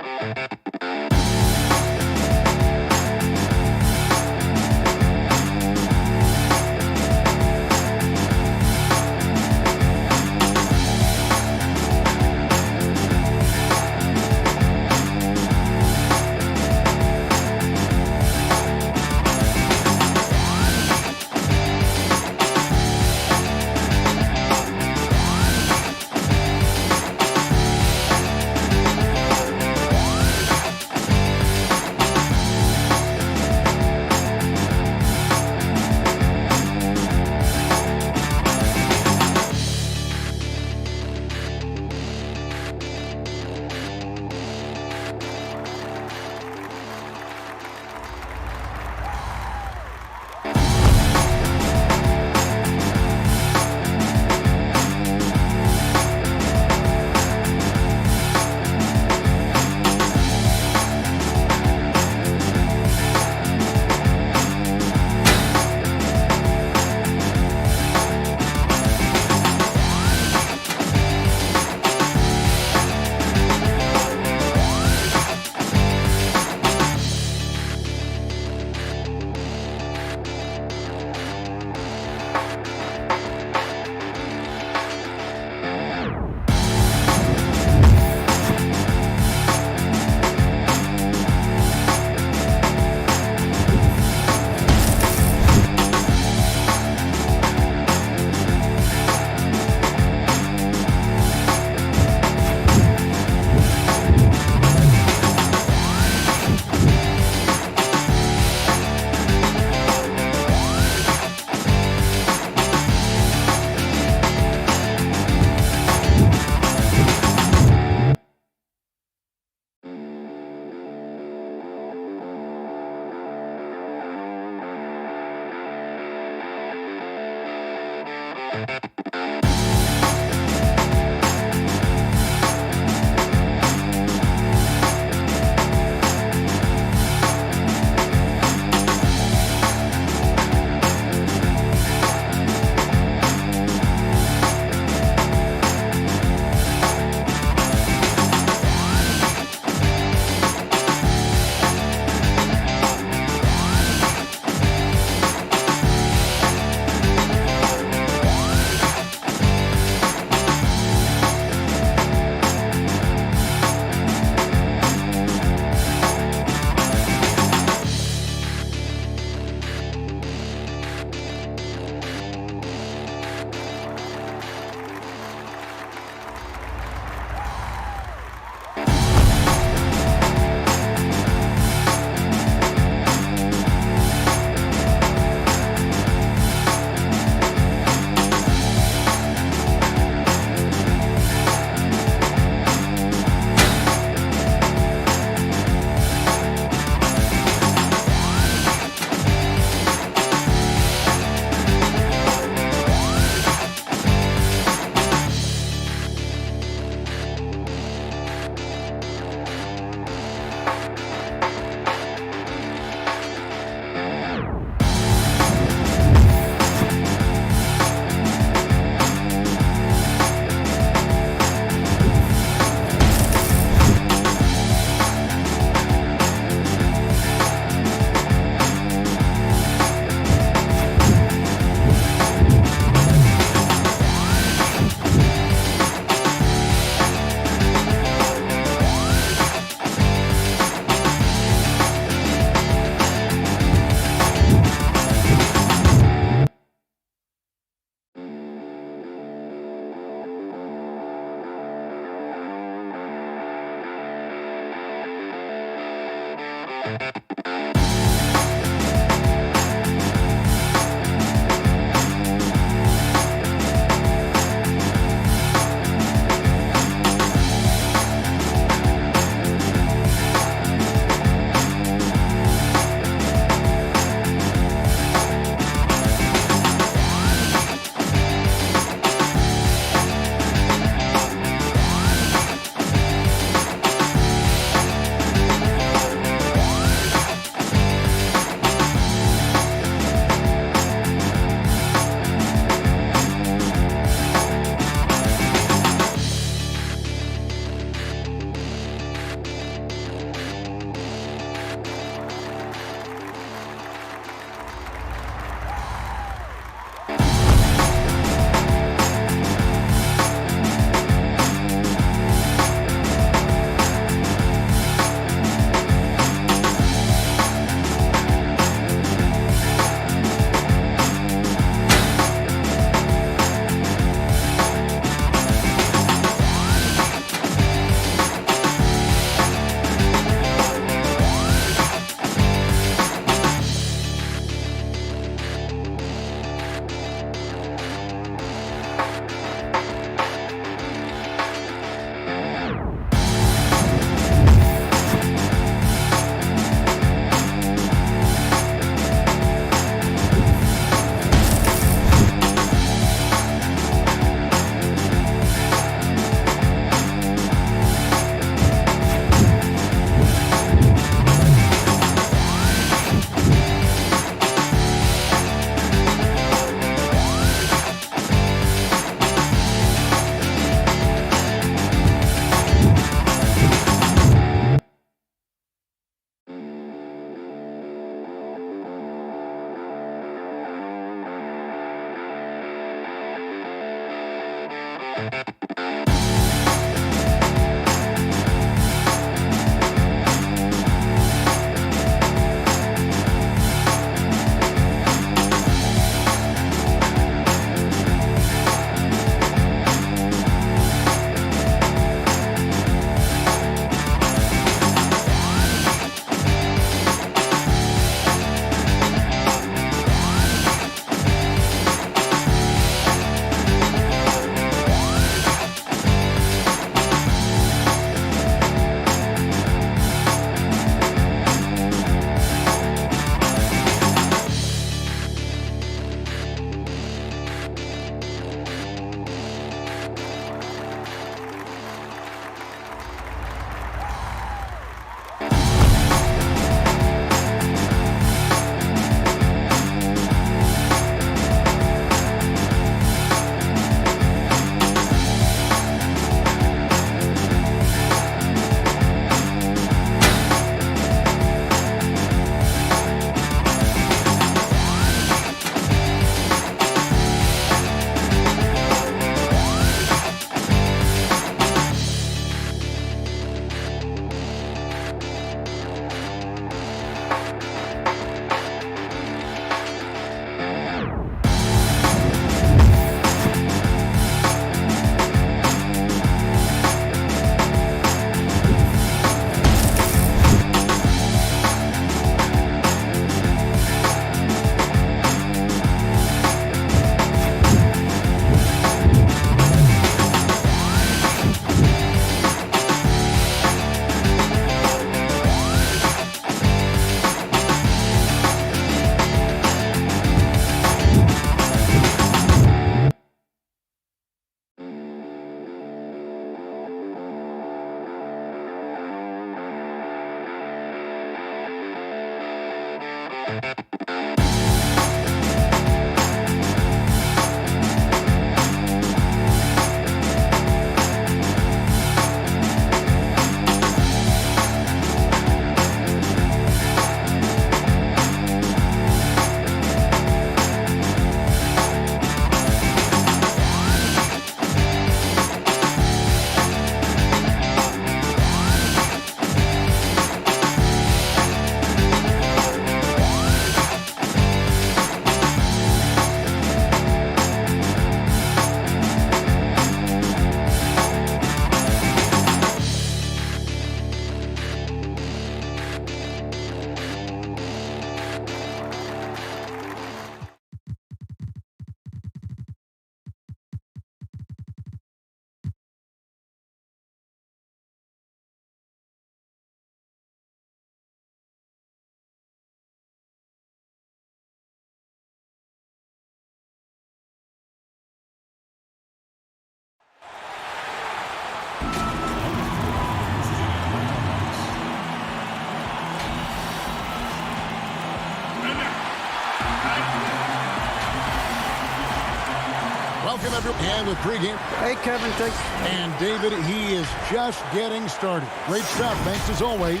Welcome, everyone. And with pregame. Hey, Kevin, thanks. And David, he is just getting started. Great stuff. Thanks as always.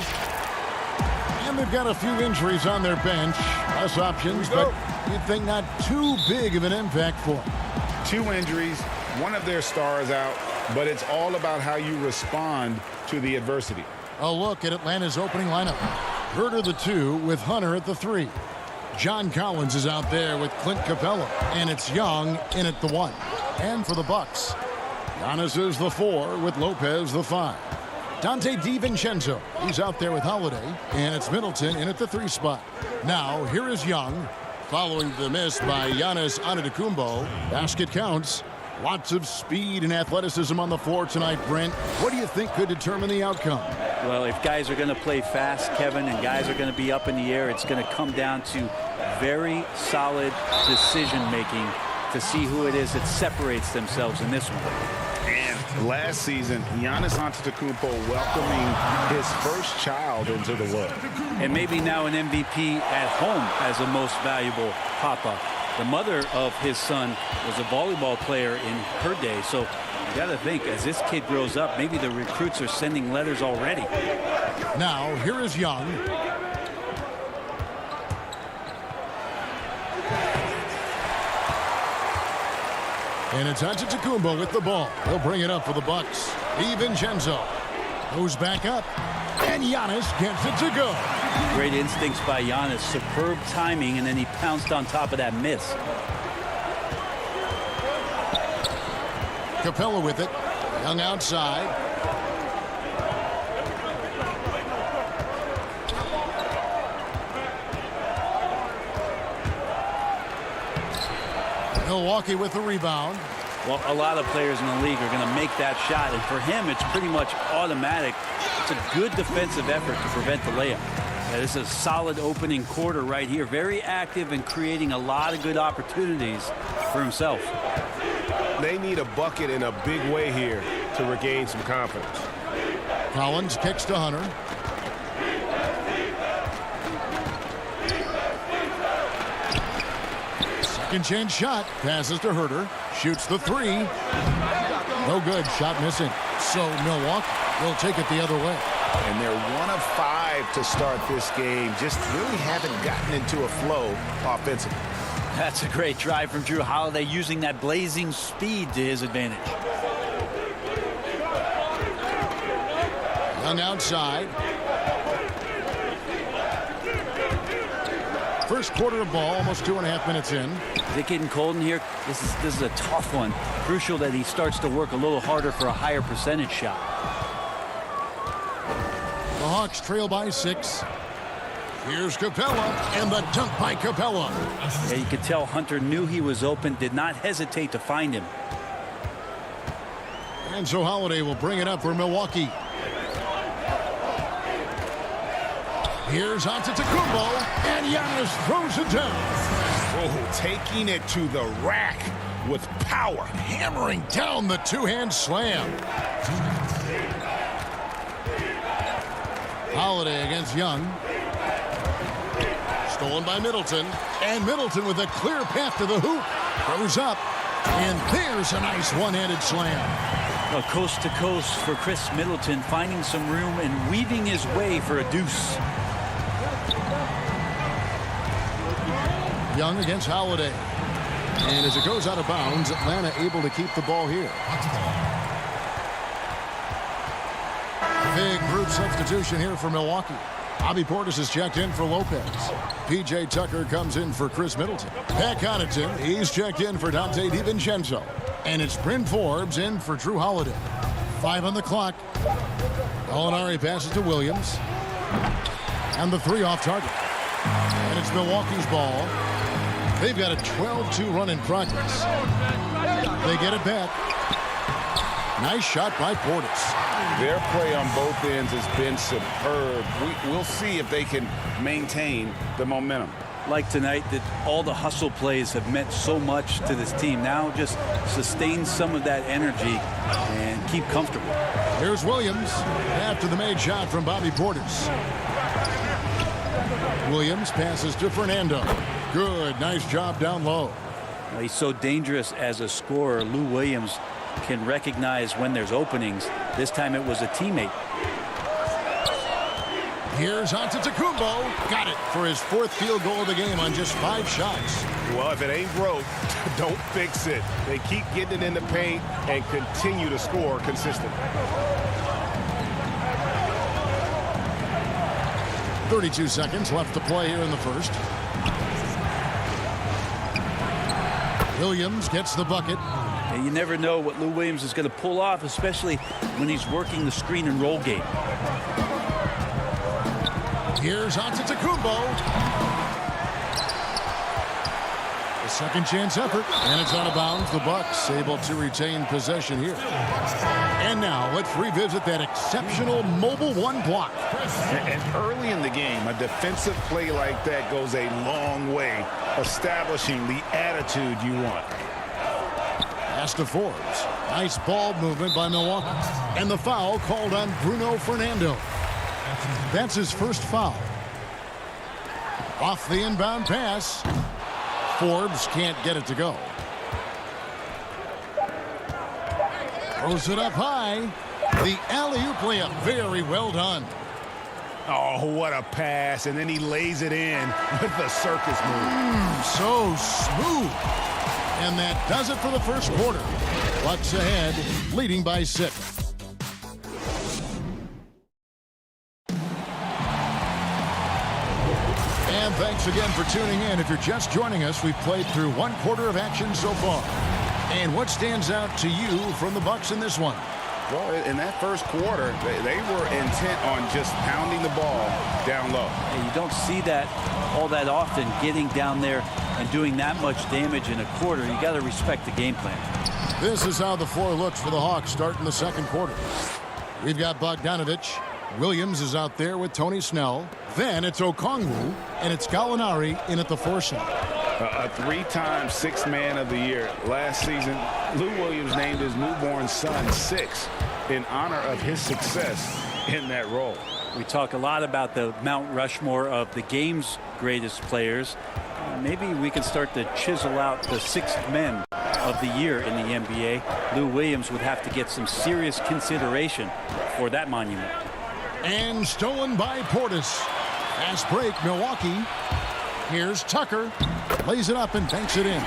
And they've got a few injuries on their bench. Less options, but you'd think not too big of an impact for them. 2 injuries, one of their stars out, but it's all about how you respond to the adversity. A look at Atlanta's opening lineup. Herter the 2 with Hunter at the 3. John Collins is out there with Clint Capella, and it's Young in at the 1. And for the Bucks, Giannis is the 4 with Lopez the 5. Dante DiVincenzo, he's out there with Holiday, and it's Middleton in at the 3 spot. Now, here is Young, following the miss by Giannis Antetokounmpo. Basket counts. Lots of speed and athleticism on the floor tonight, Brent. What do you think could determine the outcome? Well, if guys are going to play fast, Kevin, and guys are going to be up in the air, it's going to come down to very solid decision-making to see who it is that separates themselves in this one. And last season, Giannis Antetokounmpo welcoming his first child into the world. And maybe now an MVP at home as a most valuable papa. The mother of his son was a volleyball player in her day. So you got to think, as this kid grows up, maybe the recruits are sending letters already. Now, here is Young. And it's Antetokounmpo with the ball. He'll bring it up for the Bucks. DiVincenzo goes back up. And Giannis gets it to go. Great instincts by Giannis. Superb timing, and then he pounced on top of that miss. Capella with it. Young outside. Milwaukee with the rebound. Well, a lot of players in the league are going to make that shot, and for him, it's pretty much automatic. It's a good defensive effort to prevent the layup. Yeah, this is a solid opening quarter right here. Very active and creating a lot of good opportunities for himself. They need a bucket in a big way here to regain some confidence. Collins kicks to Hunter. Second chance shot. Passes to Herter. Shoots the 3. No good. Shot missing. So Milwaukee will take it the other way. And they're 1 of 5 to start this game. Just really haven't gotten into a flow offensively. That's a great drive from Drew Holiday, using that blazing speed to his advantage. Young outside. First quarter of ball, almost 2.5 minutes in. Is it getting cold in here? This is a tough one. Crucial that he starts to work a little harder for a higher percentage shot. The Hawks trail by 6. Here's Capella, and the dunk by Capella. Yeah, you could tell Hunter knew he was open, did not hesitate to find him. And so Holiday will bring it up for Milwaukee. Here's Antetokounmpo, and Giannis throws it down. Oh, taking it to the rack with power. Hammering down the two-hand slam. Holiday against Young. Stolen by Middleton. And Middleton with a clear path to the hoop. Throws up. And there's a nice one-handed slam. Well, coast to coast for Chris Middleton, finding some room and weaving his way for a deuce. Young against Holiday. And as it goes out of bounds, Atlanta able to keep the ball here. Big group substitution here for Milwaukee. Bobby Portis is checked in for Lopez. P.J. Tucker comes in for Chris Middleton. Pat Connaughton, he's checked in for Dante DiVincenzo. And it's Bryn Forbes in for Drew Holiday. 5 on the clock. Gallinari passes to Williams. And the 3 off target. And it's Milwaukee's ball. They've got a 12-2 run in progress. They get it back. Nice shot by Portis. Their play on both ends has been superb. We'll see if they can maintain the momentum. Like tonight, that all the hustle plays have meant so much to this team. Now just sustain some of that energy and keep comfortable. Here's Williams after the made shot from Bobby Portis. Williams passes to Fernando. Good, nice job down low. Well, he's so dangerous as a scorer. Lou Williams can recognize when there's openings. This time it was a teammate. Here's Antetokounmpo. Got it for his 4th field goal of the game on just 5 shots. Well, if it ain't broke, don't fix it. They keep getting it in the paint and continue to score consistently. 32 seconds left to play here in the first. Williams gets the bucket. And you never know what Lou Williams is going to pull off, especially when he's working the screen and roll game. Here's Antetokounmpo. A second chance effort, and it's out of bounds. The Bucks able to retain possession here. And now let's revisit that exceptional mobile 1 block. And early in the game, a defensive play like that goes a long way, establishing the attitude you want. Pass to Forbes. Nice ball movement by Milwaukee. And the foul called on Bruno Fernando. That's his first foul. Off the inbound pass. Forbes can't get it to go. Throws it up high. The alley-oop layup. Very well done. Oh, what a pass. And then he lays it in with the circus move. So smooth. And that does it for the first quarter. Bucks ahead, leading by 6. And thanks again for tuning in. If you're just joining us, we've played through 1 quarter of action so far. And what stands out to you from the Bucks in this one? Well, in that first quarter, they were intent on just pounding the ball down low. And you don't see that all that often, getting down there and doing that much damage in a quarter. You got to respect the game plan. This is how the floor looks for the Hawks starting the second quarter. We've got Bogdanovich. Williams is out there with Tony Snell. Then it's Okongwu, and it's Gallinari in at the 4 slot. A 3-time 6th man of the year. Last season, Lou Williams named his newborn son 6 in honor of his success in that role. We talk a lot about the Mount Rushmore of the game's greatest players. Maybe we can start to chisel out the 6th men of the year in the NBA. Lou Williams would have to get some serious consideration for that monument. And stolen by Portis. Fast break, Milwaukee. Here's Tucker. Lays it up and banks it in.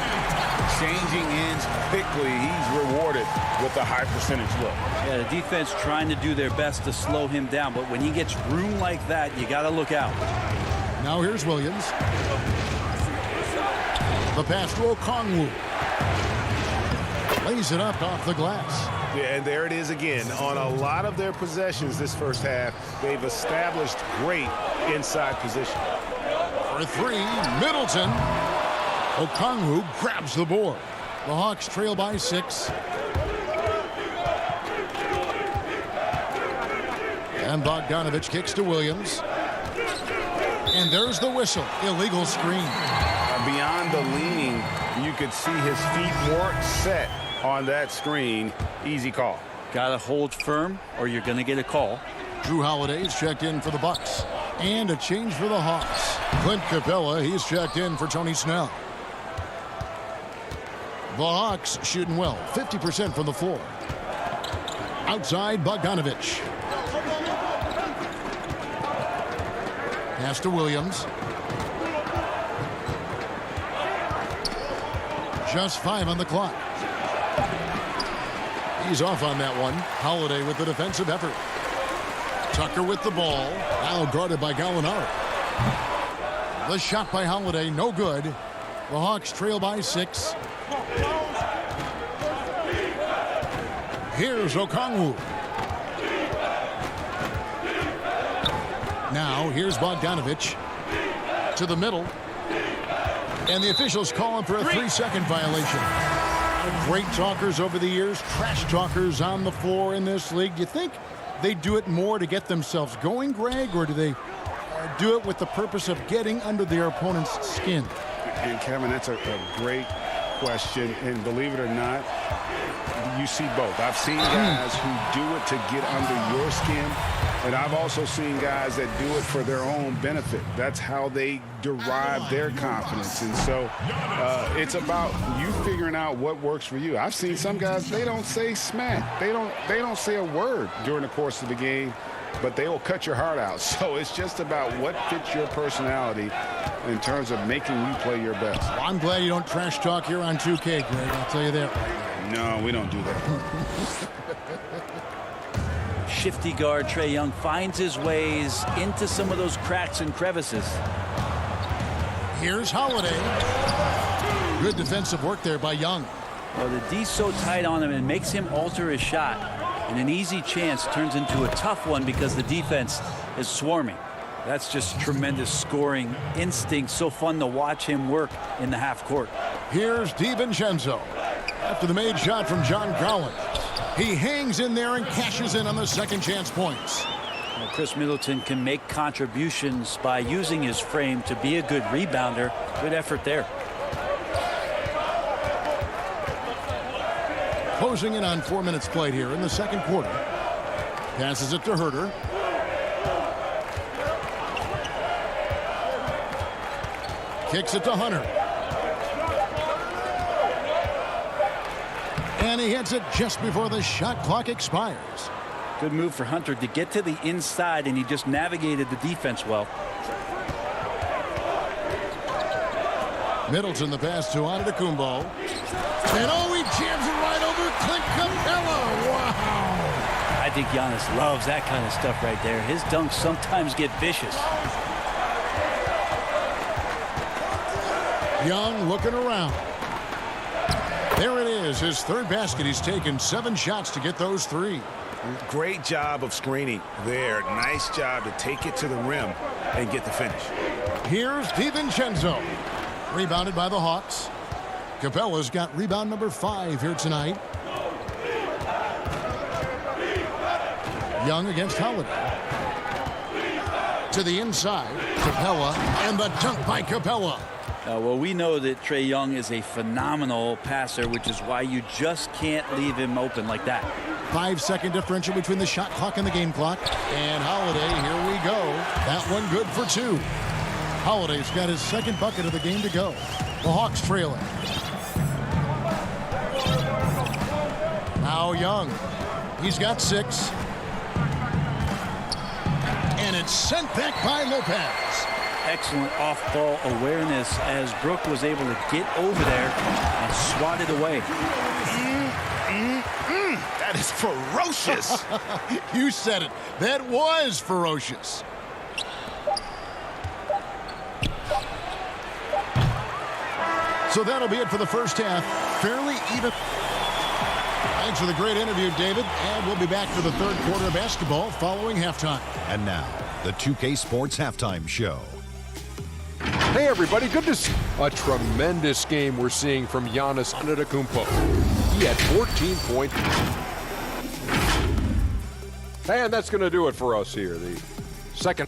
Changing ends quickly. He's rewarded with a high percentage look. Yeah, the defense trying to do their best to slow him down, but when he gets room like that, you got to look out. Now here's Williams. The pass to Okongwu. Lays it up off the glass. Yeah, and there it is again. On a lot of their possessions this first half, they've established great inside position. For 3, Middleton. Okongwu grabs the board. The Hawks trail by 6. And Bogdanovich kicks to Williams. And there's the whistle. Illegal screen. Beyond the leaning, you could see his feet weren't set on that screen. Easy call. Got to hold firm or you're going to get a call. Drew Holiday's checked in for the Bucks. And a change for the Hawks. Clint Capella, he's checked in for Tony Snell. The Hawks shooting well, 50% from the floor. Outside, Bogdanovich. Pass to Williams. Just 5 on the clock. He's off on that one. Holiday with the defensive effort. Tucker with the ball. Now guarded by Gallinari. The shot by Holiday, no good. The Hawks trail by 6. Here's Okongwu. Now here's Bogdanovich to the middle. And the officials call him for a 3-second violation. Great talkers over the years, trash talkers on the floor in this league. Do you think they do it more to get themselves going, Greg, or do they do it with the purpose of getting under their opponent's skin? And Kevin, that's a great question, and believe it or not, you see both. I've seen guys who do it to get under your skin, and I've also seen guys that do it for their own benefit. That's how they derive their confidence. And so it's about you figuring out what works for you. I've seen some guys, they don't say smack. They don't say a word during the course of the game, but they will cut your heart out. So it's just about what fits your personality in terms of making you play your best. Well, I'm glad you don't trash talk here on 2K, Greg. I'll tell you that right now. No, we don't do that. Shifty guard Trae Young finds his ways into some of those cracks and crevices. Here's Holiday. Good defensive work there by Young. Well, the D's so tight on him, it makes him alter his shot. And an easy chance turns into a tough one because the defense is swarming. That's just tremendous scoring instinct. So fun to watch him work in the half court. Here's DiVincenzo. After the made shot from John Collins, he hangs in there and cashes in on the second chance points. Well, Chris Middleton can make contributions by using his frame to be a good rebounder. Good effort there. Closing in on 4 minutes played here in the second quarter. Passes it to Herter. Kicks it to Hunter. And he hits it just before the shot clock expires. Good move for Hunter to get to the inside, and he just navigated the defense well. Middleton the pass to Antetokounmpo. And he jams it right over Clint Capella. Wow. I think Giannis loves that kind of stuff right there. His dunks sometimes get vicious. Young looking around. There it is, his third basket. He's taken 7 shots to get those 3. Great job of screening there. Nice job to take it to the rim and get the finish. Here's DiVincenzo. Rebounded by the Hawks. Capella's got rebound number 5 here tonight. Young against Holiday. To the inside, Capella, and the dunk by Capella. Well, we know that Trae Young is a phenomenal passer, which is why you just can't leave him open like that. 5-second differential between the shot clock and the game clock. And Holiday, here we go. That one good for 2. Holiday's got his second bucket of the game to go. The Hawks trailing. Now Young. He's got 6. And it's sent back by Lopez. Excellent off-ball awareness as Brook was able to get over there and swat it away. That is ferocious. You said it. That was ferocious. So that'll be it for the first half. Fairly even. Thanks for the great interview, David. And we'll be back for the third quarter of basketball following halftime. And now, the 2K Sports Halftime Show. Hey, everybody. Good to see a tremendous game we're seeing from Giannis Antetokounmpo. He had 14 points. And that's going to do it for us here. The second.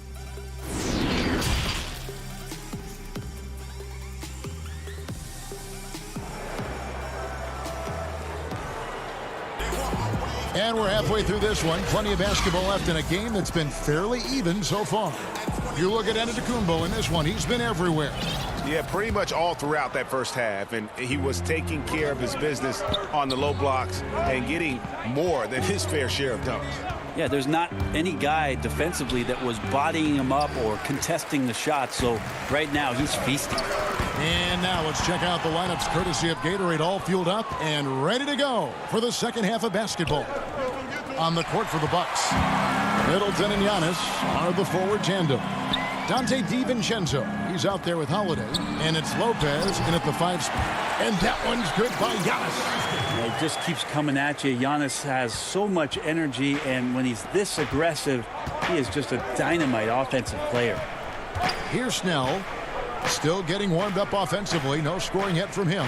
And we're halfway through this one. Plenty of basketball left in a game that's been fairly even so far. You look at Antetokounmpo in this one. He's been everywhere. Yeah, pretty much all throughout that first half. And he was taking care of his business on the low blocks and getting more than his fair share of dunks. Yeah, there's not any guy defensively that was bodying him up or contesting the shot. So right now he's feasting. And now let's check out the lineups courtesy of Gatorade, all fueled up and ready to go for the second half of basketball. On the court for the Bucks, Middleton and Giannis are the forward tandem. Dante DiVincenzo, he's out there with Holiday, and it's Lopez in at the 5 spot. And that one's good by Giannis. Yeah, it just keeps coming at you. Giannis has so much energy, and when he's this aggressive, he is just a dynamite offensive player. Here's Snell, still getting warmed up offensively. No scoring yet from him.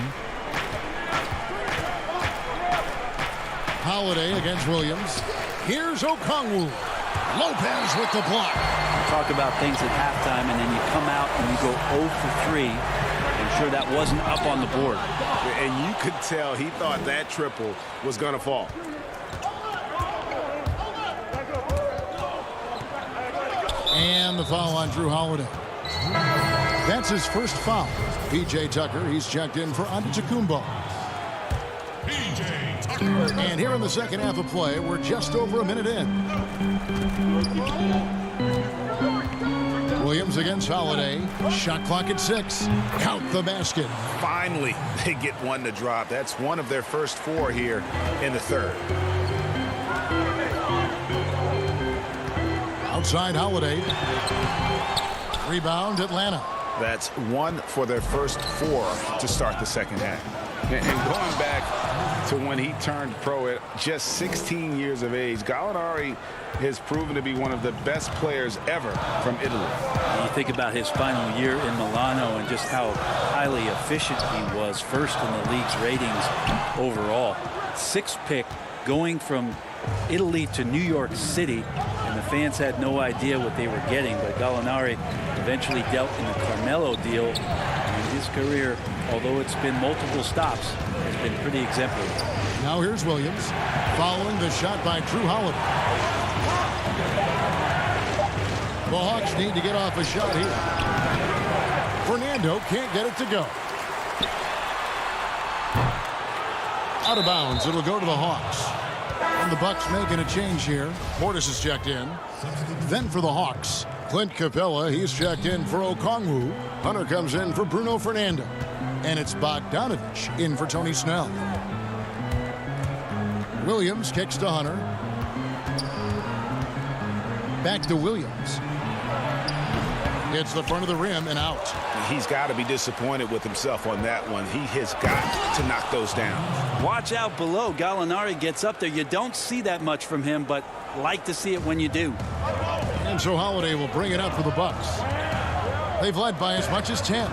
Holiday against Williams. Here's Okongwu. Lopez with the block. Talk about things at halftime, and then you come out and you go 0 for 3 and sure that wasn't up on the board. And you could tell he thought that triple was going to fall. And the foul on Drew Holiday. That's his first foul. P.J. Tucker, he's checked in for Antetokounmpo. And here in the second half of play, we're just over a minute in. Williams against Holiday. Shot clock at 6. Count the basket. Finally, they get one to drop. That's one of their first 4 here in the third. Outside Holiday. Rebound Atlanta. That's 1 for their first 4 to start the second half. And going back to when he turned pro at just 16 years of age, Gallinari has proven to be one of the best players ever from Italy. You think about his final year in Milano and just how highly efficient he was, first in the league's ratings overall. 6th pick going from Italy to New York City, and the fans had no idea what they were getting, but Gallinari eventually dealt in the Carmelo deal, and his career, although it's been multiple stops, has been pretty exemplary. Now here's Williams following the shot by Drew Holiday. The Hawks need to get off a shot here. Fernando can't get it to go. Out of bounds. It'll go to the Hawks. And the Bucks making a change here. Portis is checked in. Then for the Hawks, Clint Capella, he's checked in for Okongwu. Hunter comes in for Bruno Fernando. And it's Bogdanovich in for Tony Snell. Williams kicks to Hunter. Back to Williams. Hits the front of the rim and out. He's got to be disappointed with himself on that one. He has got to knock those down. Watch out below. Gallinari gets up there. You don't see that much from him, but like to see it when you do. And so Holiday will bring it up for the Bucks. They've led by as much as 10.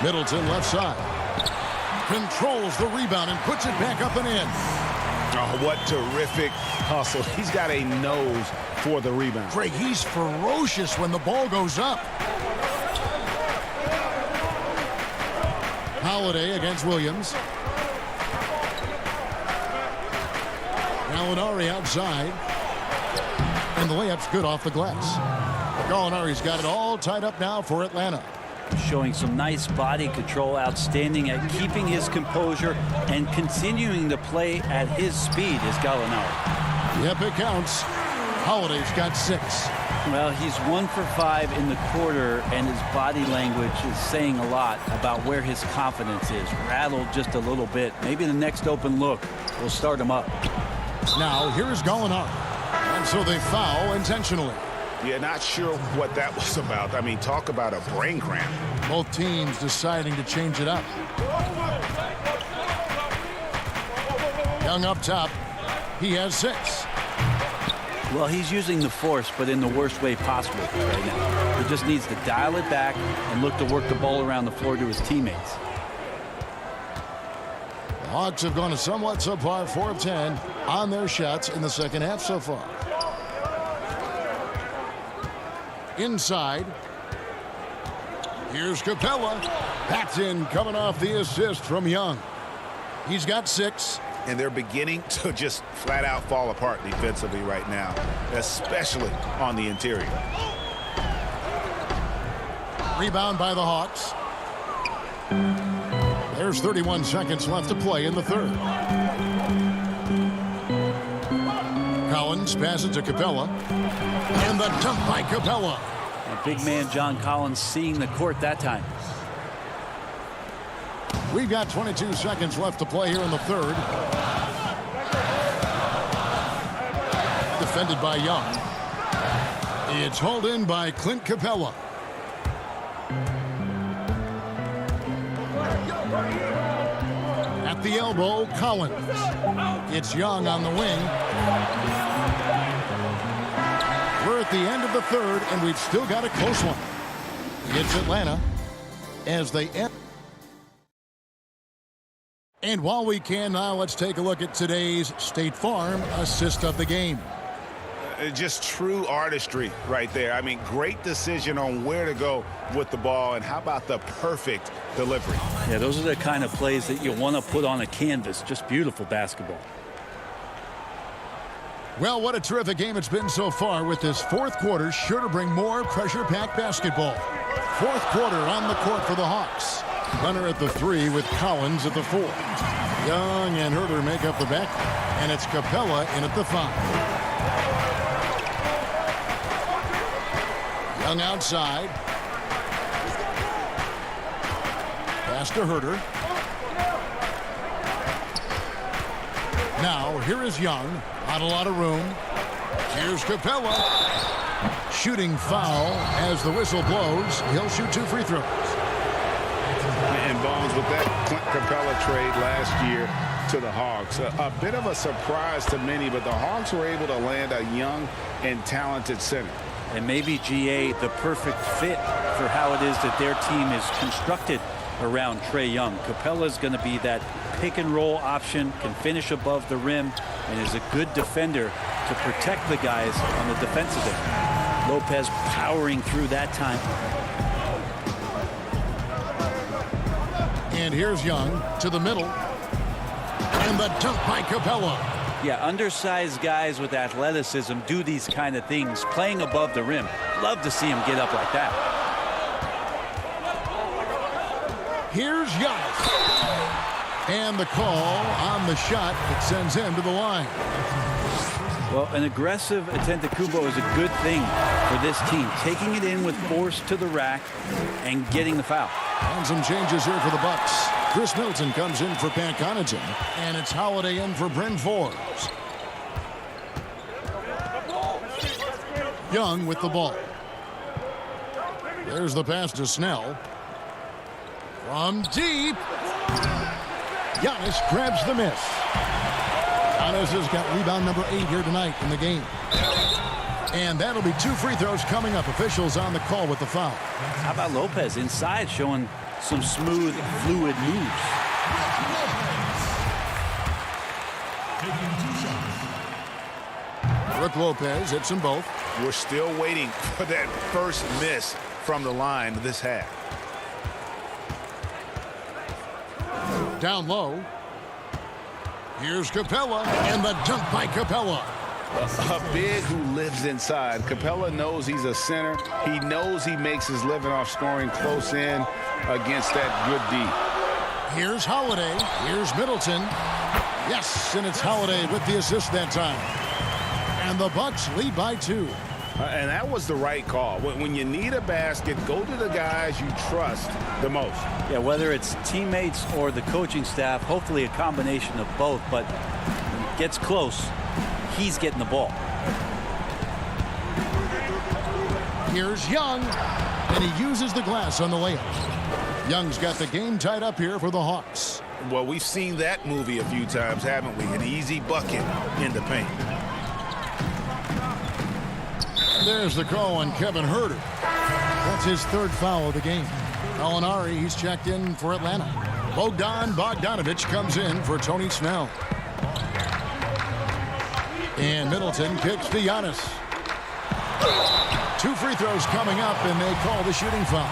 Middleton left side. Controls the rebound and puts it back up and in. Oh, what terrific hustle. He's got a nose for the rebound. Greg, he's ferocious when the ball goes up. Holiday against Williams. Gallinari outside. And the layup's good off the glass. Gallinari's got it all tied up now for Atlanta. Showing some nice body control, outstanding at keeping his composure and continuing to play at his speed is Gallinari. Yep, it counts. Holiday's got 6. Well, he's 1 for 5 in the quarter, and his body language is saying a lot about where his confidence is. Rattled just a little bit. Maybe the next open look will start him up. Now, here's Gallinari. And so they foul intentionally. Yeah, not sure what that was about. I mean, talk about a brain cramp. Both teams deciding to change it up. Young up top. He has 6. Well, he's using the force, but in the worst way possible right now. He just needs to dial it back and look to work the ball around the floor to his teammates. The Hawks have gone a somewhat subpar 4 of 10 on their shots in the second half so far. Inside. Here's Capella. That's in, coming off the assist from Young. He's got 6. And they're beginning to just flat out fall apart defensively right now, especially on the interior. Rebound by the Hawks. There's 31 seconds left to play in the third. Collins passes to Capella. And the dunk by Capella. And big man John Collins seeing the court that time. We've got 22 seconds left to play here in the third. Defended by Young. It's hauled in by Clint Capella. At the elbow, Collins. It's Young on the wing. We're at the end of the third, and we've still got a close one. It's Atlanta as they end. And while we can now, let's take a look at today's State Farm assist of the game. Just true artistry right there. I mean, great decision on where to go with the ball, and how about the perfect delivery? Yeah, those are the kind of plays that you want to put on a canvas. Just beautiful basketball. Well, what a terrific game it's been so far, with this fourth quarter sure to bring more pressure-packed basketball. Fourth quarter on the court for the Hawks. Runner at the 3 with Collins at the 4. Young and Herter make up the back, and it's Capella in at the 5. Young outside. Pass to Herter. Now, here is Young. Not a lot of room. Here's Capella. Shooting foul as the whistle blows. He'll shoot 2 free throws. And Bones, with that Clint Capella trade last year to the Hawks, a bit of a surprise to many, but the Hawks were able to land a young and talented center. And maybe GA the perfect fit for how it is that their team is constructed around Trae Young. Capella's going to be that pick and roll option, can finish above the rim, and is a good defender to protect the guys on the defensive end. Lopez powering through that time. And here's Young to the middle. And the dunk by Capella. Yeah, undersized guys with athleticism do these kind of things, playing above the rim. Love to see him get up like that. Here's Giannis. And the call on the shot that sends him to the line. Well, an aggressive Antetokounmpo is a good thing for this team, taking it in with force to the rack and getting the foul. And some changes here for the Bucks. Chris Middleton comes in for Pat Connaughton, and it's Holiday in for Bryn Forbes. Young with the ball. There's the pass to Snell. From deep. Giannis grabs the miss. Giannis has got rebound number 8 here tonight in the game. And that'll be 2 free throws coming up. Officials on the call with the foul. How about Lopez inside, showing some smooth, fluid moves. Brook Lopez hits them both. We're still waiting for that first miss from the line this half. Down low. Here's Capella, and the dunk by Capella. A big who lives inside. Capella knows he's a center. He knows he makes his living off scoring close in against that good D. Here's Holiday. Here's Middleton. Yes, and it's Holiday with the assist that time. And the Bucks lead by 2. And that was the right call. When you need a basket, go to the guys you trust the most. Yeah, whether it's teammates or the coaching staff, hopefully a combination of both, but when it gets close, he's getting the ball. Here's Young, and he uses the glass on the layup. Young's got the game tied up here for the Hawks. Well, we've seen that movie a few times, haven't we? An easy bucket in the paint. There's the call on Kevin Herter. That's his 3rd foul of the game. Gallinari, he's checked in for Atlanta. Bogdanovich comes in for Tony Snell. And Middleton kicks to Giannis. 2 free throws coming up, and they call the shooting foul.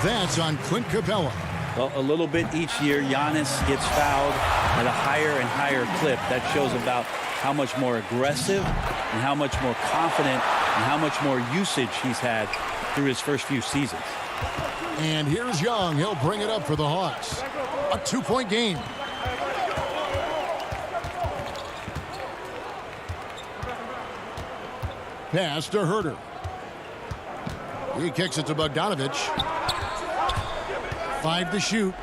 That's on Clint Capella. Well, a little bit each year, Giannis gets fouled at a higher and higher clip. That shows about how much more aggressive and how much more confident and how much more usage he's had through his first few seasons. And here's Young. He'll bring it up for the Hawks. A 2-point game. Pass to Herter. He kicks it to Bogdanovich. 5 to shoot.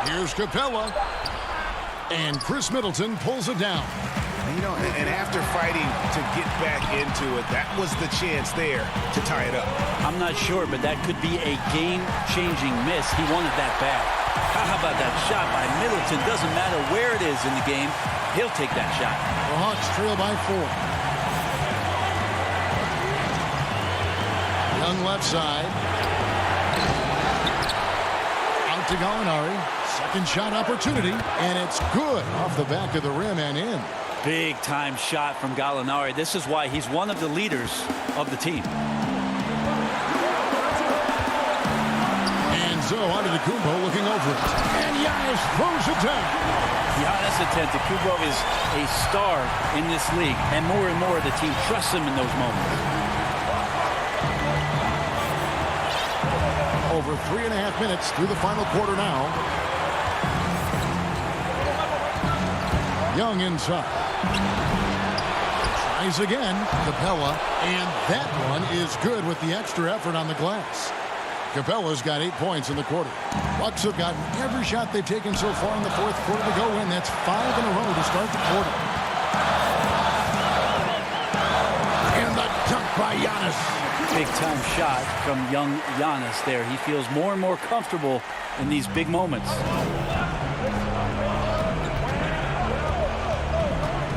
Here's Capella. And Chris Middleton pulls it down. You know, and after fighting to get back into it, that was the chance there to tie it up. I'm not sure, but that could be a game-changing miss. He wanted that bad. How about that shot by Middleton? Doesn't matter where it is in the game. He'll take that shot. The Hawks trail by 4. Young left side. Out to Gallinari. Second shot opportunity, and it's good off the back of the rim and in. Big time shot from Gallinari. This is why he's one of the leaders of the team. And so Antetokounmpo looking over it. And Giannis throws it down. Giannis Antetokounmpo is a star in this league, and more the team trusts him in those moments. Over 3.5 minutes through the final quarter now. Young inside. Tries again. Capella. And that one is good with the extra effort on the glass. Capella's got 8 points in the quarter. Bucks have gotten every shot they've taken so far in the fourth quarter to go in. That's 5 in a row to start the quarter. And the dunk by Giannis. Big time shot from young Giannis there. He feels more and more comfortable in these big moments.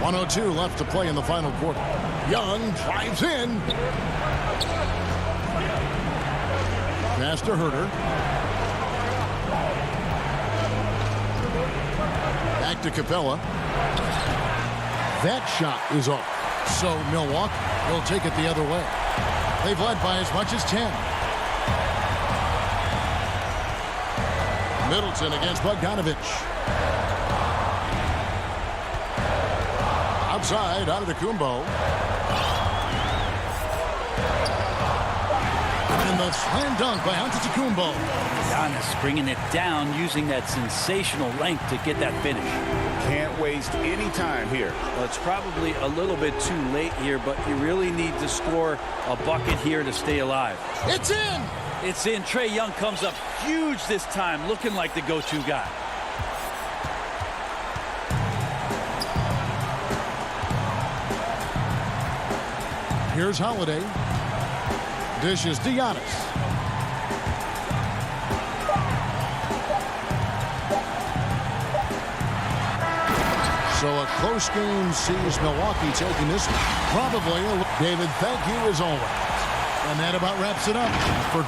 1:02 left to play in the final quarter. Young drives in. Pass to Herter. Back to Capella. That shot is off. So Milwaukee will take it the other way. They've led by as much as 10. Middleton against Bogdanovich. Outside, Antetokounmpo. And the slam dunk by Antetokounmpo. Giannis bringing it down, using that sensational length to get that finish. Can't waste any time here. Well, it's probably a little bit too late here, but you really need to score a bucket here to stay alive. It's in! It's in. Trae Young comes up huge this time, looking like the go-to guy. Here's Holiday. Dishes to Giannis. So a close game sees Milwaukee taking this one. Probably. David, thank you as always. And that about wraps it up for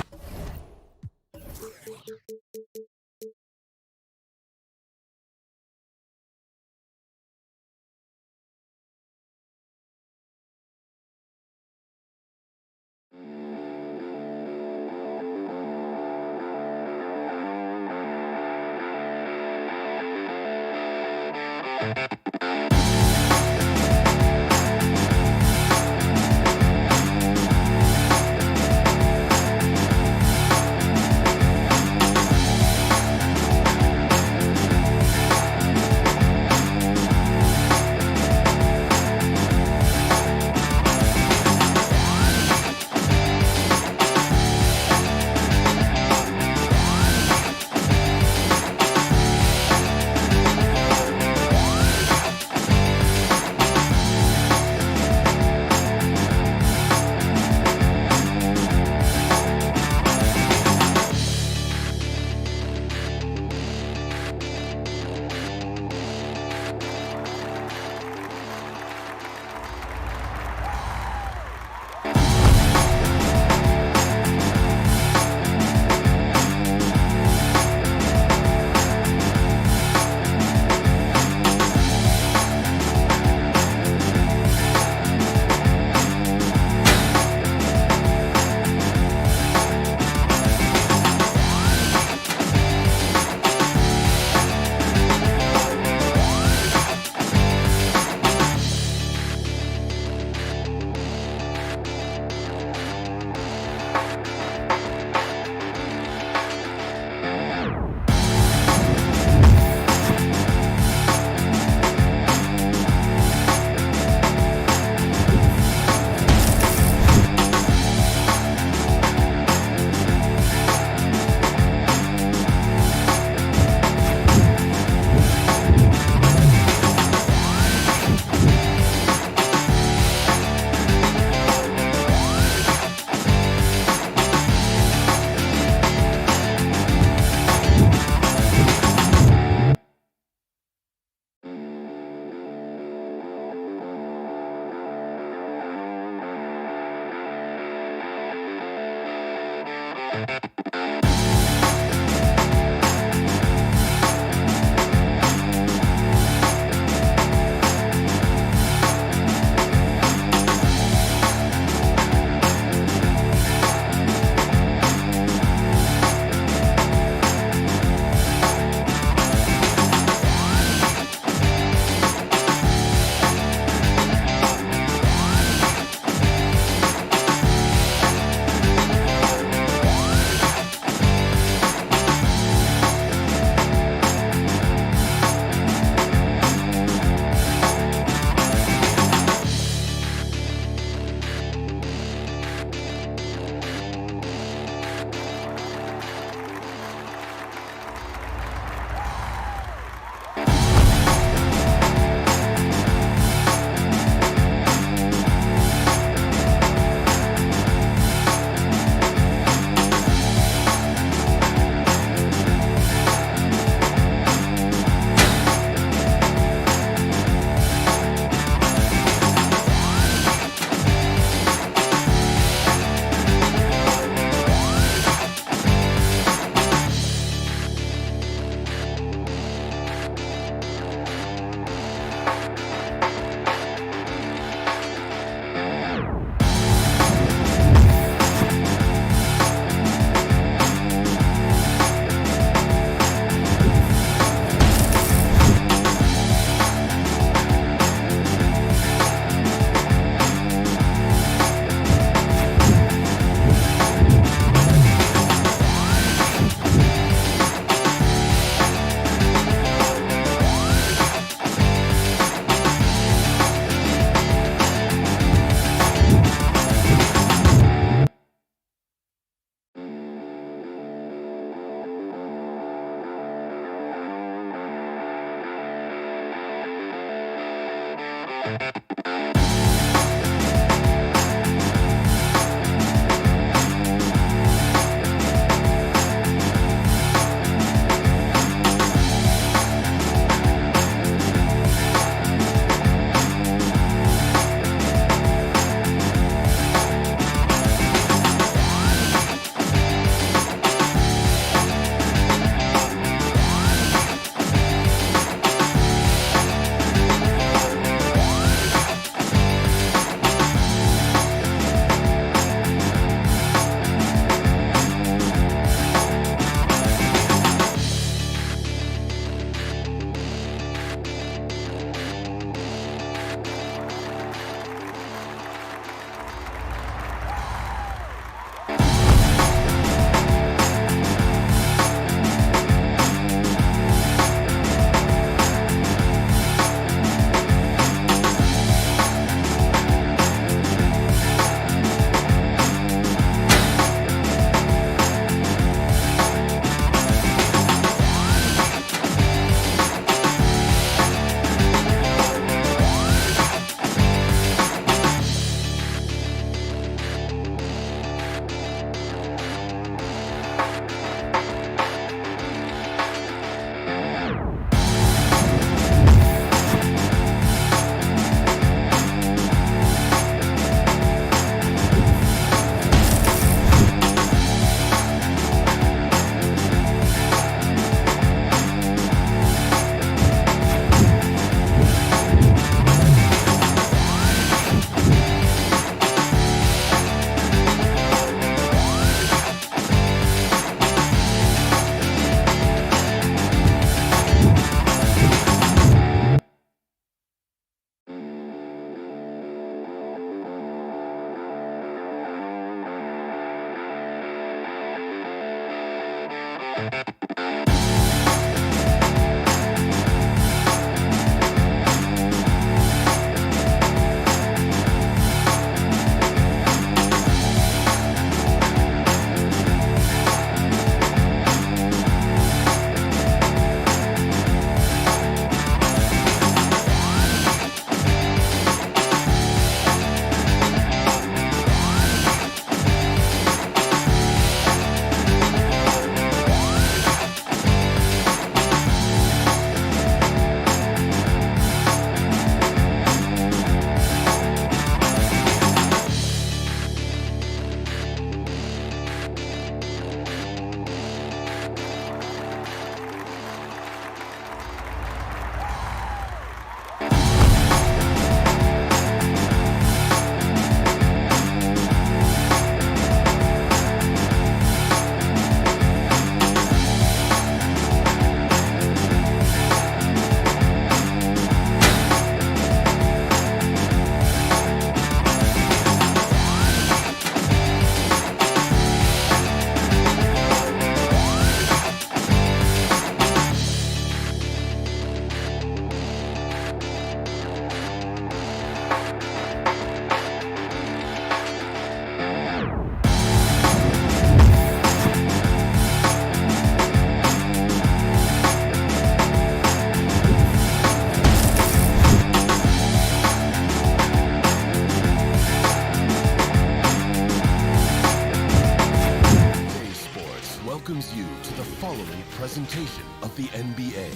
welcomes you to the following presentation of the NBA.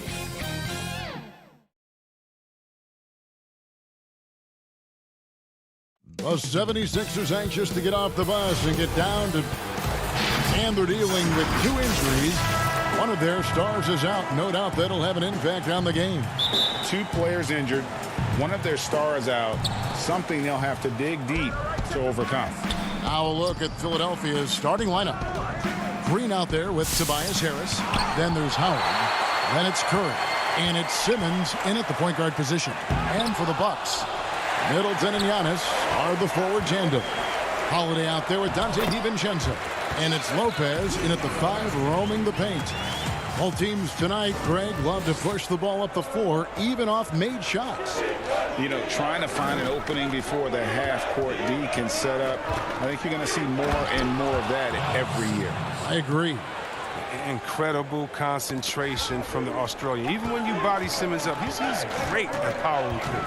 The 76ers anxious to get off the bus and get down to... And they're dealing with 2 injuries. One of their stars is out. No doubt that'll have an impact on the game. 2 players injured. One of their stars out. Something they'll have to dig deep to overcome. Now a look at Philadelphia's starting lineup. Green out there with Tobias Harris. Then there's Howard. Then it's Curry. And it's Simmons in at the point guard position. And for the Bucks, Middleton and Giannis are the forward tandem. Holiday out there with Dante DiVincenzo. And it's Lopez in at the 5 roaming the paint. Both teams tonight, Greg, love to push the ball up the floor, even off made shots. You know, trying to find an opening before the half-court D can set up. I think you're going to see more and more of that every year. I agree. Incredible concentration from the Australian. Even when you body Simmons up, he's great at powering through.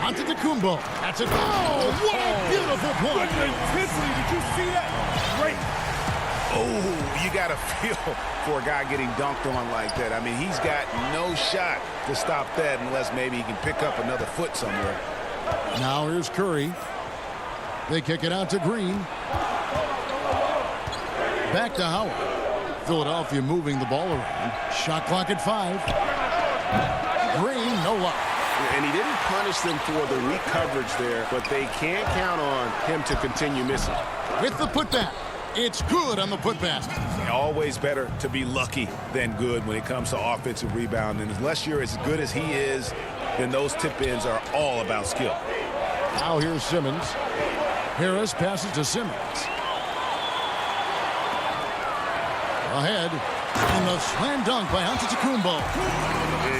Antetokounmpo. That's it. Oh, what a beautiful point. Good intensity. Did you see that? Great. Oh, you got to feel for a guy getting dunked on like that. I mean, he's got no shot to stop that unless maybe he can pick up another foot somewhere. Now here's Curry. They kick it out to Green. Back to Howard. Philadelphia moving the ball around. Shot clock at 5. Green, no luck. And he didn't punish them for the weak coverage there, but they can't count on him to continue missing. With the putback. It's good on the putback. Always better to be lucky than good when it comes to offensive rebounding. Unless you're as good as he is, then those tip-ins are all about skill. Now here's Simmons. Harris passes to Simmons. Ahead. And the slam dunk by Antetokounmpo.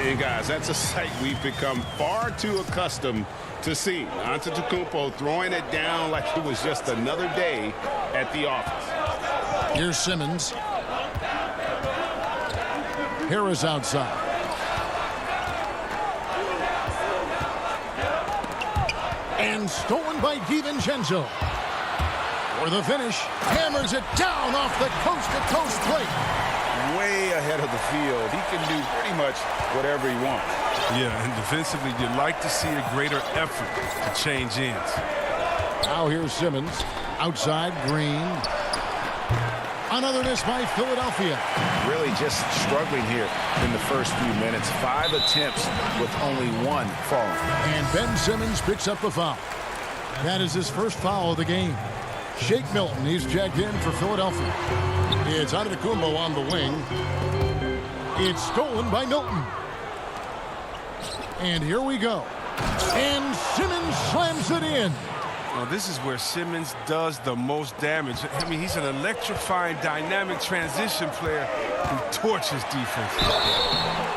Hey, guys, that's a sight we've become far too accustomed to see. Antetokounmpo throwing it down like it was just another day at the office. Here's Simmons. Harris outside. And stolen by DiVincenzo. For the finish, hammers it down off the coast-to-coast plate. Way ahead of the field. He can do pretty much whatever he wants. Yeah, and defensively, you'd like to see a greater effort to change ends. Now here's Simmons. Outside, Green. Another miss by Philadelphia. Really just struggling here in the first few minutes. 5 attempts with only 1 falling. And Ben Simmons picks up the foul. That is his first foul of the game. Shake Milton, he's checked in for Philadelphia. It's Antetokounmpo on the wing. It's stolen by Milton. And here we go. And Simmons slams it in. Well, this is where Simmons does the most damage. I mean, he's an electrifying, dynamic transition player who torches defense.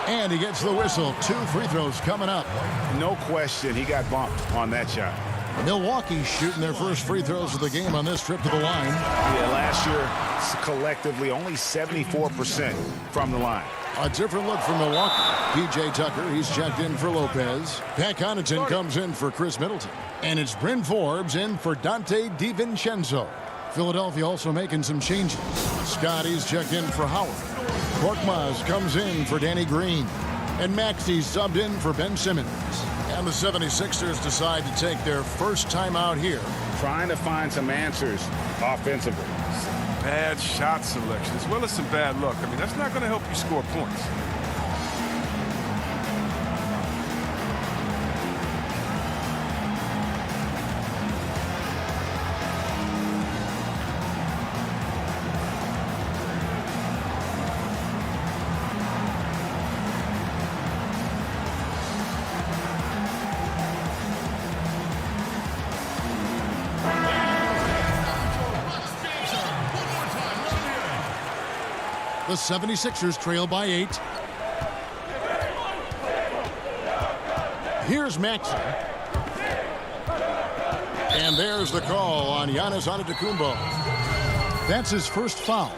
And he gets the whistle. 2 free throws coming up. No question, he got bumped on that shot. Milwaukee's shooting their first free throws of the game on this trip to the line. Yeah, last year, collectively, only 74% from the line. A different look for Milwaukee. P.J. Tucker, he's checked in for Lopez. Pat Connaughton comes in for Chris Middleton. And it's Bryn Forbes in for Dante DiVincenzo. Philadelphia also making some changes. Scotty's checked in for Howard. Korkmaz comes in for Danny Green. And Maxey's subbed in for Ben Simmons. And the 76ers decide to take their first time out here. Trying to find some answers offensively. Bad shot selection as well as some bad luck. I mean, that's not going to help you score points. The 76ers trail by 8. Here's Maxey. And there's the call on Giannis Antetokounmpo. That's his first foul.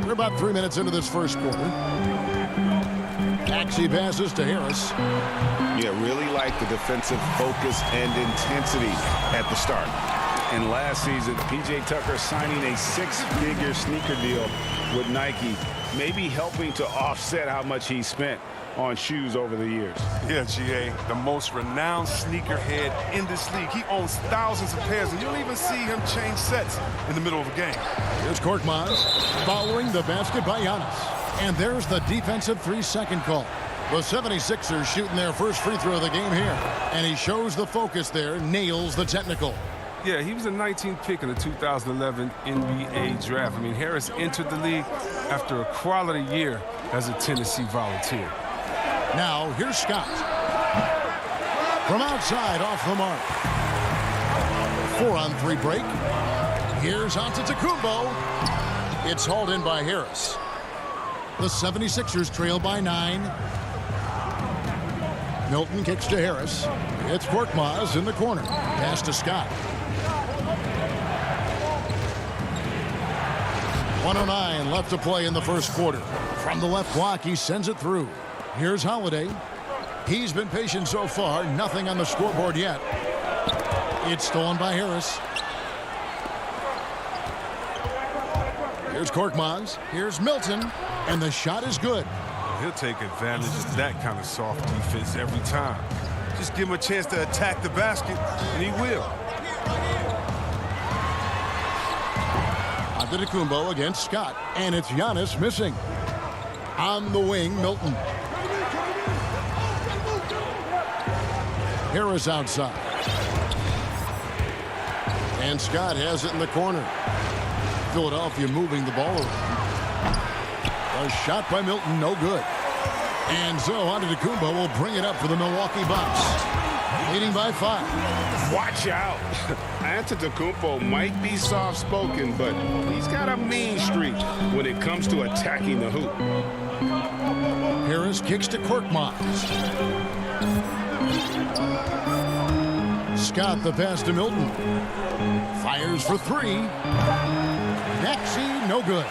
We're about 3 minutes into this first quarter. Maxey passes to Harris. Yeah, really like the defensive focus and intensity at the start. And last season, P.J. Tucker signing a 6-figure sneaker deal with Nike, maybe helping to offset how much he spent on shoes over the years. Yeah, G.A., the most renowned sneakerhead in this league. He owns thousands of pairs, and you don't even see him change sets in the middle of a game. Here's Korkmaz following the basket by Giannis. And there's the defensive 3-second call. The 76ers shooting their first free throw of the game here. And he shows the focus there, nails the technical. Yeah, he was the 19th pick in the 2011 NBA draft. I mean, Harris entered the league after a quality year as a Tennessee Volunteer. Now, here's Scott. From outside, off the mark. 4-on-3 break. Here's Antetokounmpo. It's hauled in by Harris. The 76ers trail by 9. Milton kicks to Harris. It's Korkmaz in the corner. Pass to Scott. 1:09 left to play in the first quarter. From the left block, he sends it through. Here's Holiday. He's been patient so far. Nothing on the scoreboard yet. It's stolen by Harris. Here's Korkmaz. Here's Milton. And the shot is good. He'll take advantage of that kind of soft defense every time. Just give him a chance to attack the basket, and he will. Antetokounmpo against Scott, and it's Giannis missing. On the wing, Milton. Harris outside. And Scott has it in the corner. Philadelphia moving the ball around. A shot by Milton, no good. And so Antetokounmpo will bring it up for the Milwaukee Bucks. Leading by 5. Watch out. Antetokounmpo might be soft-spoken, but he's got a mean streak when it comes to attacking the hoop. Harris kicks to Korkmaz. Scott the pass to Milton. Fires for 3. Maxey, no good.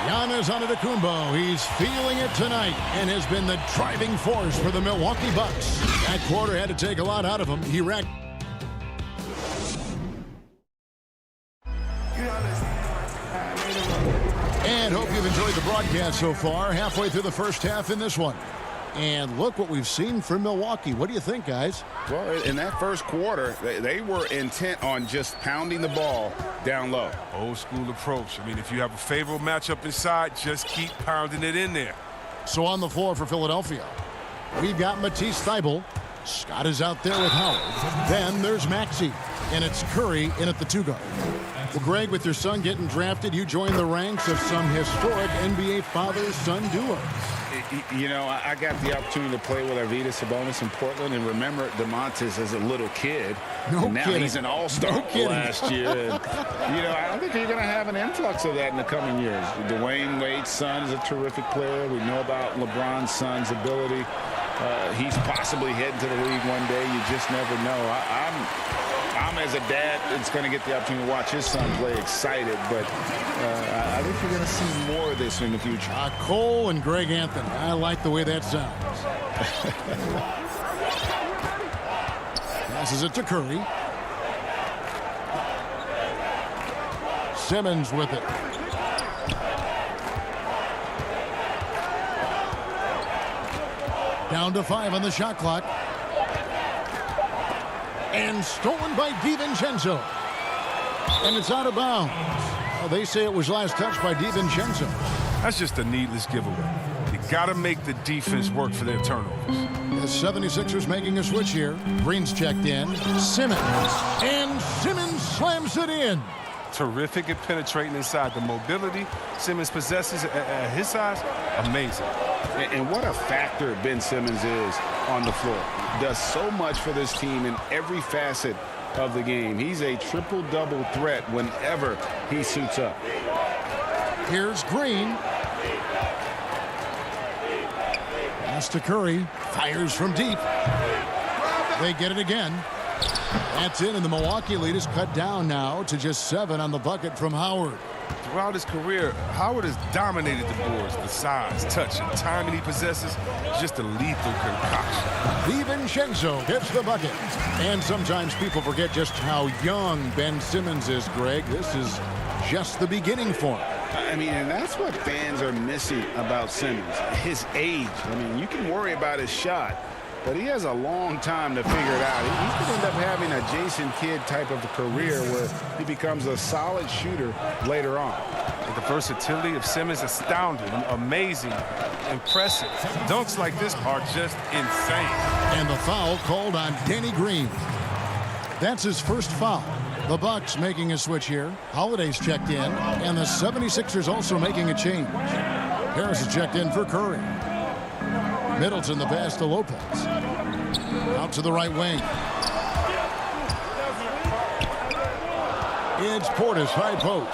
Giannis Antetokounmpo, he's feeling it tonight and has been the driving force for the Milwaukee Bucks. That quarter had to take a lot out of him. He racked. And hope you've enjoyed the broadcast so far. Halfway through the first half in this one. And look what we've seen from Milwaukee. What do you think, guys? Well, in that first quarter, they were intent on just pounding the ball down low. Old school approach. I mean, if you have a favorable matchup inside, just keep pounding it in there. So on the floor for Philadelphia, we've got Matisse Thybulle. Scott is out there with Howard. Then there's Maxey. And it's Curry in at the 2-guard. Well, Greg, with your son getting drafted, you joined the ranks of some historic NBA father-son duos. You know, I got the opportunity to play with Arvydas Sabonis in Portland, and remember DeMontis as a little kid. No and now kidding. he's an all-star last year. And, you know, I think you're going to have an influx of that in the coming years. Dwayne Wade's son is a terrific player. We know about LeBron's son's ability. He's possibly heading to the league one day. You just never know. I'm as a dad that's going to get the opportunity to watch his son play excited, but I think you're going to see more of this in the future. Cole and Greg Anthony. I like the way that sounds. Passes it to Curry. Simmons with it. Down to 5 on the shot clock. And stolen by DiVincenzo. And it's out of bounds. Well, they say it was last touched by DiVincenzo. That's just a needless giveaway. You got to make the defense work for their turnovers. The 76ers making a switch here. Green's checked in. Simmons. And Simmons slams it in. Terrific at penetrating inside. The mobility Simmons possesses at his size, amazing. And what a factor Ben Simmons is on the floor. Does so much for this team in every facet of the game. He's a triple-double threat whenever he suits up. Here's Green. Pass to Curry. Fires from deep. They get it again. That's in, and the Milwaukee lead is cut down now to just 7 on the bucket from Howard. Throughout his career, Howard has dominated the boards. The size, touch, and timing he possesses is just a lethal concoction. DiVincenzo gets the bucket. And sometimes people forget just how young Ben Simmons is, Greg. This is just the beginning for him. I mean, and that's what fans are missing about Simmons, his age. I mean, you can worry about his shot, but he has a long time to figure it out. He could end up having a Jason Kidd type of a career where he becomes a solid shooter later on. The versatility of Simmons is astounding, amazing, impressive. Dunks like this are just insane. And the foul called on Danny Green. That's his first foul. The Bucks making a switch here. Holiday's checked in, and the 76ers also making a change. Harris is checked in for Curry. Middleton the pass to Lopez. Out to the right wing. It's Portis, high post.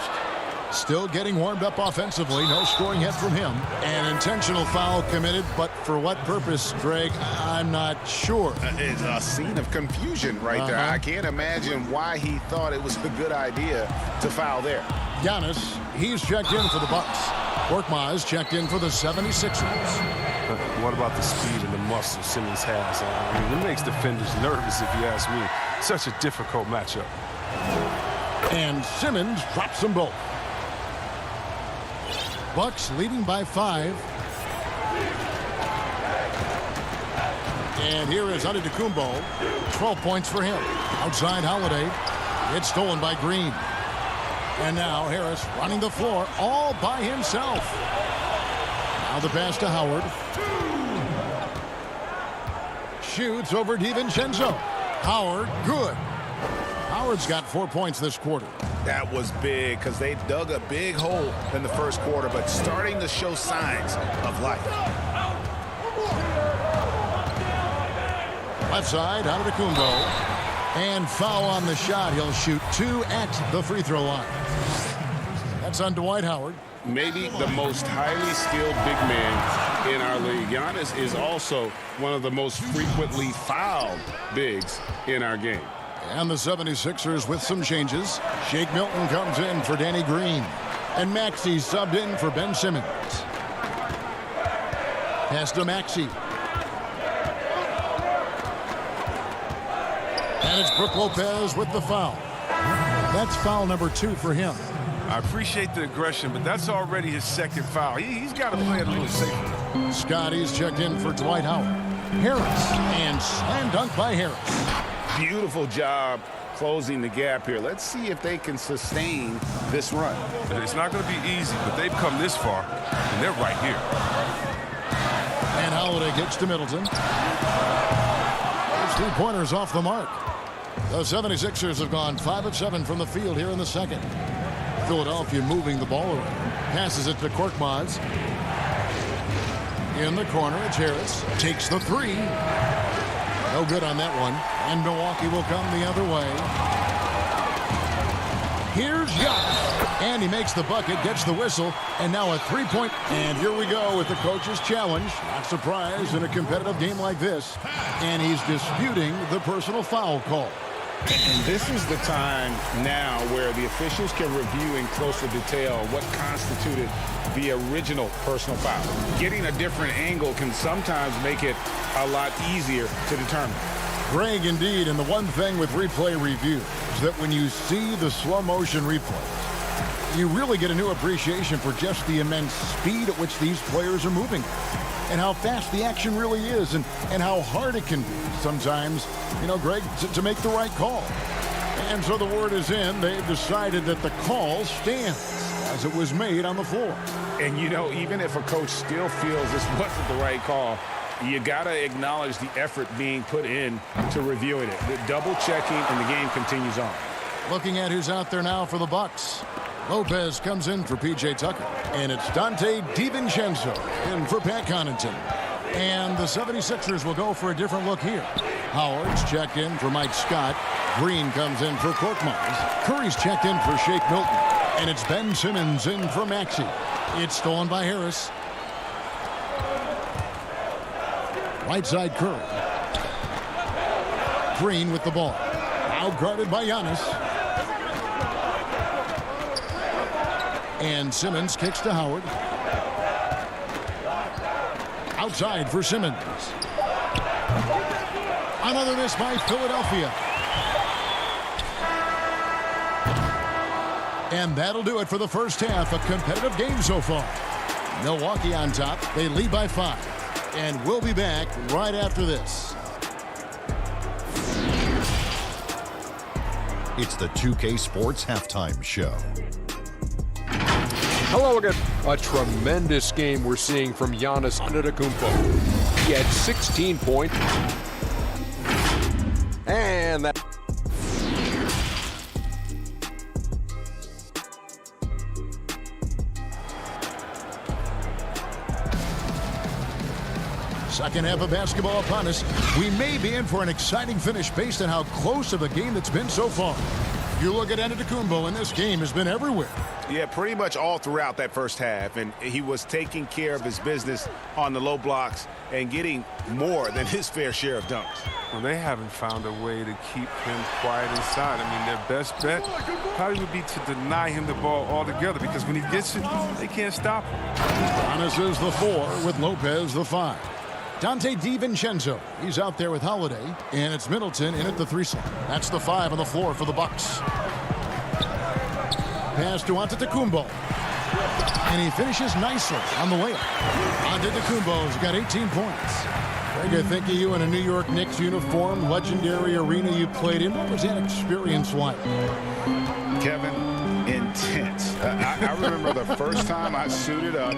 Still getting warmed up offensively. No scoring yet from him. An intentional foul committed, but for what purpose, Greg, I'm not sure. It's a scene of confusion right there. I can't imagine why he thought it was a good idea to foul there. Giannis, he's checked in for the Bucks. Korkmaz checked in for the 76ers. But what about the speed and the muscle Simmons has? I mean, it makes defenders nervous, if you ask me. Such a difficult matchup. And Simmons drops them both. Bucks leading by 5. And here is Antetokounmpo. 12 points for him. Outside Holiday. It's stolen by Green. And now Harris running the floor all by himself. Now the pass to Howard. Shoots over DiVincenzo. Howard, good. Howard's got 4 points this quarter. That was big because they dug a big hole in the first quarter, but starting to show signs of life. Left side, Antetokounmpo. And foul on the shot. He'll shoot 2 at the free throw line. That's on Dwight Howard. Maybe the most highly skilled big man in our league. Giannis is also one of the most frequently fouled bigs in our game. And the 76ers with some changes. Shake Milton comes in for Danny Green. And Maxey subbed in for Ben Simmons. Pass to Maxey. And it's Brook Lopez with the foul. That's foul number 2 for him. I appreciate the aggression, but that's already his second foul. He's got to play it a little safer. Scotty's checked in for Dwight Howard. Harris. And slam dunk by Harris. Beautiful job closing the gap here. Let's see if they can sustain this run. It's not going to be easy, but they've come this far, and they're right here. And Holiday gets to Middleton. Those 3-pointers off the mark. The 76ers have gone 5 of 7 from the field here in the second. Philadelphia moving the ball around. Passes it to Korkmaz. In the corner, it's Harris. Takes the three. No good on that one. And Milwaukee will come the other way. Here's Giannis. And he makes the bucket, gets the whistle, and now a three-point. And here we go with the coach's challenge. Not surprised in a competitive game like this. And he's disputing the personal foul call. And this is the time now where the officials can review in closer detail what constituted the original personal foul. Getting a different angle can sometimes make it a lot easier to determine. Greg, indeed, and the one thing with replay review is that when you see the slow motion replays, you really get a new appreciation for just the immense speed at which these players are moving and how fast the action really is and how hard it can be sometimes, Greg, to make the right call. And so the word is in. They've decided that the call stands as it was made on the floor. And, even if a coach still feels this wasn't the right call, you got to acknowledge the effort being put in to reviewing it. The double checking, and the game continues on. Looking at who's out there now for the Bucks. Lopez comes in for P.J. Tucker. And it's Dante DiVincenzo in for Pat Connaughton. And the 76ers will go for a different look here. Howard's checked in for Mike Scott. Green comes in for Korkmaz. Curry's checked in for Shake Milton. And it's Ben Simmons in for Maxey. It's stolen by Harris. Right side Curry. Green with the ball. Now guarded by Giannis. And Simmons kicks to Howard. Outside for Simmons. Another miss by Philadelphia. And that'll do it for the first half. A competitive game so far. Milwaukee on top. They lead by 5. And we'll be back right after this. It's the 2K Sports Halftime Show. Hello again. A tremendous game we're seeing from Giannis Antetokounmpo. He had 16 points. And that... Second half of basketball upon us. We may be in for an exciting finish based on how close of a game that's been so far. You look at Antetokounmpo, and this game has been everywhere. Yeah, pretty much all throughout that first half. And he was taking care of his business on the low blocks and getting more than his fair share of dunks. Well, they haven't found a way to keep him quiet inside. I mean, their best bet probably would be to deny him the ball altogether because when he gets it, they can't stop him. Giannis is the 4 with Lopez the 5. Dante DiVincenzo, he's out there with Holiday, and it's Middleton in at the 3 slot. That's the 5 on the floor for the Bucks. Pass to Antetokounmpo, and he finishes nicely on the layup. Antetokounmpo's got 18 points. Greg, I think of you in a New York Knicks uniform, legendary arena you played in. What was that experience like? Kevin, intense. I remember the first time I suited up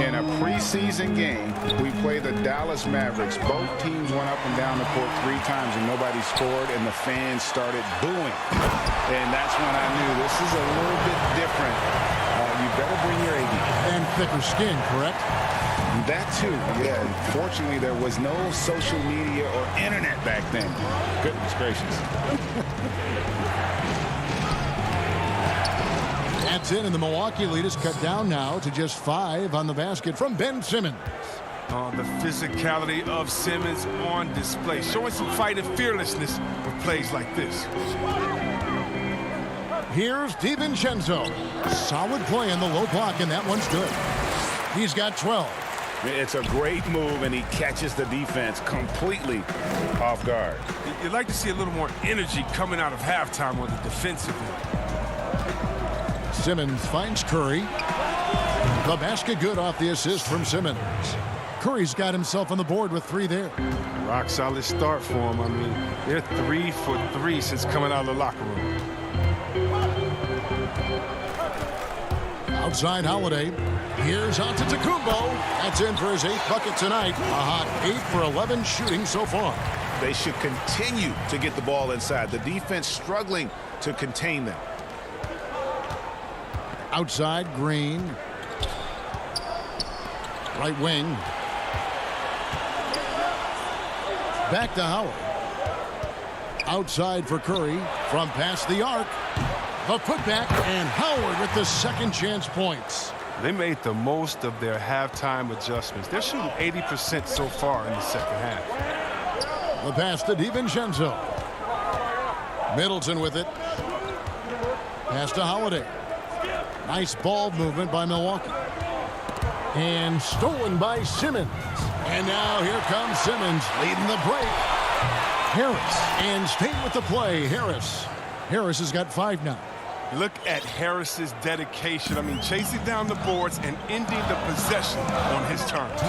in a preseason game. We played the Dallas Mavericks. Both teams went up and down the court 3 times and nobody scored, and the fans started booing. And that's when I knew this is a little bit different. You better bring your A game. And thicker skin, correct? That too, yeah. Fortunately, there was no social media or internet back then. Goodness gracious. That's in, and the Milwaukee lead is cut down now to just 5 on the basket from Ben Simmons. Oh, the physicality of Simmons on display, showing some fight and fearlessness with plays like this. Here's DiVincenzo. Solid play in the low block, and that one's good. He's got 12. It's a great move, and he catches the defense completely off guard. You'd like to see a little more energy coming out of halftime on the defensive end. Simmons finds Curry. The basket good off the assist from Simmons. Curry's got himself on the board with 3 there. Rock solid start for him. I mean, they're 3 for 3 since coming out of the locker room. Outside Holiday. Here's Antetokounmpo. That's in for his 8th bucket tonight. A hot 8 for 11 shooting so far. They should continue to get the ball inside. The defense struggling to contain them. Outside Green. Right wing. Back to Howard. Outside for Curry from past the arc. The putback, and Howard with the second chance points. They made the most of their halftime adjustments. They're shooting 80% so far in the second half. The pass to DiVincenzo. Middleton with it. Pass to Holiday. Nice ball movement by Milwaukee. And stolen by Simmons. And now here comes Simmons leading the break. Harris, and staying with the play, Harris. Harris has got 5 now. Look at Harris's dedication. I mean, chasing down the boards and ending the possession on his terms.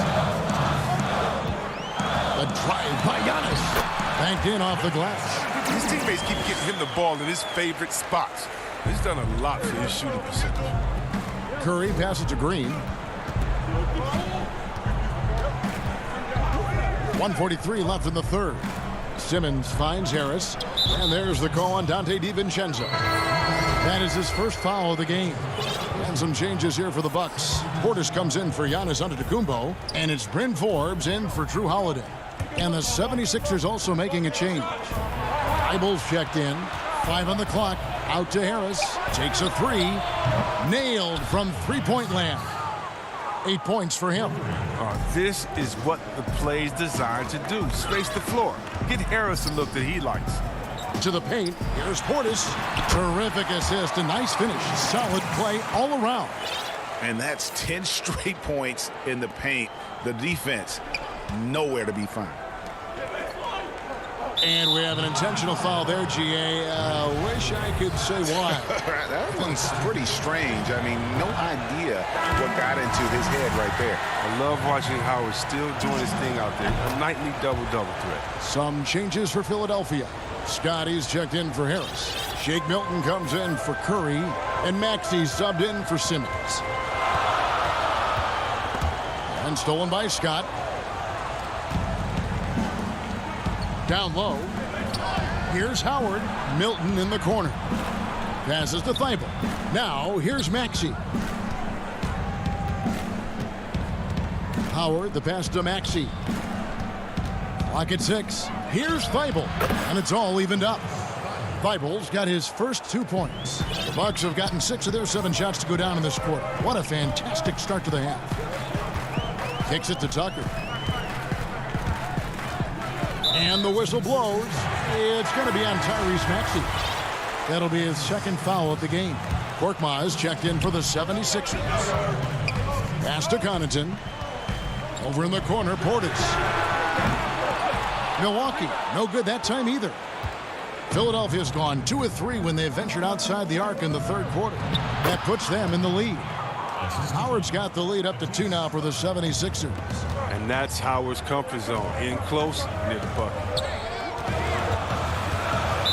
The drive by Giannis. Banked in off the glass. His teammates keep getting him the ball in his favorite spots. He's done a lot for his shooting percentage. Curry passes to Green. 1:43 left in the third. Simmons finds Harris. And there's the call on Dante DiVincenzo. That is his first foul of the game. And some changes here for the Bucks. Portis comes in for Giannis Antetokounmpo. And it's Bryn Forbes in for Drew Holiday. And the 76ers also making a change. Eibel's checked in. 5 on the clock. Out to Harris. Takes a 3. Nailed from three-point land. 8 points for him. This is what the play's designed to do. Space the floor. Get Harris a look that he likes. To the paint. Here's Portis. Terrific assist. A nice finish. Solid play all around. And that's 10 straight points in the paint. The defense, nowhere to be found. And we have an intentional foul there, GA. Wish I could say why. That one's pretty strange. I mean, no idea what got into his head right there. I love watching Howard still doing his thing out there. A nightly double-double threat. Some changes for Philadelphia. Scotty's checked in for Harris. Shake Milton comes in for Curry. And Maxey subbed in for Simmons. And stolen by Scott. Down low. Here's Howard. Milton in the corner. Passes to Thibault. Now here's Maxey. Howard, the pass to Maxey. Clock at 6. Here's Thibault. And it's all evened up. Thibault's got his first 2 points. The Bucks have gotten 6 of their 7 shots to go down in this quarter. What a fantastic start to the half. Kicks it to Tucker. And the whistle blows. It's going to be on Tyrese Maxey. That'll be his second foul of the game. Korkmaz checked in for the 76ers. Pass to Connaughton. Over in the corner, Portis. Milwaukee, no good that time either. Philadelphia's gone 2 of 3 when they ventured outside the arc in the third quarter. That puts them in the lead. Howard's got the lead up to 2 now for the 76ers. And that's Howard's comfort zone. In close, near the bucket.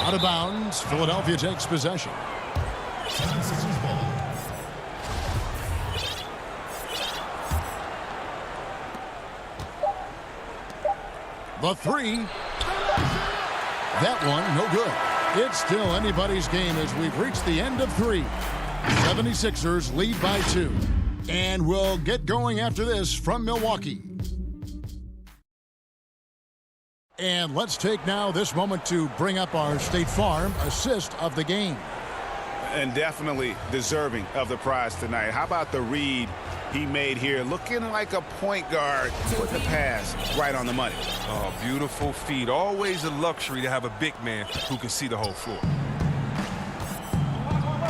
Out of bounds, Philadelphia takes possession. The 3. That one, no good. It's still anybody's game as we've reached the end of 3. 76ers lead by 2. And we'll get going after this from Milwaukee. And let's take now this moment to bring up our State Farm assist of the game. And definitely deserving of the prize tonight. How about the read he made here? Looking like a point guard with the pass right on the money. Oh, beautiful feed. Always a luxury to have a big man who can see the whole floor.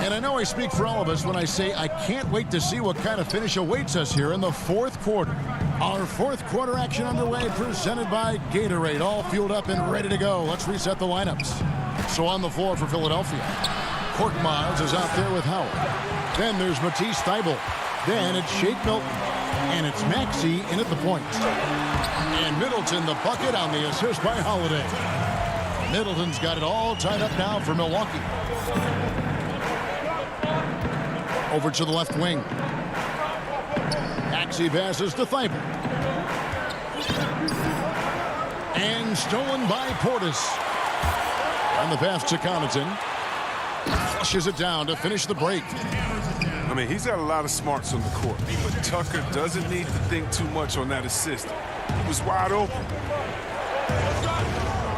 And I know I speak for all of us when I say I can't wait to see what kind of finish awaits us here in the fourth quarter. Our fourth quarter action underway, presented by Gatorade, all fueled up and ready to go. Let's reset the lineups. So on the floor for Philadelphia, Korkmaz is out there with Howard. Then there's Matisse Thybulle. Then it's Shake Milton. And it's Maxey in at the point. And Middleton the bucket on the assist by Holiday. Middleton's got it all tied up now for Milwaukee. Over to the left wing. Maxey passes to Thybulle. And stolen by Portis. And the pass to Connaughton. Flushes it down to finish the break. I mean, he's got a lot of smarts on the court, but Tucker doesn't need to think too much on that assist. He was wide open.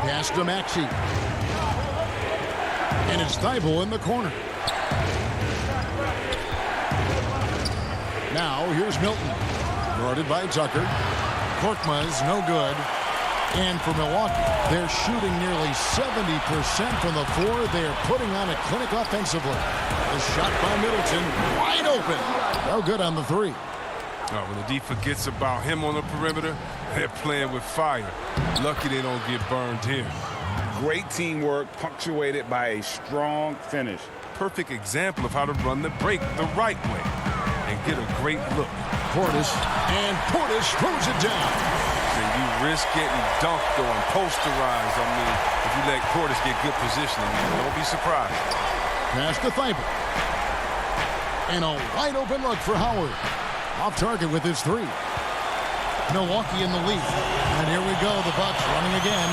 Pass to Maxey. And it's Thibault in the corner. Now here's Milton. Guarded by Tucker. Korkmaz no good. And for Milwaukee, they're shooting nearly 70% from the floor. They're putting on a clinic offensively. The shot by Middleton, wide open. No good on the three. When the D forgets about him on the perimeter, they're playing with fire. Lucky they don't get burned here. Great teamwork, punctuated by a strong finish. Perfect example of how to run the break the right way and get a great look. Portis throws it down. And you risk getting dunked on, posterized. I mean, if you let Portis get good positioning, don't be surprised. Pass to Thibault. And a wide open look for Howard. Off target with his three. Milwaukee in the lead. And here we go, the Bucks running again.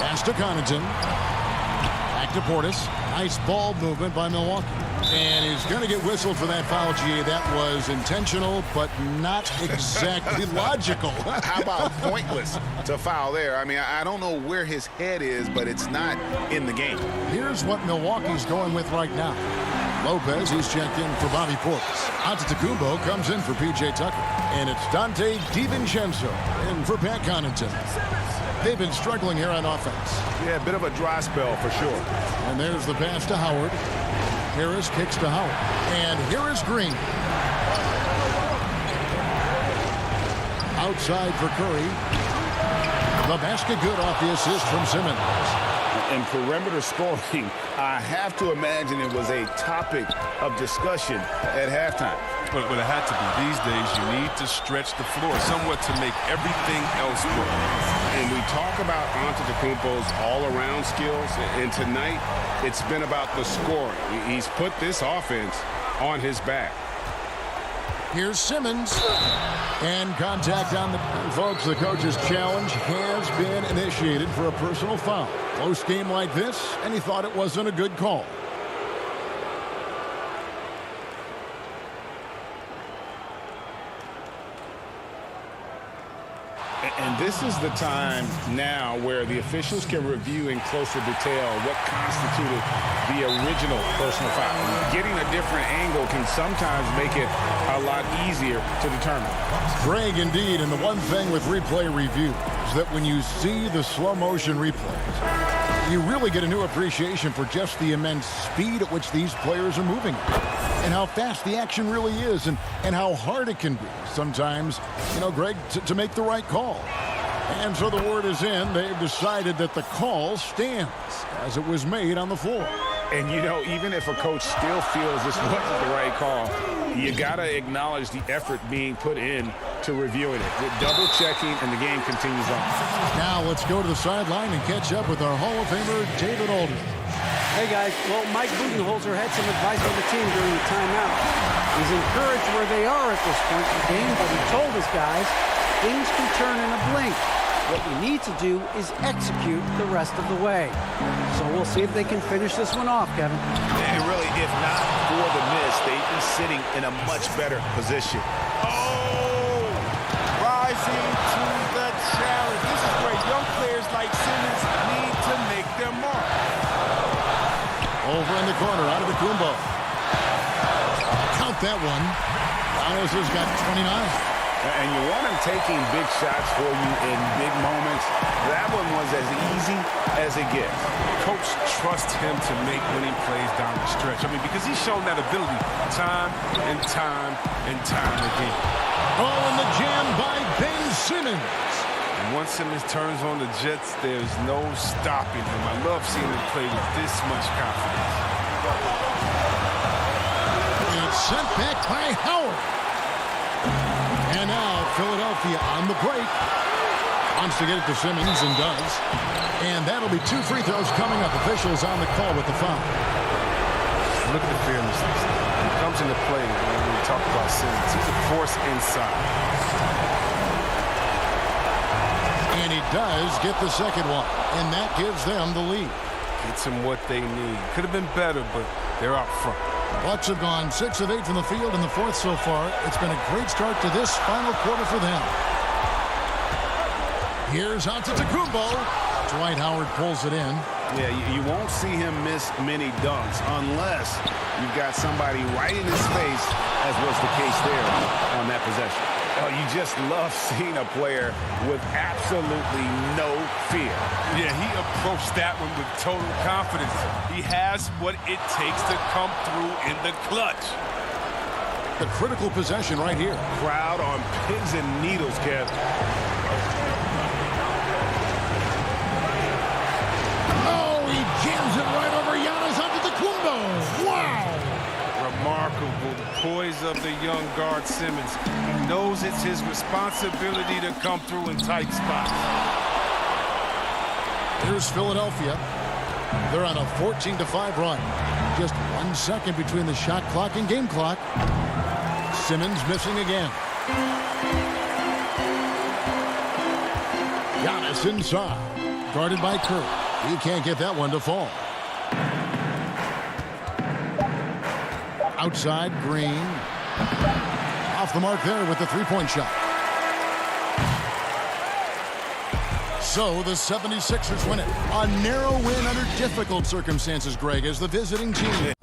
Pass to Connaughton. Back to Portis. Nice ball movement by Milwaukee. And he's going to get whistled for that foul, G. That was intentional, but not exactly logical. How about pointless to foul there? I mean, I don't know where his head is, but it's not in the game. Here's what Milwaukee's going with right now. Lopez, he's checked in for Bobby Portis. Antetokounmpo comes in for P.J. Tucker. And it's Dante DiVincenzo in for Pat Connaughton. They've been struggling here on offense. Yeah, a bit of a dry spell for sure. And there's the pass to Howard. Harris kicks to Howard. And here is Green. Outside for Curry. The basket good off the assist from Simmons. And perimeter scoring, I have to imagine it was a topic of discussion at halftime. But it had to be. These days, you need to stretch the floor somewhat to make everything else work. And we talk about Antetokounmpo's all-around skills, and tonight it's been about the scoring. He's put this offense on his back. Here's Simmons. And contact on the... Folks, the coach's challenge has been initiated for a personal foul. Close game like this, and he thought it wasn't a good call. And this is the time now where the officials can review in closer detail what constituted the original personal foul. Getting a different angle can sometimes make it a lot easier to determine. Greg, indeed, and the one thing with replay review is that when you see the slow motion replays, you really get a new appreciation for just the immense speed at which these players are moving and how fast the action really is and how hard it can be sometimes, Greg, to make the right call. And so the word is in. They've decided that the call stands as it was made on the floor. And, even if a coach still feels this wasn't the right call, you got to acknowledge the effort being put in to reviewing it. With double-checking, and the game continues on. Now let's go to the sideline and catch up with our Hall of Famer, David Aldridge. Hey, guys. Well, Mike Budenholzer had some advice for the team during the timeout. He's encouraged where they are at this point in the game, but he told his guys things can turn in a blink. What we need to do is execute the rest of the way. So we'll see if they can finish this one off, Kevin. And really, if not for the miss, they'd be sitting in a much better position. Oh! Rising to the challenge. This is where young players like Simmons need to make their mark. Over in the corner, Antetokounmpo. Count that one. Giannis has got 29. And you want him taking big shots for you in big moments. That one was as easy as it gets. Coach trusts him to make winning plays down the stretch. I mean, because he's shown that ability time and time and time again. Oh, and the jam by Ben Simmons. And once Simmons turns on the Jets, there's no stopping him. I love seeing him play with this much confidence. And it's sent back by Howard. And now Philadelphia on the break. Wants to get it to Simmons and does. And that'll be 2 free throws coming up. Officials on the call with the foul. Look at the fearlessness. He comes into play when we talk about Simmons. He's a force inside. And he does get the second one. And that gives them the lead. Gets them what they need. Could have been better, but they're out front. Bucks have gone 6 of 8 from the field in the fourth so far. It's been a great start to this final quarter for them. Here's Antetokounmpo. Dwight Howard pulls it in. Yeah, you won't see him miss many dunks unless you've got somebody right in his face, as was the case there on that possession. Oh, you just love seeing a player with absolutely no fear. Yeah, he approached that one with total confidence. He has what it takes to come through in the clutch. The critical possession right here. Crowd on pins and needles, Kev. Oh, he jams it right over Giannis Antetokounmpo. Wow. Remarkable, the poise of the young guard Simmons. He knows it's his responsibility to come through in tight spots. Here's Philadelphia. They're on a 14-5 run. Just 1 second between the shot clock and game clock. Simmons missing again. Giannis inside. Guarded by Curry. He can't get that one to fall. Outside, Green. Off the mark there with the three-point shot. So the 76ers win it. A narrow win under difficult circumstances, Greg, as the visiting team.